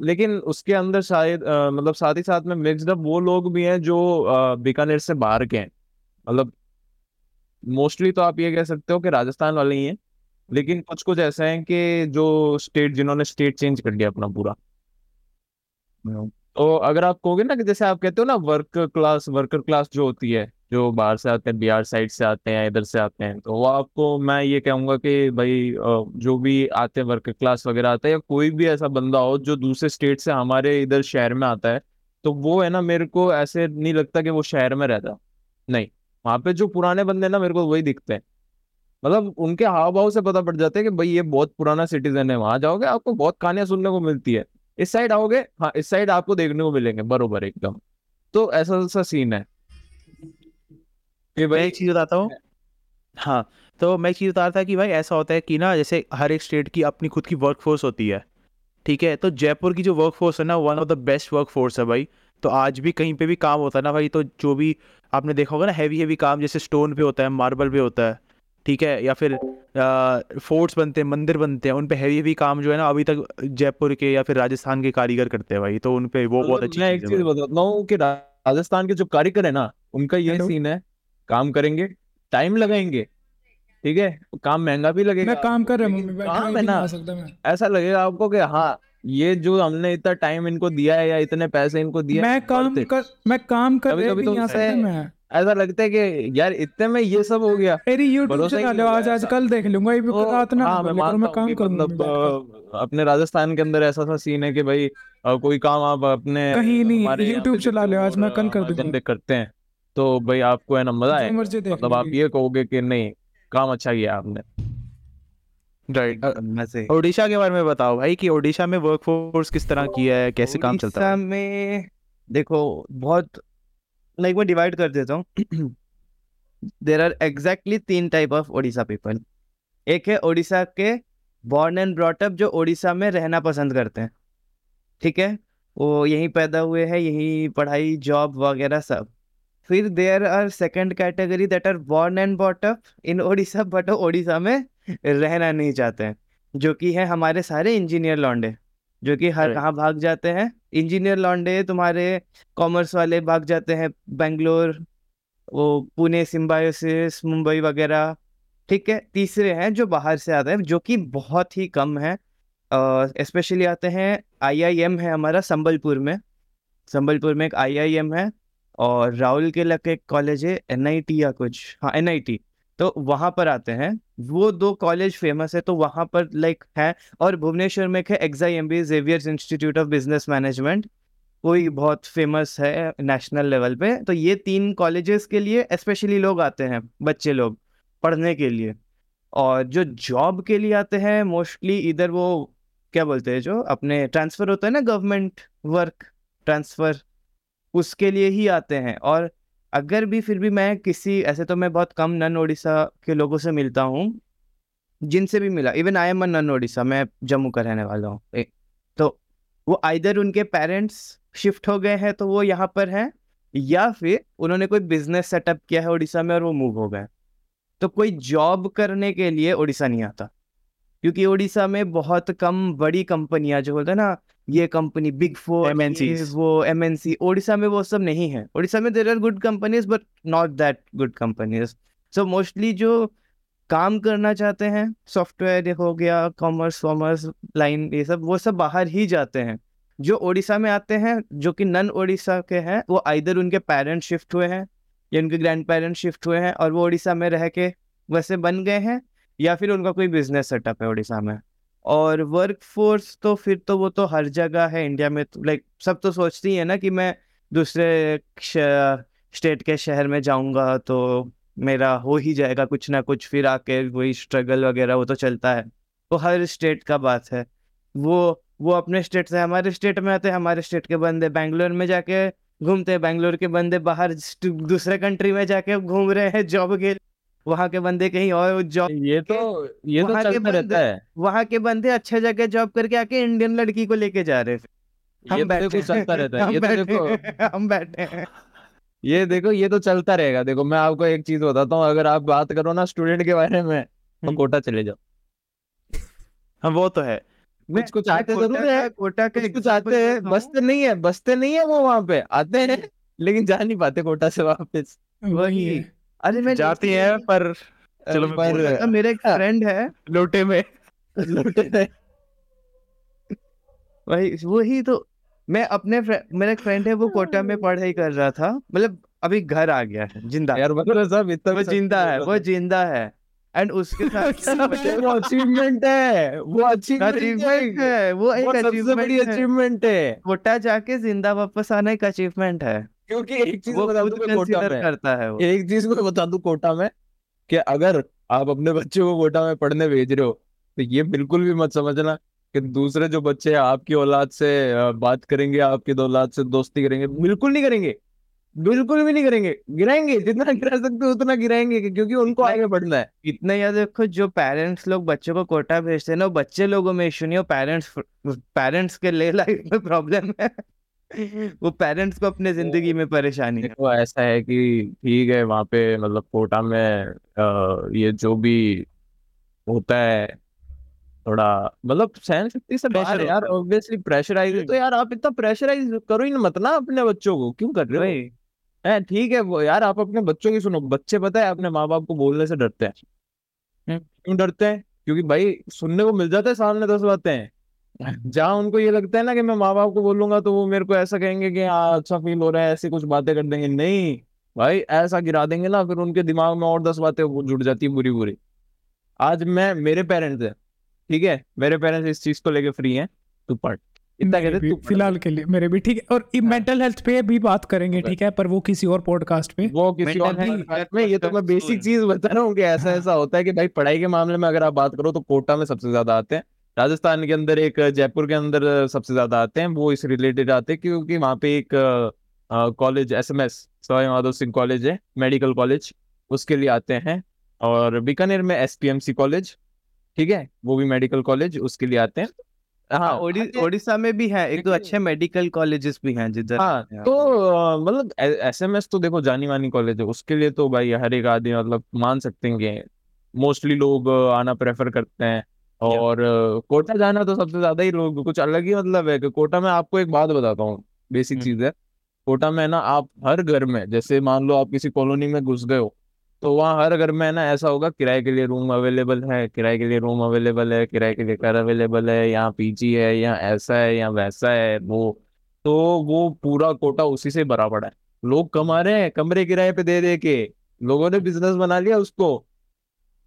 [SPEAKER 2] लेकिन उसके अंदर शायद मतलब साथ ही साथ में मिक्स्ड अप वो लोग भी हैं जो बीकानेर से बाहर के हैं। मतलब मोस्टली तो आप ये कह सकते हो कि राजस्थान वाले ही हैं, लेकिन कुछ कुछ ऐसे हैं कि जो स्टेट, जिन्होंने स्टेट चेंज कर लिया अपना पूरा। तो अगर आप कहोगे ना कि जैसे आप कहते हो ना वर्कर क्लास जो होती है, जो बाहर से आते हैं, बिहार साइड से आते हैं, इधर से आते हैं, तो वो आपको मैं ये कहूंगा कि भाई जो भी आते हैं वर्कर क्लास वगैरह आते हैं, या कोई भी ऐसा बंदा हो जो दूसरे स्टेट से हमारे इधर शहर में आता है, तो वो है ना, मेरे को ऐसे नहीं लगता कि वो शहर में रहता। नहीं, वहाँ पे जो पुराने बंदे हैं ना, मेरे को वही दिखते हैं। मतलब उनके हाव भाव से पता पड़ जाता है कि भाई ये बहुत पुराना सिटीजन है। वहां जाओगे आपको बहुत कहानियां सुनने को मिलती है। इस साइड आओगे, हाँ इस साइड आपको देखने को मिलेंगे बरोबर एकदम। तो ऐसा सा सीन है कि
[SPEAKER 3] मैं
[SPEAKER 2] भाई।
[SPEAKER 3] एक चीज़ बताता हूँ। हाँ, तो मैं एक चीज़ बता रहा था कि भाई ऐसा होता है कि ना, जैसे हर एक स्टेट की अपनी खुद की वर्क फोर्स होती है, ठीक है। तो जयपुर की जो वर्क फोर्स है ना, one of the best work force है भाई। तो आज भी कहीं पे भी काम होता है ना भाई, तो जो भी आपने देखा होगा ना, हैवी हैवी काम जैसे स्टोन पे होता है, मार्बल पे होता है, ठीक है, या फिर फोर्ट्स बनते हैं, मंदिर बनते हैं, उन पे हैवी हैवी काम जो है ना, अभी तक जयपुर के या फिर राजस्थान के कारीगर करते हैं भाई। तो उन पे वो बहुत
[SPEAKER 2] मतलब
[SPEAKER 3] अच्छी
[SPEAKER 2] मैं
[SPEAKER 3] चीज़
[SPEAKER 2] एक
[SPEAKER 3] है
[SPEAKER 2] चीज
[SPEAKER 3] भाई।
[SPEAKER 2] बताता हूँ कि राजस्थान के जो कारीगर है ना, उनका ये
[SPEAKER 4] हेलो।
[SPEAKER 2] सीन है, काम करेंगे, टाइम लगाएंगे, ठीक है, काम महंगा भी
[SPEAKER 4] मैं
[SPEAKER 2] लगेगा
[SPEAKER 4] काम
[SPEAKER 2] आपको,
[SPEAKER 4] कर रहा हूँ
[SPEAKER 2] लेकिन
[SPEAKER 4] मम्मी, बैठ रहा
[SPEAKER 2] काम है
[SPEAKER 4] अभी नहीं
[SPEAKER 2] ना,
[SPEAKER 4] आ सकता मैं।
[SPEAKER 2] ऐसा लगेगा आपको कि हाँ, ये जो हमने इतना टाइम इनको दिया है या इतने पैसे इनको दिए हैं, वर्थ इट।
[SPEAKER 4] मैं काम कर
[SPEAKER 2] कभी
[SPEAKER 4] रहे
[SPEAKER 2] कभी
[SPEAKER 4] भी
[SPEAKER 2] तो
[SPEAKER 4] नहीं आ
[SPEAKER 2] ऐसे
[SPEAKER 4] सकता मैं।
[SPEAKER 2] ऐसा लगता है कि यार इतने में ये सब हो गया,
[SPEAKER 4] तेरी यूट्यूब
[SPEAKER 2] भरोसा ही
[SPEAKER 4] चला
[SPEAKER 2] नहीं
[SPEAKER 4] लो,
[SPEAKER 2] होगा
[SPEAKER 4] आज आज
[SPEAKER 2] ऐसा।
[SPEAKER 4] कल देख लूंगा, ये रात
[SPEAKER 2] तो
[SPEAKER 4] ना
[SPEAKER 2] हाँ, मैं
[SPEAKER 4] बोले करो,
[SPEAKER 2] मानता
[SPEAKER 4] मैं
[SPEAKER 2] हूँ कि
[SPEAKER 4] काम करूंगा मैं
[SPEAKER 2] मतलब
[SPEAKER 4] बैठ कर।
[SPEAKER 2] अपने राजस्थान के अंदर ऐसा सा सीन है कि भाई कोई काम आप अपने
[SPEAKER 4] कहीं नहीं,
[SPEAKER 2] हमारे यहाँ पे
[SPEAKER 4] यूट्यूब चला
[SPEAKER 2] देते
[SPEAKER 4] लो,
[SPEAKER 2] हो
[SPEAKER 4] आज
[SPEAKER 2] और
[SPEAKER 4] मैं कल कर
[SPEAKER 2] हमारे
[SPEAKER 4] दूंगा।
[SPEAKER 2] बंदे करते हैं, तो भाई आपको है ना मजा
[SPEAKER 4] जो
[SPEAKER 2] आएगा।
[SPEAKER 4] मर्जी देख
[SPEAKER 2] मतलब आप
[SPEAKER 4] लीजिए।
[SPEAKER 2] ये कहोगे कि नहीं, काम अच्छा किया आपने।
[SPEAKER 3] राइट।
[SPEAKER 1] मजे।
[SPEAKER 3] ओडिशा के बारे में बताओ भाई कि ओडिशा में वर्क फोर्स किस तरह की है, कैसे काम चलता है
[SPEAKER 1] उड़ीसा
[SPEAKER 3] भाई?
[SPEAKER 1] में देखो बहुत, लाइक मैं डिवाइड कर देता हूँ। There are exactly 3 type of Odisha people. एक है ओडिशा के बॉर्न एंड ब्रॉट अप, जो ओडिशा में रहना पसंद करते हैं, ठीक है। वो यहीं पैदा हुए हैं, यहीं पढ़ाई जॉब वगैरह सब। फिर there are second category that are born and bought up in Odisha but Odisha में रहना नहीं चाहते हैं, जो कि है हमारे सारे इंजीनियर लौंडे, जो कि हर
[SPEAKER 3] Right.
[SPEAKER 1] कहाँ भाग जाते हैं। इंजीनियर लौंडे तुम्हारे कॉमर्स वाले भाग जाते हैं बेंगलोर, वो पुणे सिम्बायोसिस मुंबई वगैरह। ठीक है, तीसरे हैं जो बाहर से आते हैं, जो कि बहुत ही कम है। स्पेशली आते हैं, आईआईएम है हमारा संबलपुर में, संबलपुर में एक आईआईएम है, और राउरकेला के एक कॉलेज है एनआईटी या कुछ, हाँ एनआईटी, तो वहाँ पर आते हैं। वो दो कॉलेज फेमस है, तो वहाँ पर लाइक है। और भुवनेश्वर में एक है XIMB, Xavier's Institute of Business Management, कोई बहुत फेमस है नेशनल लेवल पे। तो ये 3 कॉलेजेस के लिए स्पेशली लोग आते हैं, बच्चे लोग पढ़ने के लिए। और जो जॉब के लिए आते हैं मोस्टली इधर, वो क्या बोलते हैं, जो अपने ट्रांसफर होता है ना, गवर्नमेंट वर्क ट्रांसफर, उसके लिए ही आते हैं। और अगर भी फिर भी मैं किसी, ऐसे तो मैं बहुत कम नन ओडिशा के लोगों से मिलता हूँ, जिनसे भी मिला, even I am a non Odisha, मैं जम्मू का रहने वाला हूँ, तो वो आइदर उनके पेरेंट्स शिफ्ट हो गए हैं तो वो यहाँ पर हैं, या फिर उन्होंने कोई बिजनेस सेटअप किया है उड़ीसा में और वो मूव हो गए। तो कोई जॉब करने के लिए उड़ीसा नहीं आता, क्योंकि उड़ीसा में बहुत कम बड़ी कंपनियां, जो होता है ना, ये कंपनी बिग फोर,
[SPEAKER 3] MNCs.
[SPEAKER 1] वो एमएनसी, उड़ीसा में वो सब नहीं है। उड़ीसा में there are good companies but not that good companies. So mostly जो काम करना चाहते हैं, सॉफ्टवेयर हो गया, कॉमर्स कॉमर्स लाइन, ये सब, वो सब बाहर ही जाते हैं। जो उड़ीसा में आते हैं, जो कि नन उड़ीसा के हैं, वो आइदर उनके पेरेंट्स शिफ्ट हुए हैं या उनके ग्रैंड पेरेंट्स शिफ्ट हुए हैं और वो उड़ीसा में रह के वैसे बन गए हैं, या फिर उनका कोई बिजनेस सेटअप है उड़ीसा में। और वर्क फोर्स तो फिर तो वो तो हर जगह है इंडिया में, तो लाइक सब तो सोचती ही है ना कि मैं दूसरे स्टेट के शहर में जाऊंगा तो मेरा हो ही जाएगा कुछ ना कुछ, फिर आके वही स्ट्रगल वगैरह वो तो चलता है। तो हर स्टेट का बात है। वो अपने स्टेट से हमारे स्टेट में आते हैं, हमारे स्टेट के बंदे बैंगलोर में जाके घूमते हैं, बैंगलोर के बंदे बाहर दूसरे कंट्री में जाके घूम रहे हैं जॉब के, वहाँ के बंदे कहीं और जॉब,
[SPEAKER 2] ये तो
[SPEAKER 1] वहाँ के
[SPEAKER 2] चलता रहता
[SPEAKER 1] बंदे,
[SPEAKER 2] है।
[SPEAKER 1] वहाँ के बंदे अच्छे जगह जॉब करके आके इंडियन लड़की को लेके जा रहे हैं।
[SPEAKER 2] ये
[SPEAKER 1] हम
[SPEAKER 2] तो
[SPEAKER 1] बैठे
[SPEAKER 2] देखो चलता रहता है।
[SPEAKER 1] हम
[SPEAKER 2] ये तो
[SPEAKER 1] बैठे
[SPEAKER 2] देखो
[SPEAKER 1] हम बैठे हैं।
[SPEAKER 2] ये देखो ये तो चलता रहेगा। देखो मैं आपको एक चीज बताता हूँ, अगर आप बात करो ना स्टूडेंट के बारे में, तो कोटा चले जाओ।
[SPEAKER 3] हाँ वो तो है।
[SPEAKER 2] कुछ कुछ आते
[SPEAKER 1] कोटा
[SPEAKER 2] जरूर है,
[SPEAKER 1] कोटा का
[SPEAKER 2] कुछ कुछ
[SPEAKER 1] एग्जांपल
[SPEAKER 2] आते हैं,
[SPEAKER 1] देता हूँ।
[SPEAKER 2] बसते नहीं है वो वहां पे आते हैं, लेकिन जा नहीं पाते कोटा से वापस।
[SPEAKER 4] वही है।
[SPEAKER 1] अरे मैं
[SPEAKER 3] जाती हैं पर चलो मैं बोल
[SPEAKER 1] कोटा का मेरा एक फ्रेंड है,
[SPEAKER 3] लोटे में।
[SPEAKER 2] लौटे थे।
[SPEAKER 1] वही तो, मैं अपने मेरा एक फ्रेंड है, वो कोटा में पढ़ाई कर रहा था, मतलब अभी घर आ गया है जिंदा,
[SPEAKER 2] यार मतलब साहब इतना
[SPEAKER 1] वो
[SPEAKER 2] भी सच
[SPEAKER 1] जिंदा
[SPEAKER 2] नहीं
[SPEAKER 1] है,
[SPEAKER 2] बोल
[SPEAKER 1] वो
[SPEAKER 2] रहा
[SPEAKER 1] जिंदा है। एंड उसके साथ
[SPEAKER 2] था। वो अचीवमेंट है, वो अचीवमेंट
[SPEAKER 1] अचीवमेंट है, वो
[SPEAKER 2] वो
[SPEAKER 1] एक
[SPEAKER 2] सबसे बड़ी
[SPEAKER 1] अचीवमेंट है।
[SPEAKER 2] अचीवमेंट है।
[SPEAKER 1] कोटा जाके जिंदा वापस आना एक अचीवमेंट है,
[SPEAKER 2] क्योंकि एक चीज
[SPEAKER 1] वो
[SPEAKER 2] बता
[SPEAKER 1] खुद
[SPEAKER 2] दूं मैं कोटा
[SPEAKER 1] कंसीडर
[SPEAKER 2] में,
[SPEAKER 1] करता है वो।
[SPEAKER 2] एक चीज मैं बता दूं कोटा में, कि अगर आप अपने बच्चों को कोटा में पढ़ने भेज रहे हो, तो ये बिल्कुल भी मत समझना कि दूसरे जो बच्चे हैं आपकी औलाद से बात करेंगे, आपकी औलाद से दोस्ती करेंगे। बिल्कुल नहीं करेंगे, बिल्कुल भी नहीं करेंगे। गिराएंगे जितना गिरा सकते हो उतना गिराएंगे, क्योंकि उनको आगे बढ़ना है।
[SPEAKER 1] इतना याद रखो, जो पेरेंट्स लोग बच्चों को कोटा भेजते हैं ना, वो बच्चे लोगों में इशू नहीं हो, पेरेंट्स के लिए लाइफ में प्रॉब्लम है। वो पेरेंट्स को अपने जिंदगी में परेशानी है।
[SPEAKER 2] देखो ऐसा है कि ठीक है वहाँ पे मतलब कोटा में ये जो भी होता है, थोड़ा मतलब सहन शक्ति से बाहर
[SPEAKER 3] प्रेशर
[SPEAKER 2] है यार।
[SPEAKER 3] होता है।
[SPEAKER 2] ऑब्वियसली प्रेशराइज, तो यार आप इतना प्रेशराइज करो ही ना मत ना अपने बच्चों को, क्यों कर रहे हो?
[SPEAKER 1] वही,
[SPEAKER 2] है ठीक है वो यार, आप अपने बच्चों की सुनो। बच्चे पता है अपने माँ बाप को बोलने से डरते हैं। क्यों डरते हैं? क्योंकि भाई सुनने को मिल जाता है सामने 10 बातें, जहाँ उनको ये लगता है ना कि मैं माँ बाप को बोलूंगा तो वो मेरे को ऐसा कहेंगे कि हाँ अच्छा फील हो रहा है, ऐसी कुछ बातें कर देंगे। नहीं भाई, ऐसा गिरा देंगे ना, फिर उनके दिमाग में और 10 बातें वो जुड़ जाती है बुरी बुरी। आज मैं, मेरे पेरेंट्स है, ठीक है, मेरे पेरेंट्स इस चीज को लेके फ्री हैं, तू पढ़, इतना
[SPEAKER 4] मेरे
[SPEAKER 2] कहते
[SPEAKER 4] भी
[SPEAKER 2] तू पढ़।
[SPEAKER 4] फिलहाल के लिए मेरे भी ठीक है। और मेंटल हेल्थ पे भी बात करेंगे, ठीक है, पर वो किसी और पॉडकास्ट पे।
[SPEAKER 2] वो किसी और
[SPEAKER 1] Mental health
[SPEAKER 2] podcast में, ये तो मैं बेसिक चीज बता रहा हूँ कि ऐसा ऐसा होता है कि भाई पढ़ाई के मामले में अगर आप बात करो तो कोटा में सबसे ज्यादा आते हैं। राजस्थान के अंदर एक, जयपुर के अंदर सबसे ज्यादा आते हैं, वो इस रिलेटेड आते हैं क्योंकि वहाँ पे एक college SMS Sawai Madho Singh college है, मेडिकल कॉलेज, उसके लिए आते हैं। और बीकानेर में एसपीएमसी कॉलेज, ठीक है, वो भी मेडिकल कॉलेज, उसके लिए आते हैं। हाँ
[SPEAKER 1] ओडिशा में भी है, एक दो
[SPEAKER 2] लेकिन-
[SPEAKER 1] अच्छे मेडिकल कॉलेजेस भी हैं जिधर।
[SPEAKER 2] हाँ तो मतलब एसएमएस तो देखो जानी मानी कॉलेज है, उसके लिए तो भाई हर एक आदमी मतलब मान सकते हैं कि मोस्टली लोग आना प्रेफर करते हैं। और कोटा जाना तो सबसे ज्यादा ही लोग, कुछ अलग ही मतलब है कि कोटा में आपको एक बात बताता हूँ, बेसिक चीज है। कोटा में ना आप हर घर में, जैसे मान लो आप किसी कॉलोनी में घुस गए हो, तो वहाँ हर घर में है ना ऐसा होगा, किराए के लिए रूम अवेलेबल है, किराए के लिए रूम अवेलेबल है, किराए के लिए घर अवेलेबल है, यहाँ पीजी है, यहाँ ऐसा है, यहाँ वैसा है वो। तो वो पूरा कोटा उसी से भरा पड़ा है। लोग कमा रहे हैं कमरे किराए पे दे दे के, लोगों ने बिजनेस बना लिया उसको,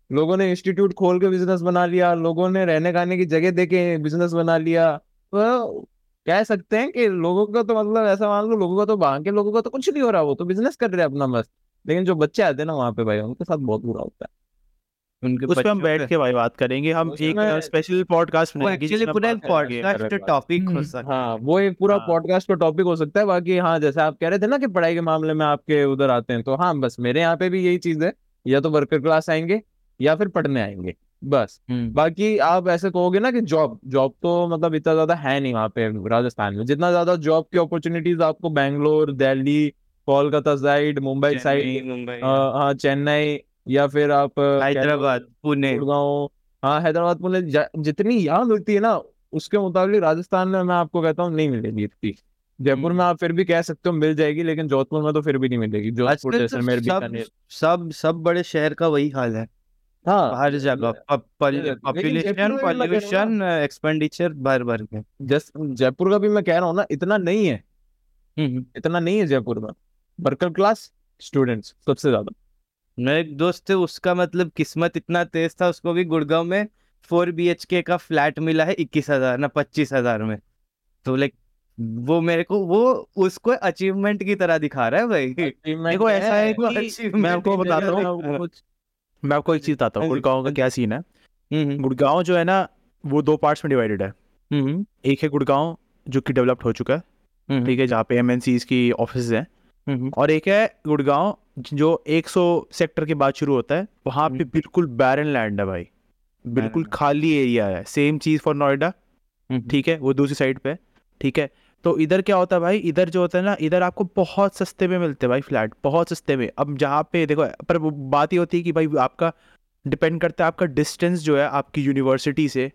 [SPEAKER 2] लोगों ने इंस्टीट्यूट खोल के बिजनेस बना लिया, लोगों ने रहने खाने की जगह दे के बिजनेस बना लिया। तो कह सकते हैं कि लोगों का तो मतलब ऐसा मान लो, लोगों का तो वहां के लोगों का तो कुछ नहीं हो रहा, वो तो बिजनेस कर रहे हैं अपना मस्त। लेकिन जो बच्चे आते हैं ना वहां पे भाई, उनके साथ बहुत बुरा होता है।
[SPEAKER 1] उनके
[SPEAKER 3] उस पर हम
[SPEAKER 1] बच्चों
[SPEAKER 3] बैठ
[SPEAKER 1] पे
[SPEAKER 3] के भाई बात करेंगे, हम एक
[SPEAKER 2] उसमें-
[SPEAKER 3] स्पेशल पॉडकास्ट
[SPEAKER 1] वो
[SPEAKER 3] बनाएंगे
[SPEAKER 1] एक्चुअली
[SPEAKER 3] जिसमें
[SPEAKER 1] पूरा
[SPEAKER 3] हम
[SPEAKER 1] एक
[SPEAKER 3] बात करेंगे।
[SPEAKER 1] पॉडकास्ट टॉपिक हो सकता है।
[SPEAKER 2] हाँ वो एक पूरा
[SPEAKER 3] हाँ।
[SPEAKER 2] पॉडकास्ट का टॉपिक हो सकता है। बाकी हाँ, जैसे आप कह रहे थे ना कि पढ़ाई के मामले में आपके उधर आते हैं, तो हाँ बस मेरे यहाँ पे भी यही चीज है, या तो वर्कर क्लास आएंगे या फिर पढ़ने आएंगे बस। बाकी आप ऐसे कहोगे ना कि जॉब जॉब तो मतलब इतना ज्यादा है नहीं वहाँ पे राजस्थान में, जितना ज्यादा जॉब की अपॉर्चुनिटीज आपको बैंगलोर, दिल्ली, कोलकाता साइड, मुंबई साइड,
[SPEAKER 1] मुंबई,
[SPEAKER 2] हाँ चेन्नई, या फिर आप कह लो
[SPEAKER 1] हैदराबाद, पुणे।
[SPEAKER 2] गुड़गांव, हाँ हैदराबाद, पुणे, जितनी यहाँ मिलती है ना, उसके मुताबिक राजस्थान में मैं आपको कहता हूँ नहीं मिलेगी इतनी। जयपुर में आप फिर भी कह सकते हो मिल जाएगी, लेकिन जोधपुर में तो फिर भी नहीं मिलेगी। जोधपुर,
[SPEAKER 1] आजकल तो
[SPEAKER 2] जैसलमेर,
[SPEAKER 1] सब
[SPEAKER 2] बीकानेर।
[SPEAKER 1] सब बड़े शहर का वही हाल है।
[SPEAKER 2] हाँ
[SPEAKER 1] हर जगह
[SPEAKER 2] लेकिन जयपुर
[SPEAKER 1] पॉपुलेशन,
[SPEAKER 2] में भी मैं कह रहा हूँ
[SPEAKER 1] पॉल्यूशन, एक्सपेंडिचर भर भर के।
[SPEAKER 2] जयपुर का भी मैं कह रहा हूँ ना, इतना नहीं है, इतना नहीं है जयपुर में। वर्कर क्लास स्टूडेंट्स सबसे ज्यादा।
[SPEAKER 1] मेरा एक दोस्त है, उसका मतलब किस्मत इतना तेज था, उसको भी गुड़गांव में 4 BHK का फ्लैट मिला है 21,000 ना 25,000 में। तो लाइक वो मेरे को, वो उसको अचीवमेंट की तरह दिखा रहा है भाई।
[SPEAKER 3] देखो ऐसा है
[SPEAKER 1] वो
[SPEAKER 3] कि
[SPEAKER 1] achievement
[SPEAKER 3] मैं आपको
[SPEAKER 1] की
[SPEAKER 3] बताता
[SPEAKER 1] तरह
[SPEAKER 3] हूँ,
[SPEAKER 1] दिखा रहा
[SPEAKER 3] मैं आपको एक चीज बताता हूँ
[SPEAKER 1] हाँ जी,
[SPEAKER 3] गुड़गांव का
[SPEAKER 1] हाँ
[SPEAKER 3] क्या सीन है।
[SPEAKER 1] है।
[SPEAKER 3] गुड़गांव जो है ना, वो 2 पार्ट्स में डिवाइडेड है।
[SPEAKER 1] हम्म
[SPEAKER 3] एक है गुड़गांव जो कि डेवलप्ड हो चुका है, ठीक है, जहाँ पे एमएनसीज की ऑफिस हैं। और एक है गुड़गांव जो 100 सेक्टर के बाद शुरू होता है, वहाँ पे बिल्कुल बैरन लैंड है भाई, बिल्कुल
[SPEAKER 1] Barren
[SPEAKER 3] खाली एरिया है। सेम चीज़ फॉर नोएडा, ठीक है, वो दूसरी साइड पे है, ठीक है। तो इधर क्या होता है भाई, इधर जो होता है ना, इधर आपको बहुत सस्ते में मिलते हैं भाई फ्लैट, बहुत सस्ते में। अब जहाँ पे देखो, पर वो बात ही होती है कि भाई आपका डिपेंड करता है आपका डिस्टेंस जो है आपकी यूनिवर्सिटी से,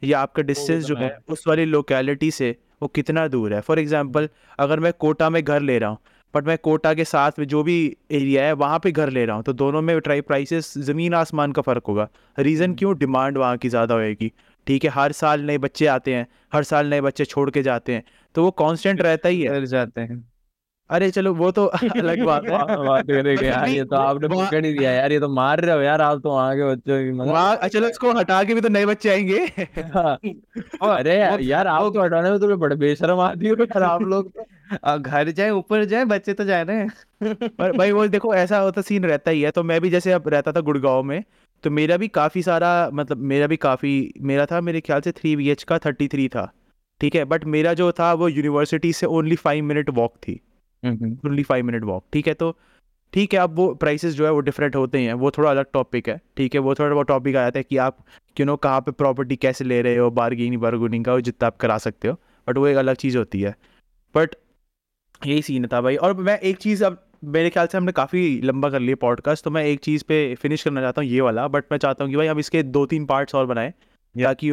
[SPEAKER 3] या आपका डिस्टेंस जो है उस वाली लोकेलिटी से वो कितना दूर है। फॉर एग्जांपल अगर मैं कोटा में घर ले रहा हूँ, बट मैं कोटा के साथ में जो भी एरिया है वहाँ पे घर ले रहा हूँ, तो दोनों में प्राइसेस ज़मीन आसमान का फ़र्क होगा। रीज़न क्यों? डिमांड वहाँ की ज़्यादा होएगी, ठीक है। हर साल नए बच्चे आते हैं, हर साल नए बच्चे छोड़ के जाते हैं, तो वो कांस्टेंट रहता ही है।
[SPEAKER 1] कर जाते हैं।
[SPEAKER 3] अरे चलो वो तो अलग बात है।
[SPEAKER 2] बात करेंगे यार, ये तो आपने
[SPEAKER 3] वहाँ-
[SPEAKER 2] पकड़ ही दिया यार, ये तो मार रहे हो यार आप तो वहाँ के बच्चों की
[SPEAKER 3] वहाँ चलो इसको हटा के भी तो नए बच्चे आएंगे।
[SPEAKER 2] हाँ। अरे यार आप तो हटाने में तुम्हें बड़े बेशरम आदमी हो यार आप लोग तो।
[SPEAKER 1] घर जाए ऊपर जाए, बच्चे तो जा रहे हैं।
[SPEAKER 3] पर भाई वो देखो ऐसा होता सीन रहता ही है। तो मैं भी जैसे अब रहता था गुड़गांव में, तो मेरा भी काफ़ी सारा, मतलब मेरा था, मेरे ख्याल से 3 BH का 33 था, ठीक है। बट मेरा जो था वो यूनिवर्सिटी से ओनली 5 मिनट वॉक थी, ओनली 5 मिनट वॉक, ठीक है। तो ठीक है, अब वो प्राइसेस जो है वो डिफरेंट होते हैं, वो थोड़ा अलग टॉपिक है, ठीक है। वो थोड़ा बहुत टॉपिक आया था कि आप कहाँ पे प्रॉपर्टी कैसे ले रहे हो, बार्गेनिंग का वो जितना आप करा सकते हो, बट वो एक अलग चीज़ होती है। बट यही सीन था भाई। और मैं एक चीज़, अब मेरे ख्याल से हमने काफ़ी लंबा कर लिया पॉडकास्ट, तो मैं एक चीज़ पे फिनिश करना चाहता हूँ ये वाला। बट मैं चाहता हूँ कि भाई हम इसके 2-3 पार्ट्स और बनाएं, ताकि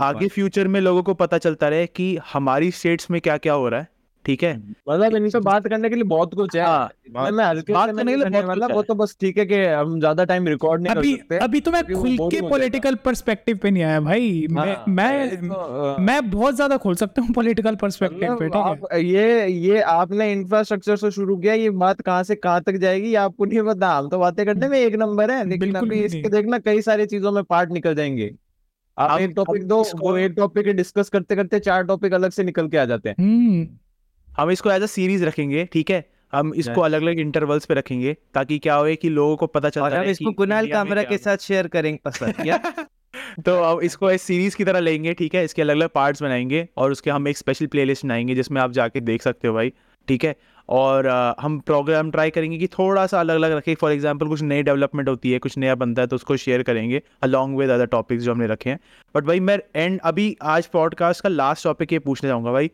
[SPEAKER 3] आगे फ्यूचर में लोगों को पता चलता रहे कि हमारी स्टेट्स में क्या क्या हो रहा है, ठीक है।
[SPEAKER 2] मतलब इन पे बात करने के लिए बहुत कुछ है।
[SPEAKER 3] हाँ,
[SPEAKER 2] मैं हल्के
[SPEAKER 3] बात
[SPEAKER 2] से
[SPEAKER 3] करने के लिए बहुत
[SPEAKER 2] मतलब
[SPEAKER 3] कुछ
[SPEAKER 2] वो
[SPEAKER 3] है।
[SPEAKER 2] तो बस ठीक है कि हम ज्यादा टाइम रिकॉर्ड नहीं कर
[SPEAKER 4] अभी
[SPEAKER 2] सकते।
[SPEAKER 4] अभी तो मैं
[SPEAKER 2] क्योंकि वो
[SPEAKER 4] खुल
[SPEAKER 2] boring
[SPEAKER 4] के
[SPEAKER 2] हो जाएगा।
[SPEAKER 4] पॉलिटिकल पर्सपेक्टिव पे नहीं आया भाई।
[SPEAKER 2] हाँ,
[SPEAKER 4] मैं बहुत ज्यादा खोल सकता हूँ पॉलिटिकल पर्सपेक्टिव पे,
[SPEAKER 2] मतलब
[SPEAKER 4] ठीक है।
[SPEAKER 2] आप ये आपने इंफ्रास्ट्रक्चर से शुरू किया, ये बात कहाँ से कहाँ तक जाएगी ये आपको नहीं पता। हम तो बातें करने में एक नंबर है, लेकिन
[SPEAKER 4] बिल्कुल
[SPEAKER 2] अभी
[SPEAKER 4] भी
[SPEAKER 2] इसके
[SPEAKER 4] नहीं।
[SPEAKER 2] देखना कई सारी चीजों में पार्ट निकल जाएंगे। आप
[SPEAKER 3] हम
[SPEAKER 2] एक टॉपिक दो, वो एक टॉपिक डिस्कस करते करते 4 टॉपिक अलग से निकल के आ जाते हैं।
[SPEAKER 3] हम इसको एज अ सीरीज रखेंगे, ठीक है। हम इसको अलग अलग इंटरवल्स पे रखेंगे, ताकि क्या हो कि लोगों को पता चलता
[SPEAKER 1] और हम
[SPEAKER 3] रहे
[SPEAKER 1] इसको
[SPEAKER 3] कि
[SPEAKER 1] कुणाल
[SPEAKER 3] इंडिया में
[SPEAKER 1] कामरा
[SPEAKER 3] क्या
[SPEAKER 1] के साथ शेयर करेंगे पसंद या
[SPEAKER 3] तो अब इसको इस सीरीज की तरह लेंगे, ठीक है। इसके अलग अलग पार्ट्स बनाएंगे और उसके हम एक स्पेशल प्लेलिस्ट बनाएंगे जिसमें आप जाके देख सकते हो भाई ठीक है। और हम प्रोग्राम ट्राई करेंगे कि थोड़ा सा अलग अलग रखें। फॉर एग्जांपल कुछ नई डेवलपमेंट होती है, कुछ नया बनता है, तो उसको शेयर करेंगे अलॉन्ग विद अदर टॉपिक्स जो हमने रखे हैं। बट भाई मैं अभी आज पॉडकास्ट का लास्ट टॉपिक ये पूछना चाहूँगा भाई,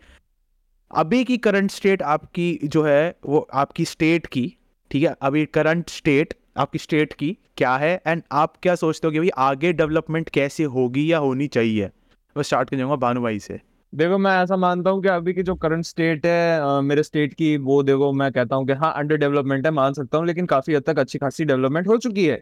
[SPEAKER 3] अभी की करंट स्टेट आपकी जो है वो आपकी स्टेट की, ठीक है, अभी करंट स्टेट आपकी स्टेट की क्या है, एंड आप क्या सोचते हो कि भाई आगे डेवलपमेंट कैसे होगी या होनी चाहिए? मैं स्टार्ट कर जाऊँगा भानु भाई से।
[SPEAKER 2] देखो, मैं ऐसा मानता हूँ कि अभी की जो करंट स्टेट है मेरे स्टेट की, वो देखो मैं कहता हूँ कि हाँ अंडर डेवलपमेंट है, मान सकता हूँ, लेकिन काफी हद तक अच्छी खासी डेवलपमेंट हो चुकी है।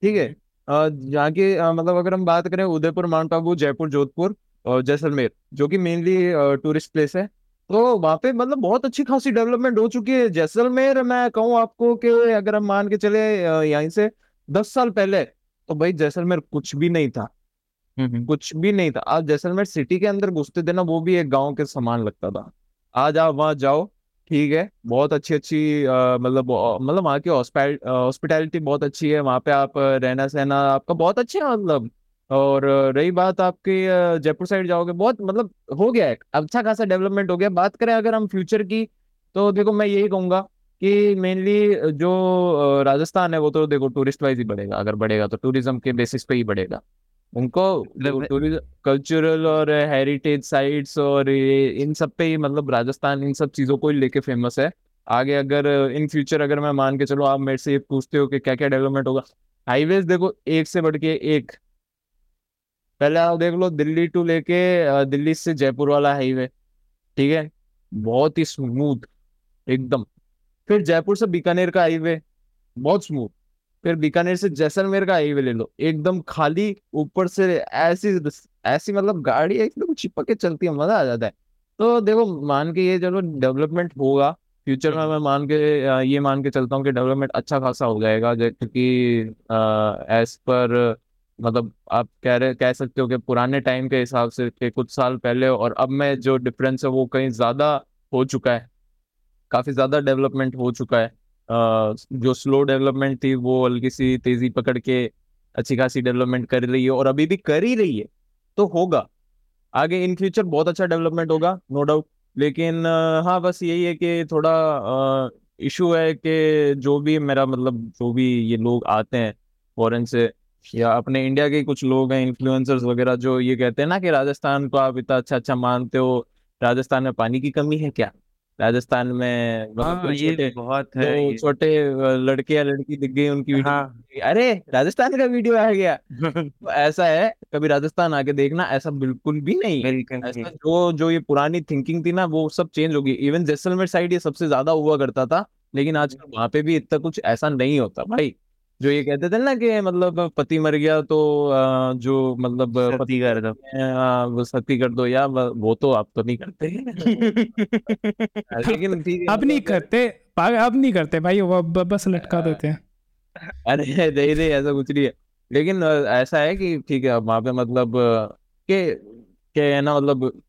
[SPEAKER 2] ठीक है। जहाँ की मतलब अगर हम बात करें उदयपुर, माउंट आबू, जयपुर, जोधपुर और जैसलमेर, जो कि मेनली टूरिस्ट प्लेस है, तो वहाँ पे मतलब बहुत अच्छी खासी डेवलपमेंट हो चुकी है। जैसलमेर मैं कहूँ आपको कि अगर हम मान के चले यहीं से 10 साल पहले, तो भाई जैसलमेर कुछ भी नहीं था, कुछ भी नहीं था। आज जैसलमेर सिटी के अंदर घुसते थे ना, वो भी एक गांव के समान लगता था। आज आप वहां जाओ, ठीक है, बहुत अच्छी अच्छी मतलब वहाँ की हॉस्पिटैलिटी बहुत अच्छी है। वहाँ पे आप रहना सहना आपका बहुत अच्छा है मतलब। और रही बात आपकी जयपुर साइड जाओगे, बहुत मतलब हो गया है, अच्छा खासा डेवलपमेंट हो गया। बात करें अगर हम फ्यूचर की, तो देखो मैं यही कहूंगा कि मेनली जो राजस्थान है वो तो देखो टूरिस्ट वाइज ही बढ़ेगा, अगर बढ़ेगा तो टूरिज्म के बेसिस पे ही बढ़ेगा। उनको टूरिज्म, कल्चरल और हेरिटेज साइट्स और इन सब पे ही मतलब राजस्थान इन सब चीजों को ही लेके फेमस है। आगे अगर इन फ्यूचर अगर मैं मान के चलो, आप मेरे से ये पूछते हो कि क्या क्या डेवलपमेंट होगा, हाईवेज देखो एक से बढ़ के एक। पहले आप देख लो दिल्ली टू लेके दिल्ली से जयपुर वाला हाईवे, ठीक है, बहुत ही स्मूथ एकदम। फिर जयपुर से बीकानेर का हाईवे, बहुत स्मूथ। फिर बीकानेर से जैसलमेर का हाईवे ले लो, एकदम खाली, ऊपर से ऐसी ऐसी मतलब गाड़ी एकदम चिपक के चलती है, मजा आ जाता है। तो देखो मान के ये चलो डेवलपमेंट होगा फ्यूचर में, मैं मान के ये मान के चलता हूँ कि डेवलपमेंट अच्छा खासा हो जाएगा। जैसे कि एज पर मतलब आप कह सकते हो कि पुराने टाइम के हिसाब से कि कुछ साल पहले और अब में जो डिफरेंस है वो कहीं ज्यादा हो चुका है, काफी ज्यादा डेवलपमेंट हो चुका है। जो स्लो डेवलपमेंट थी वो हल्की सी तेजी पकड़ के अच्छी खासी डेवलपमेंट कर रही है, और अभी भी कर ही रही है। तो होगा आगे इन फ्यूचर बहुत अच्छा डेवलपमेंट होगा, नो डाउट। लेकिन हाँ बस यही है कि थोड़ा इशू है कि जो भी मेरा मतलब जो भी ये लोग आते हैं फॉरेन से या अपने इंडिया के कुछ लोग हैं इन्फ्लुएंसर्स वगैरह, जो ये कहते हैं ना कि राजस्थान को आप इतना अच्छा अच्छा मानते हो, राजस्थान में पानी की कमी है क्या? राजस्थान में मतलब
[SPEAKER 1] हाँ,
[SPEAKER 2] कोई
[SPEAKER 1] ये
[SPEAKER 2] छोटे
[SPEAKER 1] बहुत है
[SPEAKER 2] दो
[SPEAKER 1] ये।
[SPEAKER 2] छोटे लड़के या लड़की दिख गई, उनकी वीडियो,
[SPEAKER 1] हाँ।
[SPEAKER 2] अरे राजस्थान का वीडियो आ गया। तो ऐसा है, कभी राजस्थान आके देखना, ऐसा बिल्कुल भी नहीं है।
[SPEAKER 1] बिल्कुल नहीं।
[SPEAKER 2] ऐसा जो जो ये पुरानी थिंकिंग थी ना, वो सब चेंज होगी। इवन जैसलमेर साइड ये सबसे ज्यादा हुआ करता था, लेकिन आजकल वहां पे भी इतना कुछ ऐसा नहीं होता भाई। जो ये कहते थे ना कि मतलब पति मर गया तो जो मतलब
[SPEAKER 1] सती कर दो।
[SPEAKER 2] वो सती कर दो, या वो तो आप तो नहीं करते लेकिन ठीक है
[SPEAKER 4] अब नहीं
[SPEAKER 2] मतलब।
[SPEAKER 4] करते, अब नहीं करते भाई, वो अब बस लटका देते हैं।
[SPEAKER 2] अरे नहीं नहीं, ऐसा कुछ नहीं है। लेकिन ऐसा है कि ठीक है वहां पे मतलब के है ना, मतलब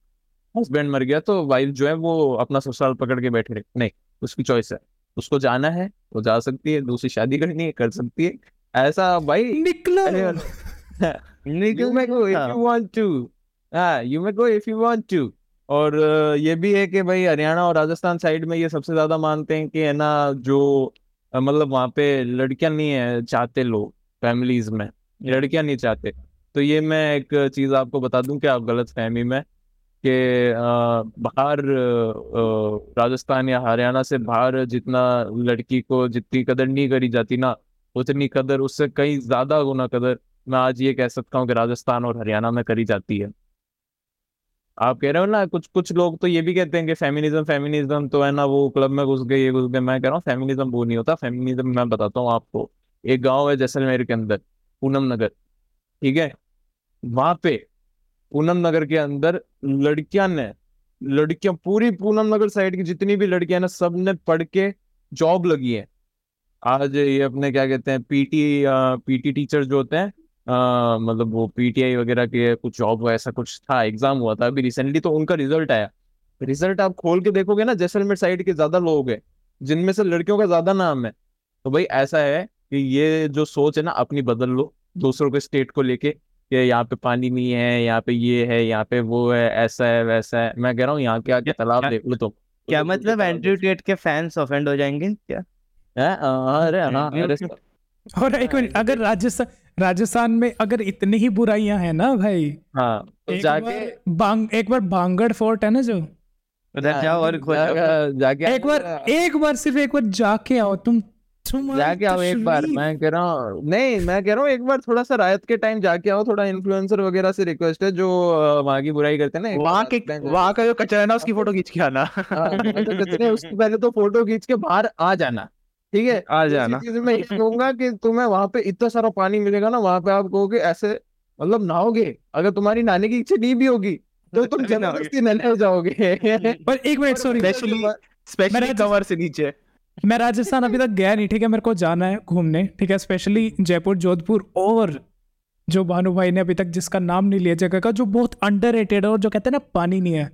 [SPEAKER 2] हस्बैंड मर गया तो वाइफ जो है वो अपना ससुराल पकड़ के बैठे रहे नहीं, उसकी चॉइस है। उसको जाना है वो जा सकती है, दूसरी शादी करनी है कर सकती है, ऐसा भाई।
[SPEAKER 4] निकलो।
[SPEAKER 2] अरे यू
[SPEAKER 1] निकल
[SPEAKER 2] मे गो इफ
[SPEAKER 1] था।
[SPEAKER 2] यू वांट टू, हाँ you may go if you want to. और ये भी है कि भाई हरियाणा और राजस्थान साइड में ये सबसे ज्यादा मानते हैं कि है ना, जो मतलब वहाँ पे लड़कियां नहीं है चाहते लोग, फैमिलीज में लड़कियां नहीं चाहते। तो ये मैं एक चीज आपको बता दूं कि आप गलत फहमी में कि बाहर राजस्थान या हरियाणा से बाहर जितना लड़की को जितनी कदर नहीं करी जाती ना, उतनी कदर, उससे कहीं ज्यादा गुना कदर मैं आज ये कह सकता हूँ कि राजस्थान और हरियाणा में करी जाती है। आप कह रहे हो ना, कुछ कुछ लोग तो ये भी कहते हैं कि फेमिनिज्म फेमिनिज्म तो है ना, वो क्लब में घुस गए ये घुस गए। मैं कह रहा हूँ फेमिनिज्म वो नहीं होता। फेमिनिज्म मैं बताता हूँ आपको, एक गांव है जैसलमेर के अंदर, पूनम नगर, ठीक है, वहां पे पूनम नगर के अंदर लड़कियां पूरी पूनम नगर साइड की जितनी भी लड़कियां ना, सब ने पढ़ के जॉब लगी है। आज ये अपने क्या कहते हैं पीटी टीचर जो होते हैं, मतलब वो पीटीआई वगैरह के कुछ जॉब हुआ, ऐसा कुछ था, एग्जाम हुआ था अभी रिसेंटली, तो उनका रिजल्ट आया। रिजल्ट आप खोल के देखोगे ना, जैसलमेर साइड के ज्यादा लोग हैं जिनमें से लड़कियों का ज्यादा नाम है। तो भाई ऐसा है कि ये जो सोच है ना अपनी बदल लो, दूसरों के स्टेट को लेके कि यहाँ पे पानी नहीं है, यहाँ पे ये है, यहाँ पे वो है, ऐसा है वैसा है। मैं कह रहा हूँ यहाँ के आके तालाब
[SPEAKER 1] क्या
[SPEAKER 2] देख लो तुम,
[SPEAKER 1] क्या
[SPEAKER 2] उदयपुर के
[SPEAKER 1] मतलब
[SPEAKER 2] पास
[SPEAKER 1] एंड्रयू टेट के फैंस ऑफेंड हो जाएंगे क्या?
[SPEAKER 2] अरे हाँ, अरे
[SPEAKER 4] और एक मिनट, अगर राजस्थान में अगर इतनी ही बुराइयां हैं ना भाई,
[SPEAKER 2] हाँ, तो
[SPEAKER 4] एक बार भांगड़ फोर्ट है ना जो,
[SPEAKER 1] उधर जाओ और खोज
[SPEAKER 2] जाके
[SPEAKER 4] एक बार सिर्फ एक बार जाके आओ तुम
[SPEAKER 2] जाके आओ एक बार, मैं कह रहा हूँ नहीं, मैं कह रहा हूँ एक बार थोड़ा सा रात के टाइम जाके आओ, थोड़ा इन्फ्लुएंसर वगैरह से रिक्वेस्ट है जो वहाँ की बुराई करते हैं ना,
[SPEAKER 3] वहाँ का जो कचरा है ना उसकी फोटो खींच के आना।
[SPEAKER 2] तो कितने उसके पहले तो फोटो खींच के बाहर आ जाना, ठीक है,
[SPEAKER 1] आ जाना।
[SPEAKER 2] दूसरी चीज मैं ये कहूंगा कि तुम्हें वहां पे इतना सारा पानी मिलेगा ना, वहां पे आप कहोगे ऐसे, मतलब नहाओगे, अगर तुम्हारी नहाने की इच्छा नहीं भी होगी तो तुम जबरदस्ती नहाने हो जाओगे।
[SPEAKER 4] पर एक मिनट सॉरी,
[SPEAKER 3] स्पेशली कमर से नीचे।
[SPEAKER 4] मैं राजस्थान अभी तक गया नहीं, ठीक है, मेरे को जाना है घूमने, ठीक है, स्पेशली जयपुर, जोधपुर, और जो भानु भाई ने अभी तक जिसका नाम नहीं लिया जगह का, जो बहुत अंडररेटेड है और जो कहते हैं ना पानी नहीं है,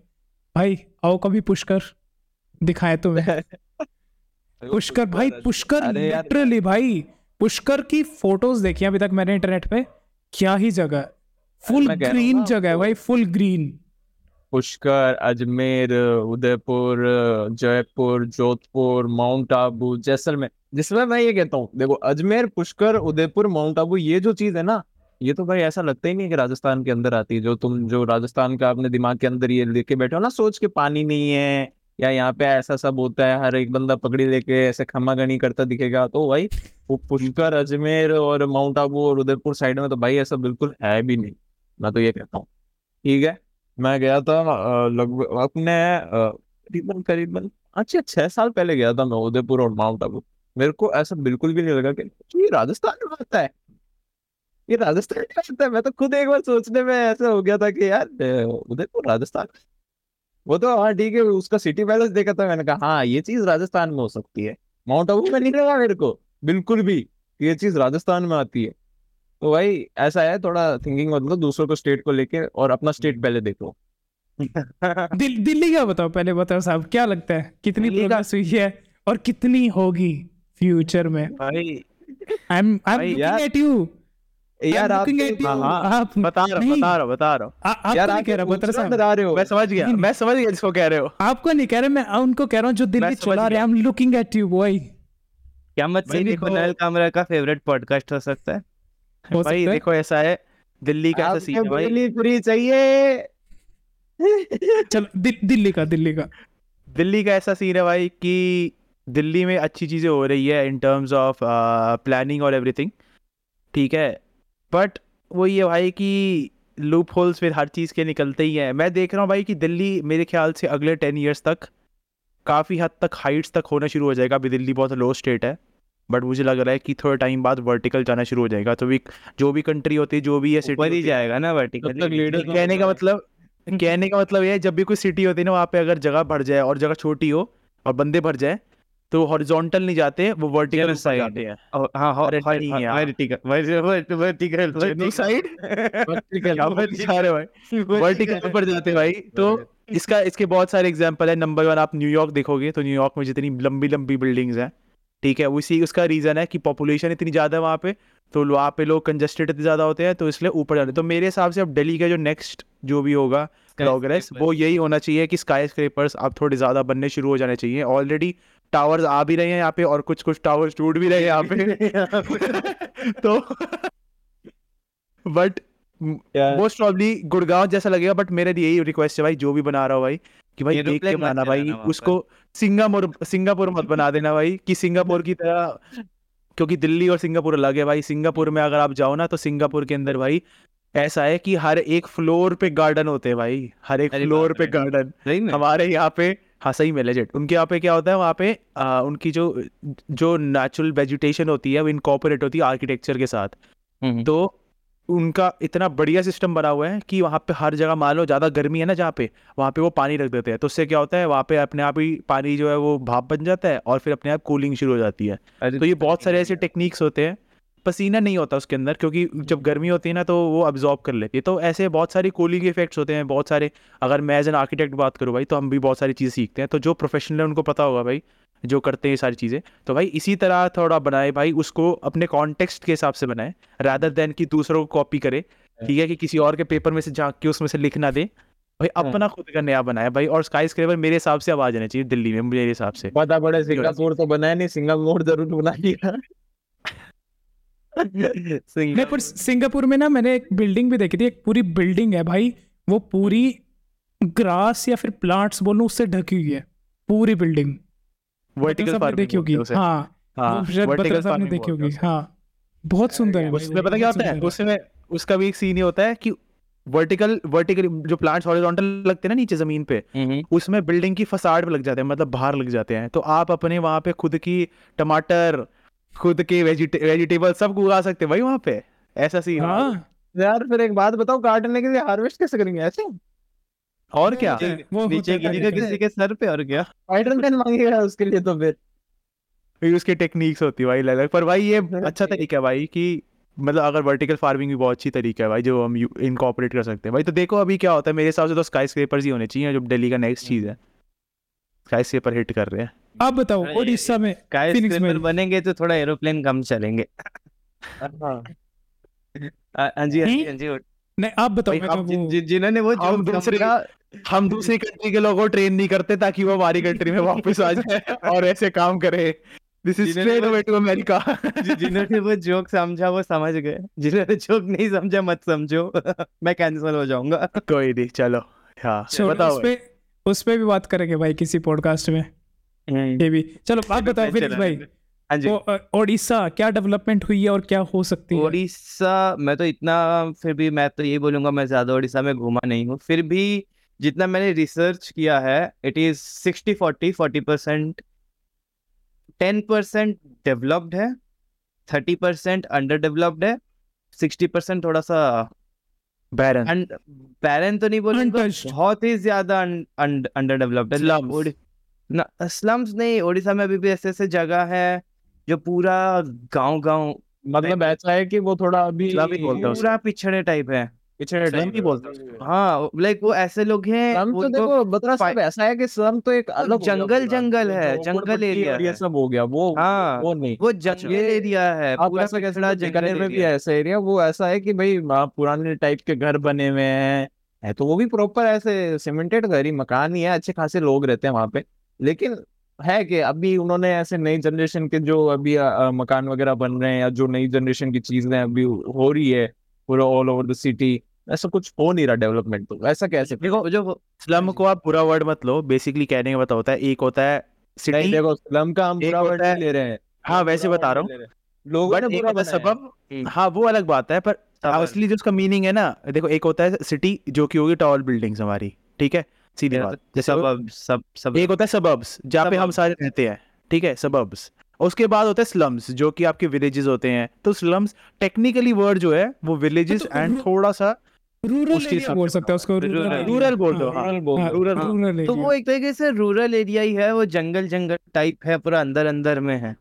[SPEAKER 4] भाई आओ कभी पुष्कर दिखाए तुम्हें। पुष्कर भाई, पुष्कर लिटरली भाई, पुष्कर की फोटोज देखी अभी तक मैंने इंटरनेट पे, क्या ही जगह है, फुल ग्रीन जगह है भाई, full green.
[SPEAKER 2] Pushkar, Ajmer, Udaipur, Jaipur, Jodhpur, mount Abu, Jaisalmer, जिसमें मैं ये कहता हूँ, देखो अजमेर, पुष्कर, उदयपुर, माउंट आबू, ये जो चीज है ना, ये तो भाई ऐसा लगता ही नहीं है कि राजस्थान के अंदर आती है। जो राजस्थान का अपने दिमाग के अंदर ये लेके बैठे हो ना, सोच के पानी नहीं है या यहाँ पे ऐसा सब होता है, हर एक बंदा पकड़ी लेके ऐसे खम्मागनी करता दिखेगा, तो भाई वो पुष्कर, अजमेर और माउंट आबू और उदयपुर साइड में तो भाई ऐसा बिल्कुल है भी नहीं। मैं तो ये कहता हूँ, ठीक है। मैं गया था लगभग अपने करीबन करीबन अच्छा 6 साल पहले गया था मैं उदयपुर और माउंट आबू। मेरे को ऐसा बिल्कुल भी नहीं लगा कि ये राजस्थान में आता है, ये राजस्थान में आता है। मैं तो खुद एक बार सोचने में ऐसा हो गया था कि यार उदयपुर राजस्थान, वो तो हाँ ठीक है, उसका सिटी पैलेस देखा था, मैंने कहा हाँ ये चीज राजस्थान में हो सकती है। माउंट आबू में नहीं लगा मेरे को बिल्कुल भी कि ये चीज राजस्थान में आती है। तो भाई ऐसा है, थोड़ा थिंकिंग मतलब दूसरों को स्टेट को लेके, और अपना स्टेट पहले देखो।
[SPEAKER 4] दिल्ली का बताओ, पहले बताओ साहब, क्या लगता है कितनी प्रोग्रेस हुई है और कितनी होगी फ्यूचर में?
[SPEAKER 3] भाई
[SPEAKER 4] I am looking at you
[SPEAKER 3] यार, आप बता रहा हूँ
[SPEAKER 2] यार आप
[SPEAKER 4] कह रहा बता साहब,
[SPEAKER 2] डरा रहे हो।
[SPEAKER 3] मैं समझ गया जिसको कह रहे हो।
[SPEAKER 4] आपको नहीं कह रहे, मैं उनको कह रहा हूँ जो दिल्ली चला रहे हैं। I am looking at you boy.
[SPEAKER 1] क्या मत से कुणाल कामरा का फेवरेट पॉडकास्ट हो सकता है
[SPEAKER 3] भाई? देखो ऐसा है, दिल्ली का ऐसा सीन है भाई,
[SPEAKER 2] दिल्ली फ्री चाहिए।
[SPEAKER 4] चलो
[SPEAKER 3] दिल्ली का ऐसा सीन है भाई कि दिल्ली में अच्छी चीजें हो रही है इन टर्म्स ऑफ प्लानिंग और एवरीथिंग, ठीक है, बट वो ये भाई कि लूप होल्स फिर हर चीज़ के निकलते ही हैं। मैं देख रहा हूँ भाई कि दिल्ली मेरे ख्याल से अगले 10 ईयर्स तक काफ़ी हद तक हाइट्स तक होना शुरू हो जाएगा। अभी दिल्ली बहुत लो स्टेट है, बट मुझे लग रहा है कि थोड़ा टाइम बाद वर्टिकल जाना शुरू हो जाएगा। तो भी जो भी कंट्री होती है, जो भी है सिटी
[SPEAKER 1] ही जाएगा ना वर्टिकल।
[SPEAKER 3] कहने का मतलब ये है, जब भी कोई सिटी होती है ना, वहाँ पे अगर जगह बढ़ जाए और जगह छोटी हो और बंदे भर जाए, तो हॉरिजॉन्टल नहीं जाते, वो वर्टिकल ऊपर जाते हैं।
[SPEAKER 1] हाँ
[SPEAKER 3] वर्टिकल ऊपर जाते भाई। तो इसके बहुत सारे एग्जांपल है। नंबर 1 आप न्यूयॉर्क देखोगे तो न्यूयॉर्क में जितनी लंबी लंबी बिल्डिंग्स हैं, ठीक है, उसका रीजन है कि पॉपुलेशन इतनी ज्यादा है वहाँ पे, तो वहाँ पे लोग कंजस्टेड इतने ज्यादा होते हैं, तो इसलिए ऊपर जाते। तो मेरे हिसाब से अब दिल्ली का जो नेक्स्ट जो भी होगा प्रोग्रेस, वो यही होना चाहिए कि स्काई स्क्रेपर्स अब थोड़े ज्यादा बनने शुरू हो जाने चाहिए। ऑलरेडी टावर्स आ भी रहे हैं यहाँ पे, और कुछ टावर्स टूट भी रहे हैं यहाँ पे। तो बट मोस्ट प्रॉब्ली गुड़गांव जैसा लगेगा। बट मेरा यही रिक्वेस्ट है भाई, जो भी बना रहा हो भाई, कि भाई देख के बनाना भाई, उसको सिंगापुर मत बना देना भाई, कि सिंगापुर की तरह, क्योंकि दिल्ली और सिंगापुर अलग है भाई। सिंगापुर में अगर आप जाओ ना, तो सिंगापुर के अंदर भाई ऐसा है कि हर एक फ्लोर पे गार्डन होते हैं भाई, हर एक फ्लोर पे गार्डन। हमारे यहाँ पे हाँ सही में लेजेंड, उनके यहाँ पे क्या होता है, वहाँ पे उनकी जो नेचुरल वेजिटेशन होती है वो इनकॉर्पोरेट होती है आर्किटेक्चर के साथ। तो उनका इतना बढ़िया सिस्टम बना हुआ है कि वहाँ पे हर जगह, मान लो ज़्यादा गर्मी है ना जहाँ पे, वहाँ पे वो पानी रख देते हैं, तो उससे क्या होता है, वहाँ पे अपने आप ही पानी जो है वो भाप बन जाता है और फिर अपने आप कूलिंग शुरू हो जाती है। तो ये बहुत सारे ऐसे टेक्निक्स होते हैं, पसीना नहीं होता उसके अंदर, क्योंकि जब गर्मी होती है ना तो वो अब्जॉर्ब कर लेती है। तो ऐसे बहुत सारी कूलिंग इफेक्ट्स होते हैं, बहुत सारे। अगर मैं एज एन आर्किटेक्ट बात करूँ भाई, तो हम भी बहुत सारी चीज़ें सीखते हैं। तो जो प्रोफेशनल है उनको पता होगा भाई, जो करते हैं ये सारी चीज़ें। तो भाई इसी तरह थोड़ा बनाए भाई, उसको अपने कॉन्टेक्स्ट के हिसाब से बनाए, रादर देन कि दूसरों को कॉपी करे, ठीक है, कि किसी और के पेपर में से झांक के उसमें से लिख ना दे। भाई अपना खुद का नया बनाया भाई, और स्काई स्क्रेपर मेरे हिसाब से अब आ जाना चाहिए दिल्ली में, मेरे हिसाब से।
[SPEAKER 2] पता पड़े सिंगापुर तो बनाया नहीं, सिंगापुर जरूर बना लिया।
[SPEAKER 4] नहीं, पर सिंगापुर में ना मैंने एक बिल्डिंग भी देखी थी, एक पूरी बिल्डिंग है भाई, वो पूरी ग्रास या फिर प्लांट्स बोलूं उससे ढकी हुई है पूरी बिल्डिंग।
[SPEAKER 3] वर्टिकल
[SPEAKER 4] सबने देखी होगी, हाँ
[SPEAKER 3] हाँ,
[SPEAKER 4] वो शायद
[SPEAKER 3] vertical
[SPEAKER 4] बत्रा साहब ने
[SPEAKER 3] farming
[SPEAKER 4] देखी
[SPEAKER 3] बोलते
[SPEAKER 4] होगी,
[SPEAKER 3] हैं उसे।
[SPEAKER 4] हाँ बहुत सुंदर है भाई,
[SPEAKER 3] उसमें
[SPEAKER 4] वो
[SPEAKER 3] पता क्या
[SPEAKER 4] बहुत
[SPEAKER 3] होता है,
[SPEAKER 4] सुंदर
[SPEAKER 3] उसमें उसका भी एक सीन ये होता है कि वर्टिकल जो प्लांट्स हॉरिजॉन्टल लगते हैं ना नीचे जमीन पे, उसमें बिल्डिंग की फसाड पे लग जाते हैं, मतलब बाहर लग जाते हैं, तो आप अपने वहां पे खुद की टमाटर, खुद के वेजिटेबल सब उगा सकते हैं भाई वहां पे, ऐसा सीन।
[SPEAKER 4] हाँ
[SPEAKER 2] यार फिर एक बात बताओ, काटने के लिए हार्वेस्ट कैसे करेंगे ऐसे?
[SPEAKER 3] और क्या,
[SPEAKER 4] वो
[SPEAKER 1] नीचे
[SPEAKER 4] होता है
[SPEAKER 1] गिरेगा
[SPEAKER 4] तरीका।
[SPEAKER 1] किसी के सर पे, और क्या।
[SPEAKER 2] फाइटर पेन मांगेगा उसके लिए तो
[SPEAKER 3] फिर उसकी टेक्निक्स होती है भाई अलग अलग, पर भाई ये अच्छा तरीका है भाई कि मतलब अगर वर्टिकल फार्मिंग भी बहुत अच्छी तरीका है भाई, जो हम इनकॉर्पोरेट कर सकते हैं भाई। तो देखो अभी क्या होता है, मेरे हिसाब से तो स्काई स्क्रेपर्स ही होने चाहिए, जो दिल्ली का नेक्स्ट चीज है, स्काई स्क्रेपर हिट कर रहे हैं।
[SPEAKER 4] आप बताओ
[SPEAKER 1] अरे,
[SPEAKER 4] उड़ीसा में
[SPEAKER 1] स्काई
[SPEAKER 4] फिनिक्स
[SPEAKER 1] स्क्रेपर
[SPEAKER 4] में
[SPEAKER 1] बनेंगे तो थोड़ा एरोप्लेन कम चलेंगे।
[SPEAKER 2] हाँ।
[SPEAKER 1] हाँ जी, हाँ जी, हाँ जी।
[SPEAKER 4] नहीं, आप बताओ,
[SPEAKER 3] भाई
[SPEAKER 4] मैं तो
[SPEAKER 3] हम
[SPEAKER 4] वो
[SPEAKER 1] जिन्होंने वो
[SPEAKER 3] हम
[SPEAKER 1] जोक
[SPEAKER 3] दूसरे
[SPEAKER 1] समझा,
[SPEAKER 3] हम दूसरी कंट्री के लोगों को ट्रेन नहीं करते ताकि वो हमारी कंट्री में वापस आ जाए और ऐसे काम करे। दिस इज
[SPEAKER 1] जिन्होंने
[SPEAKER 3] स्ट्रेट
[SPEAKER 1] वो-
[SPEAKER 3] अवे टू अमेरिका।
[SPEAKER 1] जिन्होंने वो जोक समझा वो समझ गए, जिन्होंने जोक नहीं समझा मत समझो। मैं कैंसिल हो जाऊंगा।
[SPEAKER 3] कोई नहीं, चलो। हाँ
[SPEAKER 4] छोड़ो,
[SPEAKER 3] बताओ भाई।
[SPEAKER 4] उस पे भी बात करेंगे भाई किसी पॉडकास्ट में, ये भी। चलो आप बताओ फिनिक्स भाई,
[SPEAKER 1] हाँ जी।
[SPEAKER 4] वो उड़ीसा क्या डेवलपमेंट हुई है और क्या हो सकती है?
[SPEAKER 1] उड़ीसा, मैं तो इतना, फिर भी मैं तो यही बोलूंगा, मैं ज्यादा उड़ीसा में घूमा नहीं हूँ, फिर भी जितना मैंने रिसर्च किया है, इट इज 60-40 10% डेवलप्ड है, 30% अंडर डेवलप्ड है, 60% थोड़ा सा
[SPEAKER 3] बैरन,
[SPEAKER 1] बैरन तो नहीं बोलूंगा,
[SPEAKER 4] Untouched.
[SPEAKER 1] बहुत ही ज्यादा अंडर डेवलप्ड है।
[SPEAKER 3] Slums.
[SPEAKER 1] स्लम्स नहीं, उड़ीसा में अभी भी ऐसे ऐसे जगह है जो पूरा गांव
[SPEAKER 2] मतलब ऐसा है कि वो थोड़ा अभी
[SPEAKER 3] Slum ही बोलते हैं उसे।
[SPEAKER 1] पूरा पिछड़े टाइप है।
[SPEAKER 2] पिछड़े
[SPEAKER 3] Slum
[SPEAKER 2] टाइम
[SPEAKER 3] ही बोलते हैं उसको।
[SPEAKER 1] हाँ, लाइक वो ऐसे लोग हैं,
[SPEAKER 2] स्लम तो
[SPEAKER 1] उनको
[SPEAKER 2] देखो बतरा साहब ऐसा है कि स्लम तो एक अलग हो गया
[SPEAKER 1] जंगल
[SPEAKER 2] पूरा,
[SPEAKER 1] जंगल
[SPEAKER 2] जो
[SPEAKER 1] है,
[SPEAKER 2] झोपड़
[SPEAKER 1] जंगल
[SPEAKER 2] पट्टी
[SPEAKER 1] एरिया
[SPEAKER 2] और ये
[SPEAKER 1] है।
[SPEAKER 2] सब हो गया वो
[SPEAKER 1] हाँ,
[SPEAKER 2] वो नहीं।
[SPEAKER 1] वो जंगल
[SPEAKER 2] ये
[SPEAKER 1] एरिया है,
[SPEAKER 2] आप
[SPEAKER 1] पूरा
[SPEAKER 2] ऐसा कैसे,
[SPEAKER 1] पिछड़ा जंगल
[SPEAKER 2] बीकानेर में भी
[SPEAKER 1] एरिया।
[SPEAKER 2] ऐसा एरिया, वो ऐसा है कि भाई वहाँ पुराने टाइप के घर बने हुए हैं, है तो वो भी प्रॉपर ऐसे सीमेंटेड घर ही, मकान ही है, अच्छे खासे लोग रहते हैं वहाँ पे। लेकिन है कि अभी उन्होंने ऐसे नई जनरेशन के जो अभी मकान वगैरह बन रहे हैं, या जो नई जनरेशन की चीजें अभी हो रही है पूरा ऑल ओवर द सिटी, ऐसा कुछ हो नहीं रहा डेवलपमेंट, तो ऐसा कैसे?
[SPEAKER 1] देखो जो
[SPEAKER 3] स्लम को आप बुरा वर्ड मत लो, बेसिकली कहने का मतलब होता है, एक होता है
[SPEAKER 2] नहीं
[SPEAKER 3] सिटी,
[SPEAKER 2] देखो, स्लम का हम
[SPEAKER 3] एक
[SPEAKER 2] बुरा वर्ड
[SPEAKER 3] होता है,
[SPEAKER 2] नहीं ले रहे हैं,
[SPEAKER 3] हाँ वैसे
[SPEAKER 2] बुरा
[SPEAKER 3] बता
[SPEAKER 2] word
[SPEAKER 3] रहा
[SPEAKER 2] नहीं
[SPEAKER 3] हूँ,
[SPEAKER 2] ले रहे। लोगों
[SPEAKER 3] बट
[SPEAKER 2] ने
[SPEAKER 3] एक
[SPEAKER 2] बुरा
[SPEAKER 3] होता है
[SPEAKER 2] बनाया है।
[SPEAKER 3] सबब, हाँ वो अलग बात है, पर
[SPEAKER 1] सबब।
[SPEAKER 3] असली जो उसका मीनिंग है ना, देखो एक होता है सिटी जो कि होगी टॉल बिल्डिंग्स हमारी, ठीक है, सीधी बात, जैसे
[SPEAKER 1] सब
[SPEAKER 3] एक होता है सबब्स जहाँ पे हम
[SPEAKER 1] Suburbs.
[SPEAKER 3] सारे रहते हैं, ठीक है, सबब्स। उसके बाद होता है स्लम्स जो कि आपके विलेजेस होते हैं, तो स्लम्स टेक्निकली वर्ड जो है वो विलेजेस
[SPEAKER 4] तो
[SPEAKER 3] एंड थोड़ा सा
[SPEAKER 4] रूरल
[SPEAKER 3] उसके
[SPEAKER 4] एरिया
[SPEAKER 3] हिसाब
[SPEAKER 4] बोल
[SPEAKER 3] से
[SPEAKER 4] सकते हैं उसको,
[SPEAKER 1] Rural.
[SPEAKER 3] रूरल बोल दो, हाँ,
[SPEAKER 2] रूरल बोल दो।
[SPEAKER 3] रूरल
[SPEAKER 1] हाँ,
[SPEAKER 4] रूरल
[SPEAKER 1] तो वो
[SPEAKER 4] एरिया।
[SPEAKER 1] एक तरीके से रूरल एरिया ही है, वो जंगल जंगल टाइप है, पूरा अंदर अंदर में है।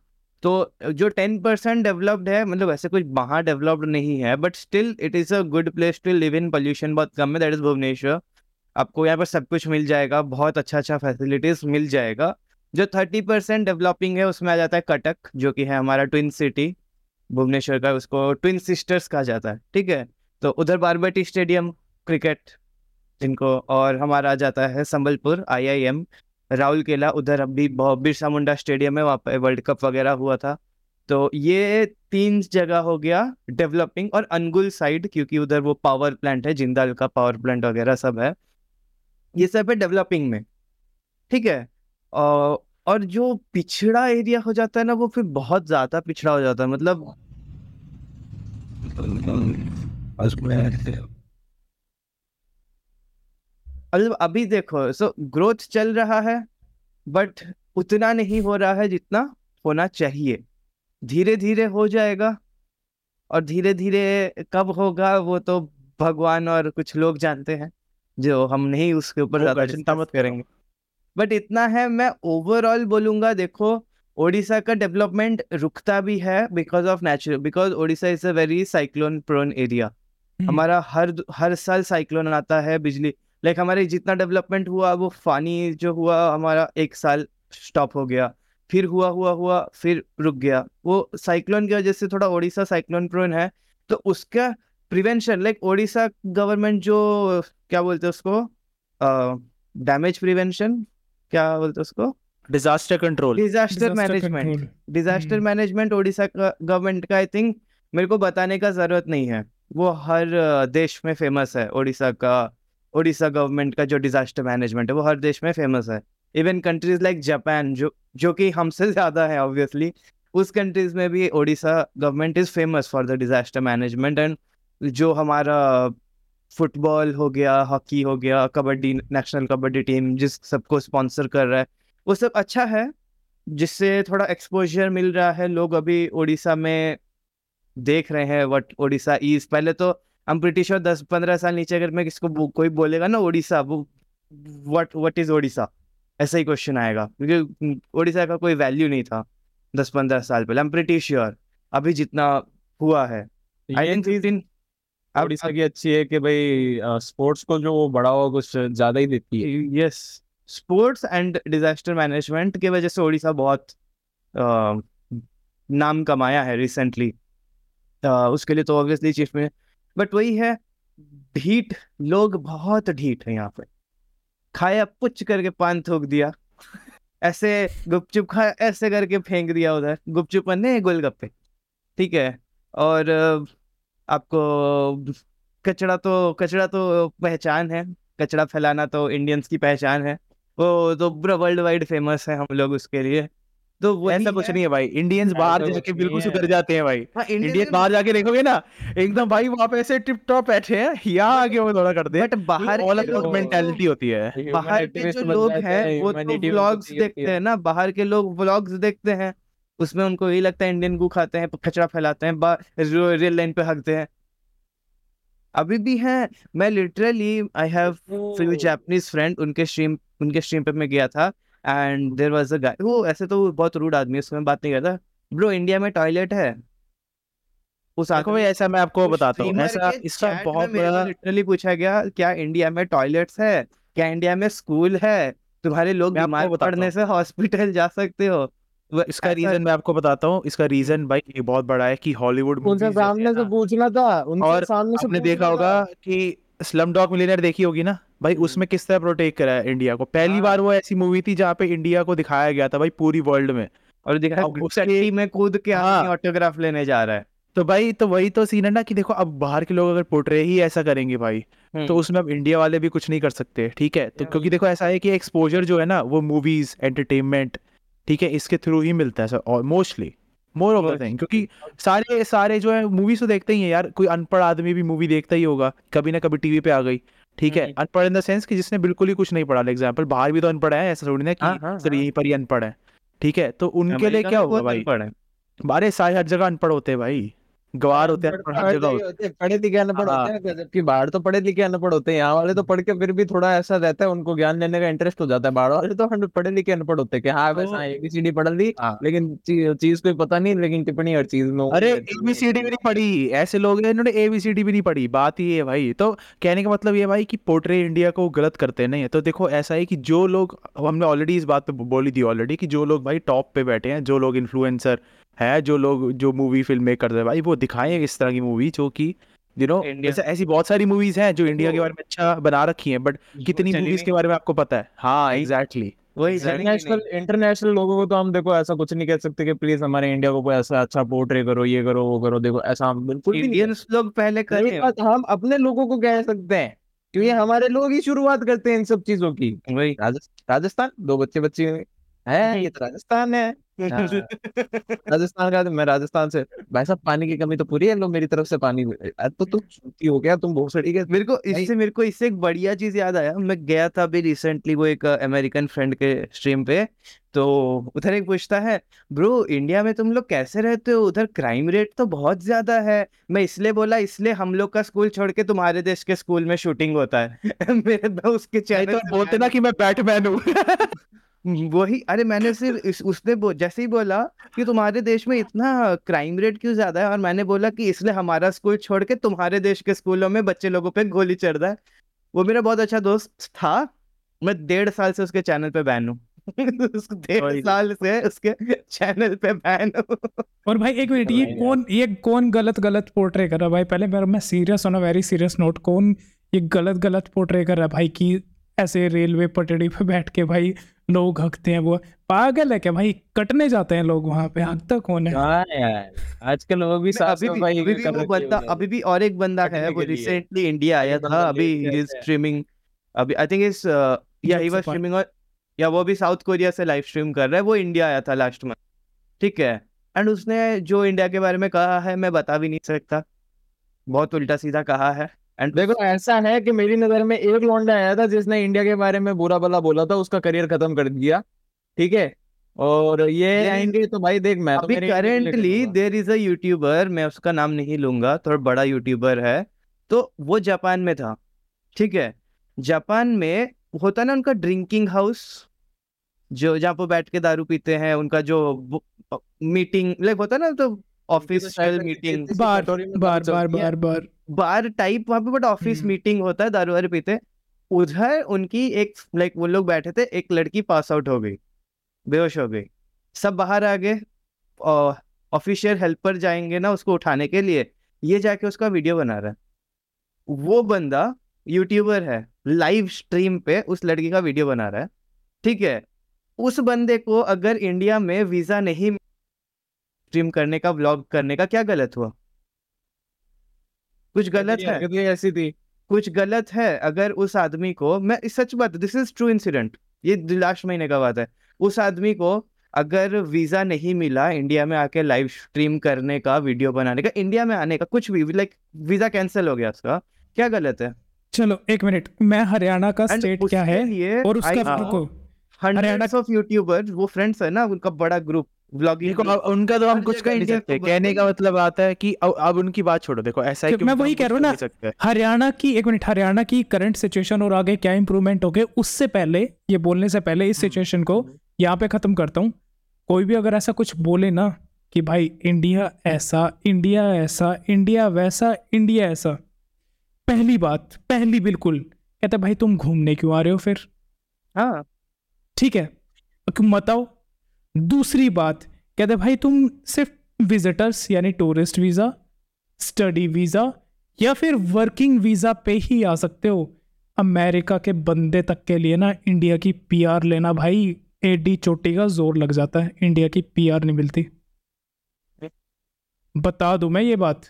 [SPEAKER 1] तो जो 10% डेवलप्ड है, मतलब ऐसे कुछ महा डेवलप्ड नहीं है, but still it is a good place to live in. Pollution बहुत कम है, दैट इज भुवनेश्वर। आपको यहाँ पर सब कुछ मिल जाएगा, बहुत अच्छा फैसिलिटीज मिल जाएगा। जो 30% डेवलपिंग है उसमें आ जाता है कटक, जो कि है हमारा ट्विन सिटी भुवनेश्वर का, उसको ट्विन सिस्टर्स कहा जाता है, ठीक है। तो उधर बारबटी स्टेडियम क्रिकेट जिनको, और हमारा आ जाता है संबलपुर IIM, राउरकेला, उधर अभी बिरसा मुंडा स्टेडियम है, वहाँ पे वर्ल्ड कप वगैरह हुआ था। तो ये 3 जगह हो गया डेवलपिंग, और अनगुल साइड, क्योंकि उधर वो पावर प्लांट है, जिंदाल का पावर प्लांट वगैरह सब है, ये सब है डेवलपिंग में, ठीक है। और जो पिछड़ा एरिया हो जाता है ना, वो फिर बहुत ज्यादा पिछड़ा हो जाता है, मतलब अभी देखो, सो ग्रोथ चल रहा है, बट उतना नहीं हो रहा है जितना होना चाहिए। धीरे धीरे हो जाएगा, और धीरे धीरे कब होगा वो तो भगवान और कुछ लोग जानते हैं, जो हम नहीं उसके ऊपर
[SPEAKER 3] होगा,
[SPEAKER 1] ज्यादा
[SPEAKER 3] चिंता
[SPEAKER 1] डिस्कस
[SPEAKER 3] मत करो।
[SPEAKER 1] करेंगे। बट इतना है, मैं ओवरऑल बोलूंगा, देखो ओडिशा का डेवलपमेंट रुकता भी है because of natural, because Odisha is a very cyclone prone area. हमारा हर साल साइक्लोन आता है, बिजली, लाइक हमारे जितना डेवलपमेंट हुआ, वो फानी जो हुआ हमारा 1 साल स्टॉप हो गया, फिर हुआ फिर रुक गया, वो साइक्लोन की वजह से थोड़ा ओडिशा साइक्लोन प्रोन है। तो उसका प्रिवेंशन, लाइक ओडिशा गवर्नमेंट जो क्या बोलते हैं उसको, डैमेज प्रिवेंशन, क्या बोलते हैं उसको,
[SPEAKER 3] disaster control.
[SPEAKER 1] Disaster
[SPEAKER 4] Disaster
[SPEAKER 1] management.
[SPEAKER 4] control.
[SPEAKER 1] Disaster management Orissa का गवर्नमेंट का आई थिंक मेरे को बताने का जरूरत नहीं है, वो हर देश में फेमस है। उड़ीसा गवर्नमेंट का जो डिजास्टर मैनेजमेंट है वो हर देश में फेमस है। इवन कंट्रीज लाइक जापान जो कि हमसे ज्यादा है ऑब्वियसली, उस कंट्रीज में भी Orissa government is famous for the disaster management. And जो हमारा फुटबॉल हो गया, हॉकी हो गया, कबड्डी, नेशनल कबड्डी टीम जिस सबको स्पॉन्सर कर रहा है, वो सब अच्छा है, जिससे थोड़ा एक्सपोजर मिल रहा है। लोग अभी उड़ीसा में देख रहे हैं व्हाट उड़ीसा इज। पहले तो आई एम प्रीटी श्योर 10-15 साल नीचे अगर मैं कोई बोलेगा ना उड़ीसा, वो व्हाट इज उड़ीसा, ऐसा ही क्वेश्चन आएगा, क्योंकि उड़ीसा का कोई वैल्यू नहीं था 10-15 साल पहले। आई एम प्रीटी श्योर अभी जितना हुआ है। आई
[SPEAKER 2] ये
[SPEAKER 1] थिंक
[SPEAKER 2] चीज उड़ीसा की अच्छी है कि भाई स्पोर्ट्स को जो बढ़ावा कुछ ज्यादा ही देती है।
[SPEAKER 1] Yes, sports and disaster management की वजह से उड़ीसा बहुत नाम कमाया है रिसेंटली। उसके लिए तो ऑब्वियसली चीफ में, बट वही है, ढीठ लोग बहुत ढीठ है यहाँ पे। खाया पुच करके पान थूक दिया, ऐसे गुपचुप खाया ऐसे करके फेंक दिया उधर, गुपचुप ने गोलगप्पे, ठीक है। और आपको कचरा तो पहचान है, कचरा फैलाना तो इंडियंस की पहचान है, वो तो पूरा वर्ल्ड वाइड फेमस है हम लोग उसके लिए। तो वही
[SPEAKER 3] ऐसा कुछ
[SPEAKER 1] है।
[SPEAKER 3] नहीं है भाई, इंडियंस बाहर
[SPEAKER 2] ऐसा
[SPEAKER 3] जाके
[SPEAKER 2] कुछ
[SPEAKER 3] बिल्कुल
[SPEAKER 2] नहीं
[SPEAKER 3] सुधर
[SPEAKER 2] है।
[SPEAKER 3] जाते हैं भाई।
[SPEAKER 1] हाँ,
[SPEAKER 3] इंडियन बाहर जाके देखोगे ना, एकदम भाई वहां पे ऐसे टिप टॉप बैठे हैं, यहाँ आके वो थोड़ा करते हैं।
[SPEAKER 1] बट बाहर
[SPEAKER 3] ऑल
[SPEAKER 1] के
[SPEAKER 3] अबाउट
[SPEAKER 1] लोग
[SPEAKER 3] मेंटालिटी होती है।
[SPEAKER 2] ह्यूमन
[SPEAKER 1] बाहर के
[SPEAKER 2] एक्टिविस्ट
[SPEAKER 1] जो
[SPEAKER 2] बन
[SPEAKER 1] लोग
[SPEAKER 2] जाते
[SPEAKER 1] हैं
[SPEAKER 2] हैं,
[SPEAKER 1] वो तो
[SPEAKER 2] ह्यूमैनिटी
[SPEAKER 1] व्लॉग्स
[SPEAKER 2] उनकी होती
[SPEAKER 1] देखते
[SPEAKER 2] है।
[SPEAKER 1] हैं ना, बाहर के लोग व्लॉग्स देखते हैं, उसमें उनको यही लगता है इंडियन गू खाते हैं, कचरा फैलाते हैं, रेल लाइन पे हकते हैं, अभी भी हैं। मैं literally I have few Japanese friend, उनके स्ट्रीम पे मैं गया था, एंड देयर वाज अ गाय, वो ऐसे तो वो बहुत रूड आदमी है, उसमें बात नहीं करता। ब्रो, इंडिया में टॉयलेट है? उस
[SPEAKER 3] देखो भाई,
[SPEAKER 1] आदमी
[SPEAKER 3] ऐसा मैं आपको
[SPEAKER 1] उस
[SPEAKER 3] बताता हूँ,
[SPEAKER 1] स्ट्रीमर
[SPEAKER 3] ऐसा
[SPEAKER 1] के
[SPEAKER 3] इसका
[SPEAKER 1] चैट में
[SPEAKER 3] बहुत
[SPEAKER 1] मेरे को
[SPEAKER 3] बड़ा
[SPEAKER 1] लिटरली पूछा गया, क्या इंडिया में टॉयलेट्स है, क्या इंडिया में स्कूल है, तुम्हारे लोग
[SPEAKER 3] मैं आपको
[SPEAKER 1] बीमार
[SPEAKER 3] बताता
[SPEAKER 1] पड़ने
[SPEAKER 3] हूँ।
[SPEAKER 1] से हॉस्पिटल जा सकते हो?
[SPEAKER 3] इसका
[SPEAKER 1] ऐसा
[SPEAKER 3] रीजन मैं आपको बताता हूँ। इसका रीजन भाई ये बहुत बड़ा है कि हॉलीवुड
[SPEAKER 2] उनसे
[SPEAKER 3] मूवीज जैसे है
[SPEAKER 2] सामने से
[SPEAKER 3] ना,
[SPEAKER 2] पूछना था, उनसे
[SPEAKER 3] और
[SPEAKER 2] सामने से
[SPEAKER 3] आपने
[SPEAKER 2] पूछना
[SPEAKER 3] देखा
[SPEAKER 2] था।
[SPEAKER 3] होगा कि स्लम डॉग मिलियनेयर देखी होगी ना भाई, उसमें किस तरह प्रोटेक्ट करा है इंडिया को। पहली बार वो ऐसी मूवी थी जहाँ पे इंडिया को दिखाया गया था भाई पूरी वर्ल्ड में।
[SPEAKER 1] और दिखा
[SPEAKER 3] अब उसके
[SPEAKER 1] चट्टी में कूद के आदमी
[SPEAKER 3] हाँ,
[SPEAKER 1] ऑटोग्राफ लेने जा रहा है।
[SPEAKER 3] तो भाई तो वही तो सीन है ना कि देखो, अब बाहर के लोग अगर पोर्ट्रे ही ऐसा करेंगे भाई, तो उसमें अब इंडिया वाले भी कुछ नहीं कर सकते, ठीक है। तो क्योंकि देखो ऐसा है कि एक्सपोजर जो है ना वो मूवीज, एंटरटेनमेंट, ठीक है, इसके थ्रू ही मिलता है सर, और mostly more of the thing. क्योंकि सारे सारे जो है मूवीज तो देखते ही है यार, कोई अनपढ़ आदमी भी मूवी देखता ही होगा, कभी ना कभी टीवी पे आ गई, ठीक है। अनपढ़ इन द सेंस कि जिसने बिल्कुल ही कुछ नहीं पढ़ा, एग्जाम्पल बाहर भी तो अनपढ़ है, ऐसा थोड़ी ना
[SPEAKER 1] हाँ,
[SPEAKER 3] कि
[SPEAKER 1] हाँ,
[SPEAKER 3] सर यहीं पर ही अनपढ़ है, ठीक है। तो उनके लिए
[SPEAKER 1] अमेरिका
[SPEAKER 3] क्या
[SPEAKER 1] में
[SPEAKER 3] होगा
[SPEAKER 1] बहुत
[SPEAKER 3] भाई,
[SPEAKER 1] अनपढ़ है।
[SPEAKER 3] बारे सारे हर जगह अनपढ़ होते हैं भाई, गवार होते हैं, अनपढ़ हर जगह होते हैं।
[SPEAKER 2] पढ़े लिखे अनपढ़ होते हैं, जबकि बाहर तो पढ़े लिखे अनपढ़ होते हैं। यहाँ वाले तो पढ़ के फिर भी थोड़ा ऐसा रहता है, उनको ज्ञान लेने का इंटरेस्ट हो जाता है। बाहर वाले तो पढ़े लिखे अनपढ़ होते हैं कि हाँ वैसा ABCD पढ़ ली, लेकिन चीज कोई पता नहीं, लेकिन टिप्पणी हर चीज में
[SPEAKER 3] अरे ABCD भी नहीं पढ़ी, ऐसे लोग हैं इन्होंने ABCD भी नहीं पढ़ी, बात ये है भाई। तो कहने का मतलब ये भाई कि पोर्ट्रे इंडिया को गलत करते नहीं है। तो देखो ऐसा है कि जो लोग, हमने ऑलरेडी इस बात पे बोली थी ऑलरेडी, कि जो लोग भाई टॉप पे बैठे हैं, जो लोग इन्फ्लुएंसर है, जो लोग जो मूवी फिल्म मेक करते हैं भाई, वो दिखाएं इस तरह की मूवी जो कि
[SPEAKER 1] इंडिया
[SPEAKER 3] जैसे ऐसी बहुत सारी मूवीज हैं जो इंडिया के बारे में अच्छा बना रखी हैं, बट कितनी
[SPEAKER 1] चली
[SPEAKER 3] मूवीज
[SPEAKER 1] नहीं।
[SPEAKER 3] के बारे में आपको पता है? हाँ एग्जैक्टली।
[SPEAKER 1] वही
[SPEAKER 2] इंटरनेशनल लोगों को तो हम देखो ऐसा कुछ नहीं कह सकते कि प्लीज हमारे इंडिया को कोई ऐसा अच्छा पोर्ट्रे करो, ये करो वो करो। देखो ऐसा हम बिल्कुल भी नहीं
[SPEAKER 1] इंडियंस लोग पहले
[SPEAKER 2] कर
[SPEAKER 1] करें।
[SPEAKER 2] बात हम अपने लोगों को कह सकते हैं, क्योंकि हमारे लोग ही शुरुआत करते हैं इन सब चीजों की।
[SPEAKER 1] वही
[SPEAKER 2] राजस्थान 2 बच्चे है, ये तो राजस्थान है। हाँ, राजस्थान का, मैं राजस्थान से। भाई साहब पानी की कमी तो पूरी है, लो मेरी तरफ से पानी। तो तुम छुट्टी हो गया, तुम भोसड़ी के।
[SPEAKER 1] मेरे को इससे एक बढ़िया चीज याद आया। मैं गया था अभी रिसेंटली वो एक अमेरिकन फ्रेंड के स्ट्रीम पे, तो उधर एक पूछता है, ब्रो इंडिया में तुम लोग कैसे रहते हो, उधर क्राइम रेट तो बहुत ज्यादा है। मैं इसलिए बोला, इसलिए हम लोग का स्कूल छोड़ के तुम्हारे देश के स्कूल में शूटिंग होता है। मेरे दोस्त के चैनल
[SPEAKER 3] तो बोलते ना कि मैं बैटमैन हूँ।
[SPEAKER 1] वही, अरे मैंने सिर्फ उसने जैसे ही बोला कि तुम्हारे देश में इतना क्राइम रेट क्यों ज्यादा है, और मैंने बोला कि इसलिए हमारा स्कूल छोड़ के तुम्हारे देश के स्कूलों में बच्चे लोगों पे गोली चढ़ रहा है। वो मेरा बहुत अच्छा दोस्त था, मैं 1.5 साल से उसके चैनल पे बैन हूँ। 1.5 साल से उसके चैनल पे बैन हूँ।
[SPEAKER 4] और भाई एक मिनट, ये कौन गलत पोर्ट्रे कर रहा है भाई? पहले मैं serious on a very serious note, कौन ये गलत पोर्ट्रे कर रहा है भाई कि ऐसे रेलवे पटड़ी पे बैठ के भाई लोग हकते हैं। वो पागल है क्या भाई? कटने जाते हैं लोग वहां पे, हकता कौन है?
[SPEAKER 2] हाँ यार, आजकल वो भी साफ सफाई
[SPEAKER 1] अभी भी
[SPEAKER 2] कर
[SPEAKER 1] वो
[SPEAKER 2] रखी है
[SPEAKER 1] बंदा,
[SPEAKER 2] उन्होंने।
[SPEAKER 1] अभी भी और एक बंदा है,
[SPEAKER 2] कटने
[SPEAKER 1] वो
[SPEAKER 2] के लिए।
[SPEAKER 1] रिसेंटली इंडिया आया
[SPEAKER 2] एक
[SPEAKER 1] था,
[SPEAKER 2] बंदा
[SPEAKER 1] अभी
[SPEAKER 2] लेट
[SPEAKER 1] ही इज
[SPEAKER 2] कैसे है।
[SPEAKER 1] स्ट्रीमिंग, अभी आई थिंक इज या he was
[SPEAKER 4] Jokes apart.
[SPEAKER 1] Streaming, और या वो भी साउथ कोरिया से लाइव स्ट्रीम कर रहा है। वो इंडिया आया था लास्ट मंथ, ठीक है, एंड उसने जो इंडिया के बारे में कहा है मैं बता भी नहीं सकता, बहुत उल्टा सीधा कहा है। एंड
[SPEAKER 2] देखो ऐसा है कि मेरी नजर में एक लौंडा आया था जिसने इंडिया के बारे में बुरा भला बोला था, उसका करियर खत्म कर दिया, ठीक है। और ये
[SPEAKER 1] There is-
[SPEAKER 2] आएंगे तो भाई देख, मैं तो
[SPEAKER 1] अभी
[SPEAKER 2] मेरे इंडिया के लिए
[SPEAKER 1] करेंटली
[SPEAKER 2] करूंगा।
[SPEAKER 1] देयर इज अ यूट्यूबर, मैं उसका नाम नहीं लूंगा, थोड़ा बड़ा यूट्यूबर है, तो वो जापान में था, ठीक है। जापान में होता ना उनका ड्रिंकिंग हाउस, जो जहाँ पे बैठ के दारू पीते हैं, उनका जो मीटिंग लाइक होता है ना, तो ऑफिशियल मीटिंग,
[SPEAKER 4] बार
[SPEAKER 2] कटोरी में
[SPEAKER 4] बार
[SPEAKER 2] दारू
[SPEAKER 4] बार
[SPEAKER 2] चलती है।
[SPEAKER 4] बार बार
[SPEAKER 1] बार टाइप वहां पे, बट ऑफिस मीटिंग होता है, दारू वारू पीते। उधर उनकी एक लाइक वो लोग बैठे थे, एक लड़की पास आउट हो गई, बेहोश हो गई, सब बाहर आ गए, ऑफिशियल हेल्पर जाएंगे ना उसको उठाने के लिए, ये जाके उसका वीडियो बना रहा है। वो बंदा यूट्यूबर है, लाइव स्ट्रीम पे उस लड़की का वीडियो बना रहा है, ठीक है। उस बंदे को अगर इंडिया में वीजा नहीं, स्ट्रीम करने का, व्लॉग करने का, क्या गलत हुआ? कुछ गलत है?
[SPEAKER 2] हरकत ही ऐसी थी।
[SPEAKER 1] कुछ गलत है? अगर उस आदमी को, मैं सच बात, दिस इज ट्रू इंसिडेंट, ये लास्ट महीने का बात है, उस आदमी को अगर वीजा नहीं मिला इंडिया में आके लाइव स्ट्रीम करने का, वीडियो बनाने का, इंडिया में आने का, कुछ भी, लाइक वीजा कैंसिल हो गया उसका, क्या गलत है?
[SPEAKER 4] चलो एक मिनट, मैं हरियाणा का
[SPEAKER 1] एंड
[SPEAKER 4] स्टेट क्या है
[SPEAKER 1] उसके लिए
[SPEAKER 4] और उसका रुको,
[SPEAKER 1] हंड्रेड्स ऑफ यूट्यूबर्स, वो फ्रेंड्स है ना उनका बड़ा ग्रुप, व्लॉगिंग
[SPEAKER 3] देखो अब उनका तो हम
[SPEAKER 1] हर
[SPEAKER 3] कुछ
[SPEAKER 1] जगह
[SPEAKER 3] कर नहीं
[SPEAKER 1] इंडिया
[SPEAKER 3] सकते,
[SPEAKER 1] को
[SPEAKER 3] कहने का मतलब आता है कि अब उनकी बात छोड़ो, देखो ऐसा है कि
[SPEAKER 4] मैं
[SPEAKER 3] उनका
[SPEAKER 4] वही
[SPEAKER 3] हम
[SPEAKER 4] कह
[SPEAKER 3] कुछ
[SPEAKER 4] रहा हूँ
[SPEAKER 3] कर
[SPEAKER 4] ना,
[SPEAKER 3] नहीं सकते।
[SPEAKER 4] हरियाणा की, एक मिनट, हरियाणा की करंट सिचुएशन और आगे क्या इंप्रूवमेंट हो गए, उससे पहले, ये बोलने से पहले इस सिचुएशन को यहाँ पे खत्म करता हूँ। कोई भी अगर ऐसा कुछ बोले ना कि भाई इंडिया ऐसा, इंडिया ऐसा, इंडिया वैसा, इंडिया ऐसा, पहली बात, पहली बिल्कुल कहते भाई तुम घूमने क्यों आ रहे हो फिर?
[SPEAKER 1] हाँ,
[SPEAKER 4] ठीक है, बताओ। दूसरी बात कहते भाई तुम सिर्फ विजिटर्स यानी टूरिस्ट वीजा, स्टडी वीजा या फिर वर्किंग वीजा पे ही आ सकते हो। अमेरिका के बंदे तक के लिए ना इंडिया की पीआर लेना भाई एडी चोटी का जोर लग जाता है, इंडिया की पीआर नहीं मिलती, बता दूं मैं ये बात।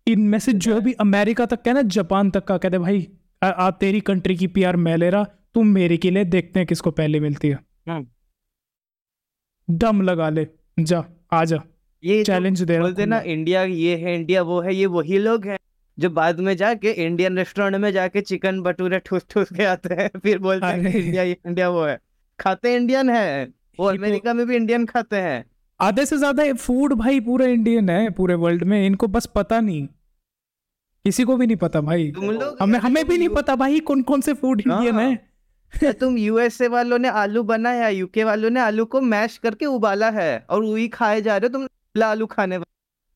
[SPEAKER 4] इनमें से जो भी अमेरिका तक का है ना, जापान तक का, कहते भाई आ तेरी कंट्री की पीआर मैं ले रहा, तुम मेरी के लिए, देखते हैं किसको पहले मिलती है। दम लगा ले, जा आ जा,
[SPEAKER 1] ये
[SPEAKER 4] चैलेंज दे रहा
[SPEAKER 1] बोलते ना
[SPEAKER 4] हूँ।
[SPEAKER 1] इंडिया ये है, इंडिया वो है, ये वही लोग हैं जो बाद में जाके इंडियन रेस्टोरेंट में जाके चिकन भटूरे ठूस ठूस के आते हैं, फिर बोलते हैं कि
[SPEAKER 4] अरे।
[SPEAKER 1] इंडिया ये, इंडिया वो है। खाते इंडियन है वो,
[SPEAKER 4] ये तो-
[SPEAKER 1] अमेरिका में भी इंडियन खाते हैं।
[SPEAKER 4] आधे से ज्यादा फूड भाई पूरा इंडियन है पूरे वर्ल्ड में, इनको बस पता नहीं, किसी को भी नहीं पता भाई,
[SPEAKER 1] तुम लोग
[SPEAKER 4] हमें भी नहीं पता भाई कौन कौन से फूड इंडियन
[SPEAKER 1] हाँ।
[SPEAKER 4] है।
[SPEAKER 1] तुम यूएसए वालों ने आलू बनाया, यूके वालों ने आलू को मैश करके उबाला है और वही खाए जा रहे हो तुम, उबला आलू खाने वाले।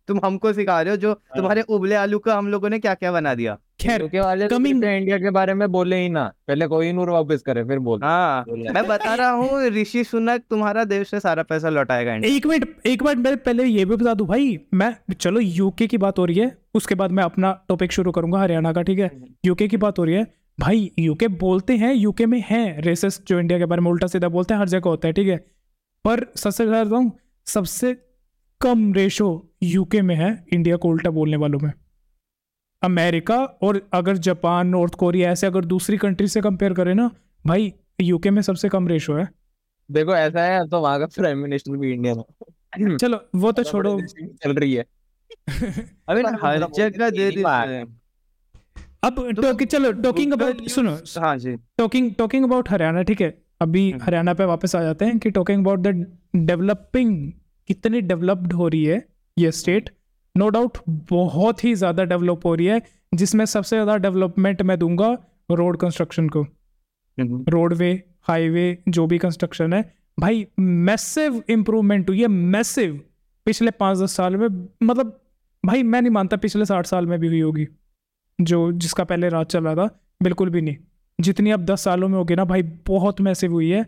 [SPEAKER 1] तुम हमको सिखा रहे हो जो तुम्हारे उबले आलू का हम लोगों ने क्या क्या बना दिया।
[SPEAKER 4] खैर
[SPEAKER 2] यूके वाले तो
[SPEAKER 4] coming-
[SPEAKER 2] कहते हैं इंडिया के बारे में बोले ही ना, पहले कोई नूर वापस करे फिर बोल।
[SPEAKER 1] हाँ, मैं बता रहा हूँ, ऋषि सुनक तुम्हारा देश से सारा पैसा लौटाएगा इंडिया।
[SPEAKER 4] एक मिनट मैं पहले ये भी बता दूं भाई, मैं, चलो यूके की बात हो रही है, उसके बाद मैं अपना टॉपिक शुरू करूंगा हरियाणा का, ठीक है। यूके की बात हो रही है भाई, यूके बोलते हैं, यूके में है रेसिस्ट जो इंडिया के बारे में उल्टा सीधा बोलते हैं, हर जगह होता है, ठीक है। पर सबसे ज्यादा बताऊं, सबसे कम रेशो यूके में है इंडिया को उल्टा बोलने वालों में। अमेरिका और अगर जापान, नॉर्थ कोरिया, ऐसे अगर दूसरी कंट्री से कंपेयर करें ना भाई, यूके में सबसे कम रेशो है।
[SPEAKER 2] देखो ऐसा है तो वहां का प्राइम मिनिस्टर भी इंडियन है।
[SPEAKER 4] चलो वो तो छोड़ो।
[SPEAKER 2] चल रही है
[SPEAKER 1] अभी हर जगह दे दी है।
[SPEAKER 4] अब चलो टॉकिंग
[SPEAKER 1] Google
[SPEAKER 4] अबाउट, सुनो,
[SPEAKER 1] News- हाँ जी,
[SPEAKER 4] टॉकिंग अबाउट हरियाणा, ठीक है। अभी हरियाणा पे वापस आ जाते हैं कि टॉकिंग अबाउट द डेवलपिंग, कितनी डेवलप्ड हो रही है ये स्टेट। नो डाउट बहुत ही ज्यादा डेवलप हो रही है, जिसमें सबसे ज्यादा डेवलपमेंट मैं दूंगा रोड कंस्ट्रक्शन को। रोडवे, हाईवे, जो भी कंस्ट्रक्शन है भाई, मैसिव इंप्रूवमेंट हुई है, मैसिव, पिछले 5-10 साल में। मतलब भाई मैं नहीं मानता पिछले 60 साल में भी हुई होगी, जो जिसका पहले राज चल रहा था, बिल्कुल भी नहीं। जितनी अब 10 सालों में होगी ना भाई, बहुत मैसिव हुई है।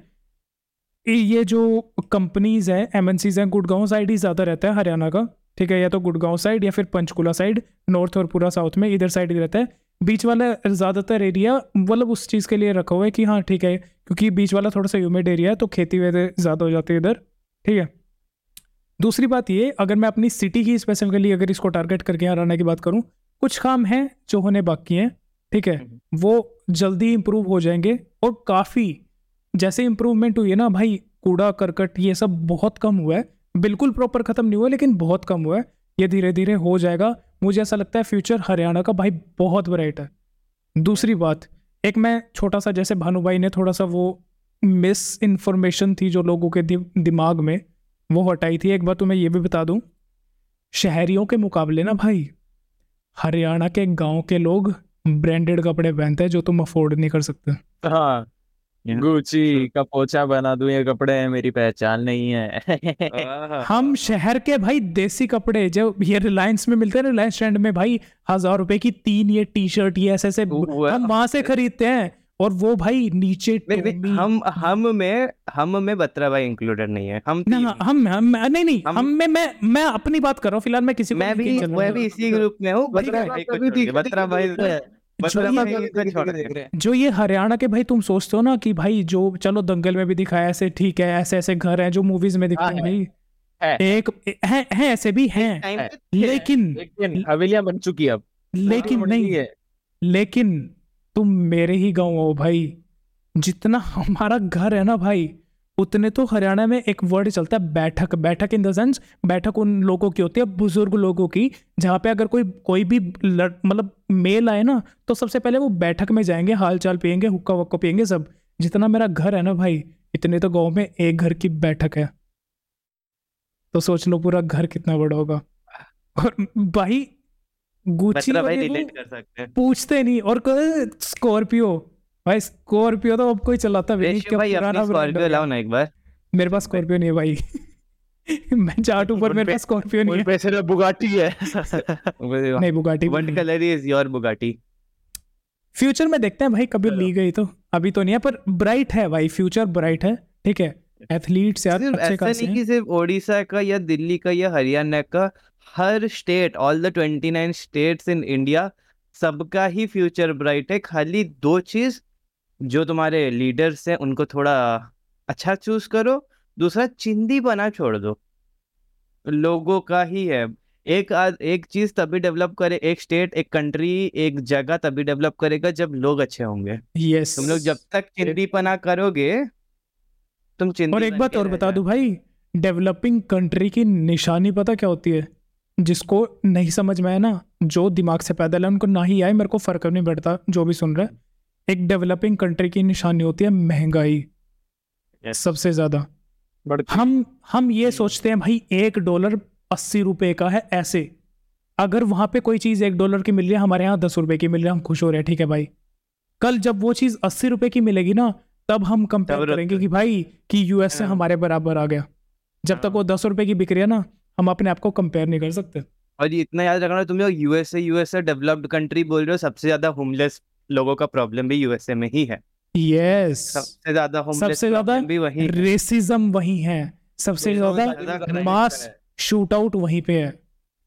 [SPEAKER 4] ये जो कंपनीज हैं, एमएनसीज हैं, गुड़गांव साइड ही ज़्यादा रहता है हरियाणा का, ठीक है। या तो गुड़गांव साइड या फिर पंचकुला साइड, नॉर्थ और पूरा साउथ में इधर साइड ही रहता है। बीच वाला ज़्यादातर एरिया मतलब उस चीज़ के लिए रखा हुआ है कि हाँ ठीक है, क्योंकि बीच वाला थोड़ा सा ह्यूमिड एरिया है तो खेती वेदी ज़्यादा हो जाती है इधर, ठीक है। दूसरी बात ये, अगर मैं अपनी सिटी की स्पेसिफिकली अगर इसको टारगेट करके यहाँ रहने की बात करूँ, कुछ काम हैं जो होने बाकी हैं, ठीक है, वो जल्दी इंप्रूव हो जाएंगे। और काफ़ी जैसे इंप्रूवमेंट हुई है ना भाई, कूड़ा करकट ये सब बहुत कम हुआ है, बिल्कुल प्रॉपर ख़त्म नहीं हुआ लेकिन बहुत कम हुआ है, ये धीरे धीरे हो जाएगा। मुझे ऐसा लगता है फ्यूचर हरियाणा का भाई बहुत ब्राइट है। दूसरी बात, एक मैं छोटा सा, जैसे भानु भाई ने थोड़ा सा वो मिस इन्फॉर्मेशन थी जो लोगों के दिमाग में, वो हटाई थी। एक बार तुम्हें ये भी बता दूं, शहरियों के मुकाबले ना भाई हरियाणा के गांव के लोग ब्रांडेड कपड़े पहनते हैं जो तुम अफोर्ड नहीं कर सकते।
[SPEAKER 2] हाँ, गुची का पोछा बना दूं, ये कपड़े हैं, मेरी पहचान नहीं है।
[SPEAKER 4] हम शहर के भाई देसी कपड़े जो ये रिलायंस में मिलते हैं, रिलायंस ट्रेंड में भाई 1000 रुपए की 3 ये टी शर्ट ये ऐसे ऐसे हम वहां से खरीदते हैं, और वो भाई नीचे टोपी।
[SPEAKER 1] हम में बत्रा भाई इंक्लूडेड नहीं है। हम
[SPEAKER 4] नहीं
[SPEAKER 1] हम-
[SPEAKER 4] हम में मैं अपनी बात कर रहा हूँ फिलहाल, मैं किसी को
[SPEAKER 1] मैं
[SPEAKER 4] नहीं
[SPEAKER 1] भी
[SPEAKER 4] चल रहा
[SPEAKER 1] मैं
[SPEAKER 4] हूँ।
[SPEAKER 1] भी इसी ग्रुप में हूँ। बत्रा भाई को छोड़ के, बत्रा भाई
[SPEAKER 4] जो ये हरियाणा के भाई तुम सोचते हो ना कि भाई जो चलो दंगल में भी दिखाया ऐसे, ठीक है, ऐसे ऐसे घर हैं जो मूवीज में दिखते हैं भाई, एक है ऐसे भी हैं, लेकिन
[SPEAKER 2] हवेलियां बन चुकी है अब,
[SPEAKER 4] लेकिन नहीं
[SPEAKER 2] है।
[SPEAKER 4] लेकिन तुम मेरे ही गाँव हो भाई, जितना हमारा घर है ना भाई, उतने तो हरियाणा में एक वर्ड चलता है बैठक। बैठक इन द सेंस, बैठक उन लोगों की होती है, बुजुर्ग लोगों की, जहाँ पे अगर कोई भी मतलब मेल आए ना तो सबसे पहले वो बैठक में जाएंगे, हाल चाल पियेंगे, हुक्का वक्का पियेंगे सब। जितना मेरा घर है ना भाई, इतने तो गाँव में एक घर की बैठक है, तो सोच लो पूरा घर कितना बड़ा होगा। और भाई गुची
[SPEAKER 1] बत्रा भाई
[SPEAKER 4] वाले
[SPEAKER 1] रिलेट
[SPEAKER 4] को
[SPEAKER 1] कर सकते हैं।
[SPEAKER 4] पूछते नहीं, और स्कॉर्पियो, भाई स्कॉर्पियो तो अब कोई चलाता भी नहीं,
[SPEAKER 1] रेशु
[SPEAKER 4] क्या
[SPEAKER 1] भाई
[SPEAKER 4] पुराना
[SPEAKER 1] अपनी
[SPEAKER 4] ब्रांड
[SPEAKER 1] स्कॉर्पियो
[SPEAKER 4] हो गया।
[SPEAKER 1] लाओ ना एक बार।
[SPEAKER 4] मेरे पास स्कॉर्पियो नहीं है भाई। मैं जाट ऊपर, मेरे पास स्कॉर्पियो नहीं है।
[SPEAKER 3] पैसे में बुगाटी है।
[SPEAKER 4] नहीं बुगाटी भी
[SPEAKER 1] व्हाट
[SPEAKER 4] नहीं।
[SPEAKER 1] Colour is your Bugatti?
[SPEAKER 4] Future में देखते हैं भाई, कभी ली गई तो, अभी तो नहीं है, पर ब्राइट है भाई, फ्यूचर ब्राइट है, ठीक है। एथलीट्स यार
[SPEAKER 1] सिर्फ
[SPEAKER 4] अच्छे
[SPEAKER 1] ऐसा
[SPEAKER 4] खासे
[SPEAKER 1] नहीं कि
[SPEAKER 4] हैं।
[SPEAKER 1] सिर्फ ओडिशा का या दिल्ली का या हरियाणा का, हर state, all the 29 states in India, सबका ही फ्यूचर ब्राइट है। खाली दो चीज, जो तुम्हारे लीडर्स हैं उनको थोड़ा अच्छा चूज करो, दूसरा चिंदी बना छोड़ दो, लोगों का ही है। एक चीज तभी डेवलप करे, एक स्टेट, एक कंट्री, एक जगह तभी डेवलप करेगा जब लोग अच्छे होंगे।
[SPEAKER 4] यस।
[SPEAKER 1] तुम लोग जब तक चिंदीपना करोगे, तुम चिंदी
[SPEAKER 4] और एक
[SPEAKER 1] बन
[SPEAKER 4] बात
[SPEAKER 1] के
[SPEAKER 4] और
[SPEAKER 1] रह
[SPEAKER 4] बता
[SPEAKER 1] जाओ।
[SPEAKER 4] दूं भाई, डेवलपिंग कंट्री की निशानी पता क्या होती है? जिसको नहीं समझ में आया ना, जो दिमाग से पैदल है उनको ना ही आए, मेरे को फर्क नहीं पड़ता जो भी सुन रहा है। एक डेवलपिंग कंट्री की निशानी होती है महंगाई, सबसे ज्यादा। हम ये सोचते हैं भाई $1 80 रुपए का है, ऐसे अगर वहां पे कोई चीज $1 की मिल रही है, हमारे यहाँ 10 रुपए की मिल रही है, हम खुश हो रहे हैं, ठीक है भाई। कल जब वो चीज 80 रुपए की मिलेगी ना, तब हम कंपेयर
[SPEAKER 1] तब
[SPEAKER 4] करेंगे कि भाई कि यूएस से हमारे बराबर आ गया। जब तक वो 10 रुपए की बिक रही है ना, हम अपने आप को कंपेयर नहीं कर सकते।
[SPEAKER 1] और ये इतना याद रखना, तुम लोग यूएसए डेवलप्ड कंट्री बोल रहे हो, सबसे ज्यादा होमलेस लोगों का प्रॉब्लम भी यूएसए में ही है।
[SPEAKER 4] यस,
[SPEAKER 1] सबसे ज्यादा होमलेस
[SPEAKER 4] सबसे ज्यादा
[SPEAKER 1] भी वही है।
[SPEAKER 4] रेसिज्म वही है, सबसे ज्यादा मास शूट आउट वहीं पे है,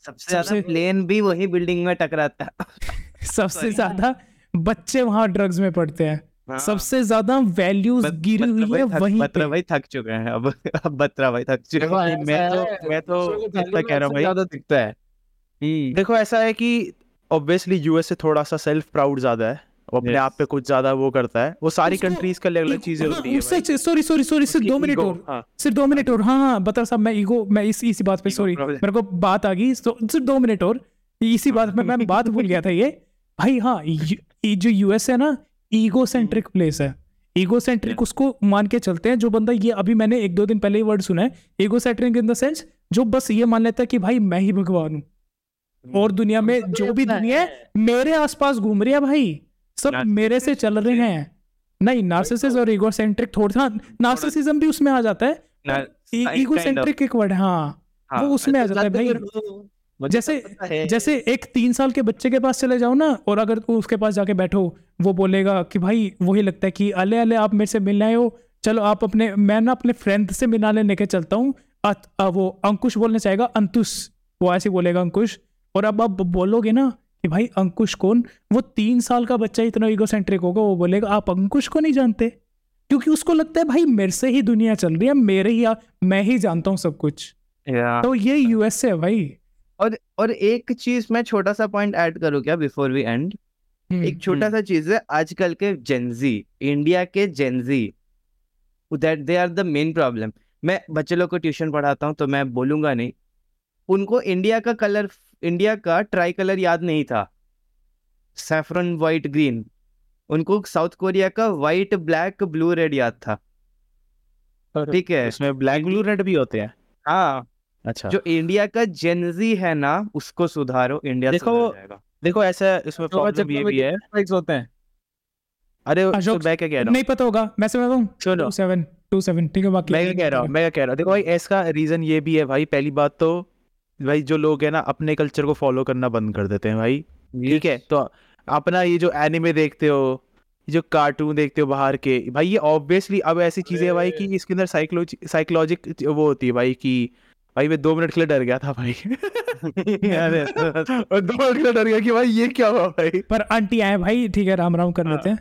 [SPEAKER 1] सबसे ज्यादा प्लेन भी वही बिल्डिंग में टकराता है।
[SPEAKER 4] सबसे ज्यादा बच्चे वहां ड्रग्स में पड़ते हैं,
[SPEAKER 1] हाँ।
[SPEAKER 4] सबसे ज्यादा वैल्यूज गिरी हुई है वहीं
[SPEAKER 1] बत्रा
[SPEAKER 4] पे।
[SPEAKER 1] भाई थक चुके हैं अब बत्रा भाई थक चुके हैं।
[SPEAKER 3] मैं तो इतना कह रहा हूँ भाई,
[SPEAKER 2] ज्यादा दिखता है।
[SPEAKER 3] देखो ऐसा है कि ऑब्वियसली यूएस से थोड़ा सा सेल्फ प्राउड ज्यादा है, वो अपने आप पे कुछ ज्यादा वो करता है, वो सारी कंट्रीज का अलग अलग चीजें होती है भाई।
[SPEAKER 4] सॉरी सिर्फ 2 मिनट
[SPEAKER 3] ego,
[SPEAKER 4] और,
[SPEAKER 3] हाँ।
[SPEAKER 4] सिर्फ 2 मिनट और। हाँ बता साहब, मैं इसी बात पे, सॉरी
[SPEAKER 1] problem.
[SPEAKER 4] मेरे को बात आ गई, सिर्फ 2 मिनट और, इसी बात में मैं बात भूल गया था ये भाई। हाँ, ये जो यूएस है ना, ईगो सेंट्रिक प्लेस है। ईगो सेंट्रिक उसको मान के चलते हैं जो बंदा, ये अभी मैंने 1-2 दिन पहले ही वर्ड सुना है, ego centric in the sense, जो बस ये मान लेता है कि भाई मैं ही भगवान हूँ, और दुनिया में जो भी दुनिया है मेरे आसपास घूम रही है भाई, सब मेरे से चल रहे हैं। नहीं, नार्सिसिज्म और ईगोसेंट्रिक थोड़ा, नार्सिसिज्म भी उसमें आ जाता है, ईगोसेंट्रिक एक वर्ड, हाँ वो उसमें आ जाता है भाई। जैसे एक 3 साल के बच्चे के पास चले जाओ ना, और अगर उसके पास जाके बैठो, वो बोलेगा कि भाई वही लगता है कि अले अले आप मेरे से मिलने आए हो, चलो आप अपने, मैं ना अपने फ्रेंड से मिलाने लेके चलता हूँ। वो अंकुश बोलना चाहेगा अंतुश, वो ऐसे बोलेगा अंकुश। और अब आप बोलोगे ना कि भाई अंकुश कौन, वो 3 साल का बच्चा इतना ईगोसेंट्रिक होगा, वो बोलेगा आप अंकुश को नहीं जानते, क्योंकि उसको लगता है भाई मेरे से ही दुनिया चल रही है, मैं ही जानता हूँ सब कुछ। तो ये यूएसए है भाई।
[SPEAKER 1] और एक चीज मैं छोटा सा पॉइंट ऐड करूँ क्या बिफोर वी एंड? एक छोटा सा चीज है, आजकल के जेनजी, इंडिया के Gen Z, that they are the main problem. मैं बच्चे लोग को ट्यूशन पढ़ाता हूँ तो मैं बोलूंगा नहीं, उनको इंडिया का कलर, इंडिया का ट्राई कलर याद नहीं था, सैफरन व्हाइट ग्रीन। उनको साउथ कोरिया का व्हाइट ब्लैक ब्लू रेड याद था, ठीक है?
[SPEAKER 3] उसमें ब्लैक ब्लू रेड भी होते हैं।
[SPEAKER 1] हाँ,
[SPEAKER 3] अच्छा,
[SPEAKER 1] जो इंडिया का जेनजी है ना, उसको सुधारो, इंडिया सुधर जाएगा।
[SPEAKER 3] देखो ऐसा इसमें प्रॉब्लम ये भी है।
[SPEAKER 2] स्ट्राइक्स होते हैं।
[SPEAKER 3] अरे
[SPEAKER 4] अशोक,
[SPEAKER 3] तो मैं क्या कह रहा हूँ,
[SPEAKER 4] नहीं पता होगा, मैं समझ रहा हूँ।
[SPEAKER 3] सुनो
[SPEAKER 4] 27 ठीक है, बाकी
[SPEAKER 3] मैं क्या कह रहा हूँ देखो भाई, इसका रीजन ये भी है भाई। पहली बात तो भाई जो लोग है ना अपने कल्चर को फॉलो करना बंद कर देते हैं भाई, ठीक है? तो अपना ये जो एनिमे देखते हो, ये जो कार्टून देखते हो बाहर के भाई, ये ऑब्वियसली अब ऐसी चीजें है भाई कि इसके अंदर साइकोलॉजिक वो होती है भाई कि भाई मैं 2 मिनट के लिए डर गया था भाई। और 2 मिनट के लिए डर गया कि भाई ये क्या हुआ भाई।
[SPEAKER 4] पर आंटी आए भाई, ठीक है, राम राम कर लेते हैं,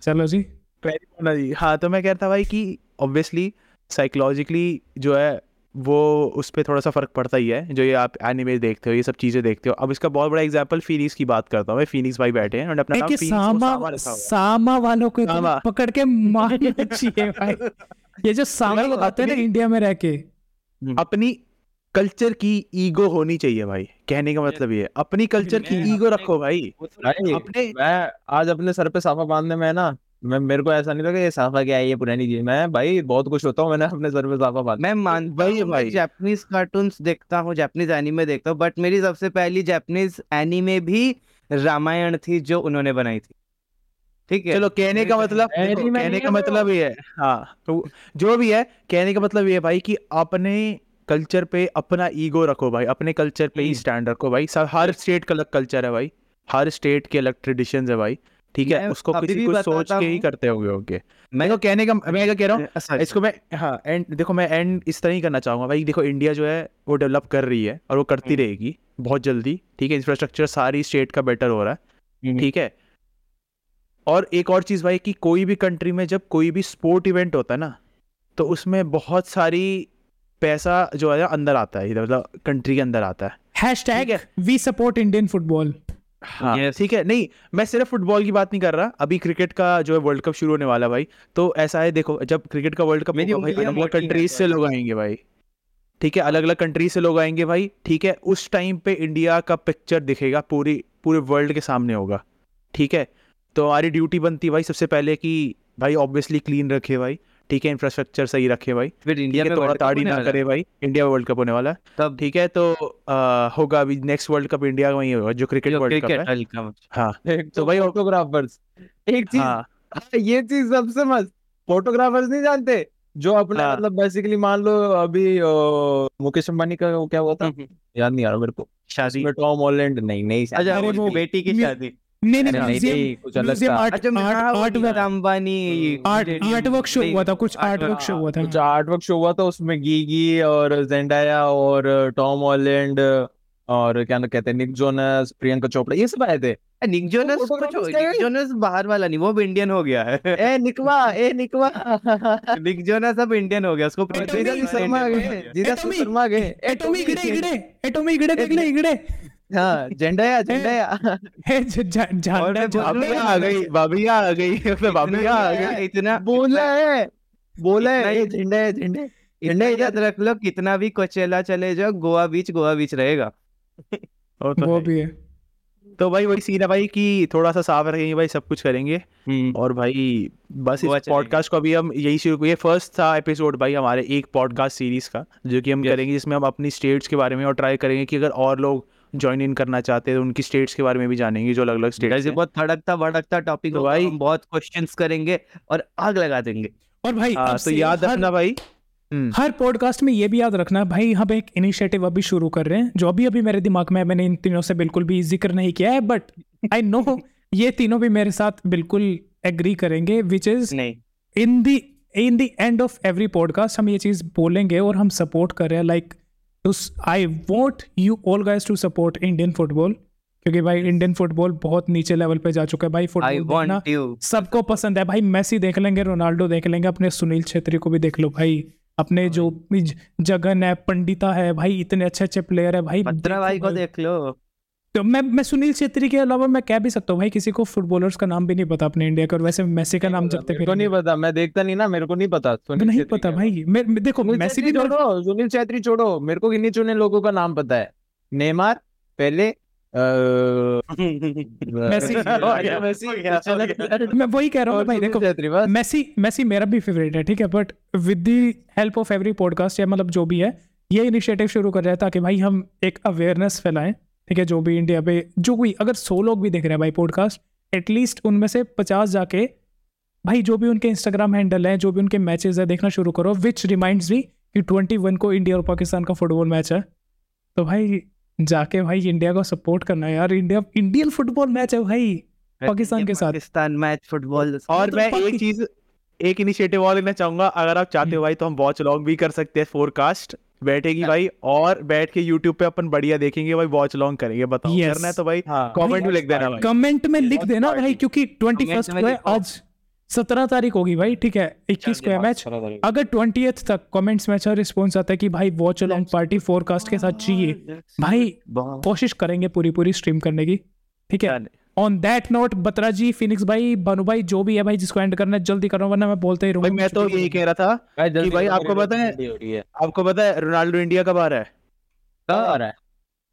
[SPEAKER 4] चलो जी।
[SPEAKER 3] जी हाँ, तो मैं कह रहा था भाई कि ऑब्वियसली साइकोलॉजिकली जो है वो उस पर थोड़ा सा फर्क पड़ता ही है, जो ये आप एनिमे देखते हो, ये सब चीजें देखते हो। अब इसका बहुत बड़ा एग्जांपल फिनिक्स की बात करता हूँ मैं। फिनिक्स भाई बैठे हैं और अपना नाम फिनिक्स
[SPEAKER 4] सामा
[SPEAKER 3] रखा हुआ है।
[SPEAKER 4] सामा वालों को इतना
[SPEAKER 3] सामा।
[SPEAKER 4] पकड़ के मारना चाहिए भाई। ये जो सामा
[SPEAKER 3] भाई,
[SPEAKER 4] लगाते हैं ना इंडिया में रह के,
[SPEAKER 3] अपनी कल्चर की ईगो होनी चाहिए भाई, कहने का मतलब ये है, अपनी कल्चर की ईगो रखो भाई।
[SPEAKER 2] भाई
[SPEAKER 3] अपने
[SPEAKER 2] मैं आज अपने सर पे साफा बांधने में है ना, मेरे को ऐसा नहीं लगा ये साफा क्या है, ये पुरानी चीज। मैं भाई बहुत खुश होता हूँ मैंने अपने सर पे साफा बांधा।
[SPEAKER 1] मैं मानता हूँ, मैं जापानीज कार्टून्स देखता हूँ, जापानीज एनीमे देखता हूँ, बट मेरी सबसे पहली जापानीज एनीमे भी रामायण थी जो उन्होंने बनाई थी, ठीक है?
[SPEAKER 3] चलो कहने का मतलब, देखो, कहने का मतलब ये है, हाँ तो जो भी है, कहने का मतलब ये है भाई कि अपने कल्चर पे अपना ईगो रखो भाई, अपने कल्चर पे ही स्टैंड रखो भाई। हर स्टेट का अलग कल्चर है भाई, हर स्टेट के अलग ट्रेडिशंस है भाई, ठीक है? उसको किसी को सोच के ही करते होगे। मैं तो कहने का मैं क्या कह रहा हूँ इसको मैं, हाँ एंड देखो मैं एंड इस तरह ही करना चाहूंगा भाई। देखो इंडिया जो है वो डेवलप कर रही है और वो करती रहेगी बहुत जल्दी, ठीक है? इंफ्रास्ट्रक्चर सारी स्टेट का बेटर हो रहा है, ठीक है? और एक और चीज भाई कि कोई भी कंट्री में जब कोई भी स्पोर्ट इवेंट होता है ना, तो उसमें बहुत सारी पैसा जो है अंदर आता है, मतलब कंट्री के अंदर आता है।
[SPEAKER 4] Hashtag we support Indian football.
[SPEAKER 3] हाँ ठीक है, नहीं मैं सिर्फ फुटबॉल की बात नहीं कर रहा, अभी क्रिकेट का जो है वर्ल्ड कप शुरू होने वाला भाई। तो ऐसा है, देखो जब क्रिकेट का वर्ल्ड कप होगा भाई, अलग अलग कंट्रीज से लोग आएंगे भाई, ठीक है? अलग अलग कंट्री से लोग आएंगे भाई, ठीक है? उस टाइम पे इंडिया का पिक्चर दिखेगा पूरे वर्ल्ड के सामने होगा, ठीक है? तो हमारी ड्यूटी बनती है भाई सबसे पहले कि भाई ऑब्वियसली क्लीन रखे भाई, ठीक है? इंफ्रास्ट्रक्चर सही रखे भाई,
[SPEAKER 1] फिर इंडिया में
[SPEAKER 3] तोड़ा ताड़ी ना करे भाई। इंडिया वर्ल्ड कप होने वाला है
[SPEAKER 1] तब,
[SPEAKER 3] ठीक है? तो होगा अभी नेक्स्ट वर्ल्ड कप इंडिया में ही होगा, जो क्रिकेट वर्ल्ड कप है। हाँ
[SPEAKER 2] तो भाई फोटोग्राफर्स, एक चीज,
[SPEAKER 3] हाँ
[SPEAKER 2] ये चीज सबसे मस्त, फोटोग्राफर्स नहीं जानते जो अपने
[SPEAKER 3] हाँ।
[SPEAKER 2] मतलब बेसिकली मान लो अभी मुकेश अंबानी का वो क्या हुआ था, याद नहीं आ रहा मेरे को,
[SPEAKER 1] शादी,
[SPEAKER 2] उसमें टॉम हॉलैंड, नहीं शादी,
[SPEAKER 1] अच्छा वो बेटी की शादी,
[SPEAKER 4] नहीं
[SPEAKER 2] अरे नहीं, कुछ अलग था।
[SPEAKER 4] आर्टवर्क शो हुआ था, कुछ आर्टवर्क शो हुआ था।
[SPEAKER 2] कुछ आर्टवर्क शो हुआ था, उसमें गीगी और जेंडाया और टॉम हॉलैंड और क्या ना कहते हैं, निक जोनस, प्रियंका चोपड़ा, ये सब आए थे।
[SPEAKER 1] निक जोनस, निक जोनस बाहर वाला नहीं, वो अब इंडियन हो गया है।
[SPEAKER 2] ए निकवा
[SPEAKER 1] निक जोनस अब इंडियन हो गया, उसको
[SPEAKER 2] शर्मा गए,
[SPEAKER 4] एटॉमी इगड़े देख ले, इगड़े
[SPEAKER 2] हाँ झंडाया
[SPEAKER 3] बाबिया आ गई
[SPEAKER 1] इतना
[SPEAKER 2] बोला है झंडे
[SPEAKER 1] याद रख लो, कितना भी कोचेला चले जाओ, गोवा बीच रहेगा।
[SPEAKER 4] वो भी है।
[SPEAKER 3] तो भाई वही सीन है भाई कि थोड़ा सा साफ रखेंगे भाई, सब कुछ करेंगे। और भाई बस इस पॉडकास्ट को अभी हम यही शुरू, ये फर्स्ट था एपिसोड भाई हमारे एक पॉडकास्ट सीरीज का, जो कि हम करेंगे, जिसमें हम अपनी स्टेट्स के बारे में और ट्राई करेंगे कि अगर और लोग ज्वाइन इन करना चाहते हैं तो उनकी स्टेट्स के बारे में भी जानेंगे, जो अलग अलग स्टेट्स हैं।
[SPEAKER 1] बहुत थड़कता भड़कता टॉपिक
[SPEAKER 3] तो भाई
[SPEAKER 1] हम बहुत क्वेश्चंस करेंगे और आग लगा देंगे।
[SPEAKER 4] और भाई
[SPEAKER 3] तो याद रखना भाई,
[SPEAKER 4] हर पॉडकास्ट में ये भी याद रखना भाई, हम एक इनिशिएटिव अभी शुरू कर रहे हैं जो अभी मेरे दिमाग में है, मैंने इन तीनों से बिल्कुल भी जिक्र नहीं किया है, बट आई नो ये तीनों भी मेरे साथ बिल्कुल एग्री करेंगे, which is in the end of every podcast हम ये चीज बोलेंगे और हम सपोर्ट कर रहे हैं, like I want you all guys to support Indian football, क्योंकि भाई इंडियन फुटबॉल बहुत नीचे लेवल पे जा चुका है भाई।
[SPEAKER 1] I
[SPEAKER 4] फुटबॉल देखना
[SPEAKER 1] want you.
[SPEAKER 4] सबको पसंद है भाई। मेसी देख लेंगे, रोनाल्डो देख लेंगे, अपने सुनील छेत्री को भी देख लो भाई, अपने जो जगन है, पंडिता है भाई, इतने अच्छे अच्छे प्लेयर है भाई।
[SPEAKER 1] भद्रा भाई को देख लो।
[SPEAKER 4] तो मैं सुनील छेत्री के अलावा मैं कह भी सकता हूँ भाई, किसी को फुटबॉलर्स का नाम भी नहीं पता अपने इंडिया का। और वैसे मेसी का नाम जपते
[SPEAKER 2] मेरे को नहीं पता, मैं देखता नहीं ना, मेरे को नहीं पता। सुनील
[SPEAKER 4] नहीं
[SPEAKER 2] छेत्री
[SPEAKER 4] पता
[SPEAKER 2] क्या
[SPEAKER 4] भाई। मैं देखो
[SPEAKER 2] सुनील
[SPEAKER 4] मेसी
[SPEAKER 2] छेत्री
[SPEAKER 4] भी
[SPEAKER 2] छोड़ो, सुनील छेत्री छोड़ो, मेरे को गिने चुने लोगों का नाम पता है। नेमार, पेले,
[SPEAKER 4] मेसी मैं वही कह रहा हूँ भाई। देखो मेसी मेरा भी फेवरेट है, ठीक है, but with the help of every podcast या मतलब जो भी है, ये इनिशिएटिव शुरू कर रहा है ताकि भाई हम एक अवेयरनेस फैलाएं, ठीक है। जो भी इंडिया पे जो कोई अगर 100 लोग भी देख रहे हैं भाई पॉडकास्ट, एटलीस्ट उनमें से 50 जाके भाई जो भी उनके इंस्टाग्राम हैंडल है, जो भी उनके मैचेस है, देखना शुरू करो। विच रिमाइंड्स मी कि 21 को इंडिया और पाकिस्तान का फुटबॉल मैच है, तो भाई जाके भाई इंडिया को सपोर्ट करना है यार। इंडियन फुटबॉल मैच है भाई पाकिस्तान के साथ।
[SPEAKER 1] Pakistan match football.
[SPEAKER 3] और मैं एक इनिशिएटिव और लेना चाहूंगा, अगर आप चाहते हो भाई तो हम वॉच लॉन्ग भी कर सकते हैं। फोरकास्ट बैठेगी भाई और बैठ के यूट्यूब पे अपन बढ़िया देखेंगे भाई, वॉच लॉन्ग करेंगे। बताओ
[SPEAKER 4] Yes.
[SPEAKER 3] करना है तो भाई
[SPEAKER 2] हाँ।
[SPEAKER 3] कमेंट में लिख देना भाई।
[SPEAKER 4] कमेंट में लिख देना भाई, क्योंकि 21
[SPEAKER 1] में
[SPEAKER 4] को है,
[SPEAKER 1] लिखो।
[SPEAKER 4] आज 17 तारीख होगी भाई, ठीक है। 21 को है मैच। अगर 20th तक कमेंट्स में अच्छा रिस्पॉन्स आता है कि भाई वॉच अलोंग पार्टी फोरकास्ट के साथ चाहिए, भाई कोशिश करेंगे पूरी स्ट्रीम करने की, ठीक है। On that note Batra ji, Phoenix भाई, भानु भाई, जो भी है भाई जिसको एंड करना है जल्दी करो, वरना मैं बोलते ही
[SPEAKER 3] भाई
[SPEAKER 4] रहूंगा।
[SPEAKER 3] मैं तो यही कह रहा था कि भाई आपको पता है रोनाल्डो इंडिया कब आ रहा है?
[SPEAKER 2] कब आ रहा है?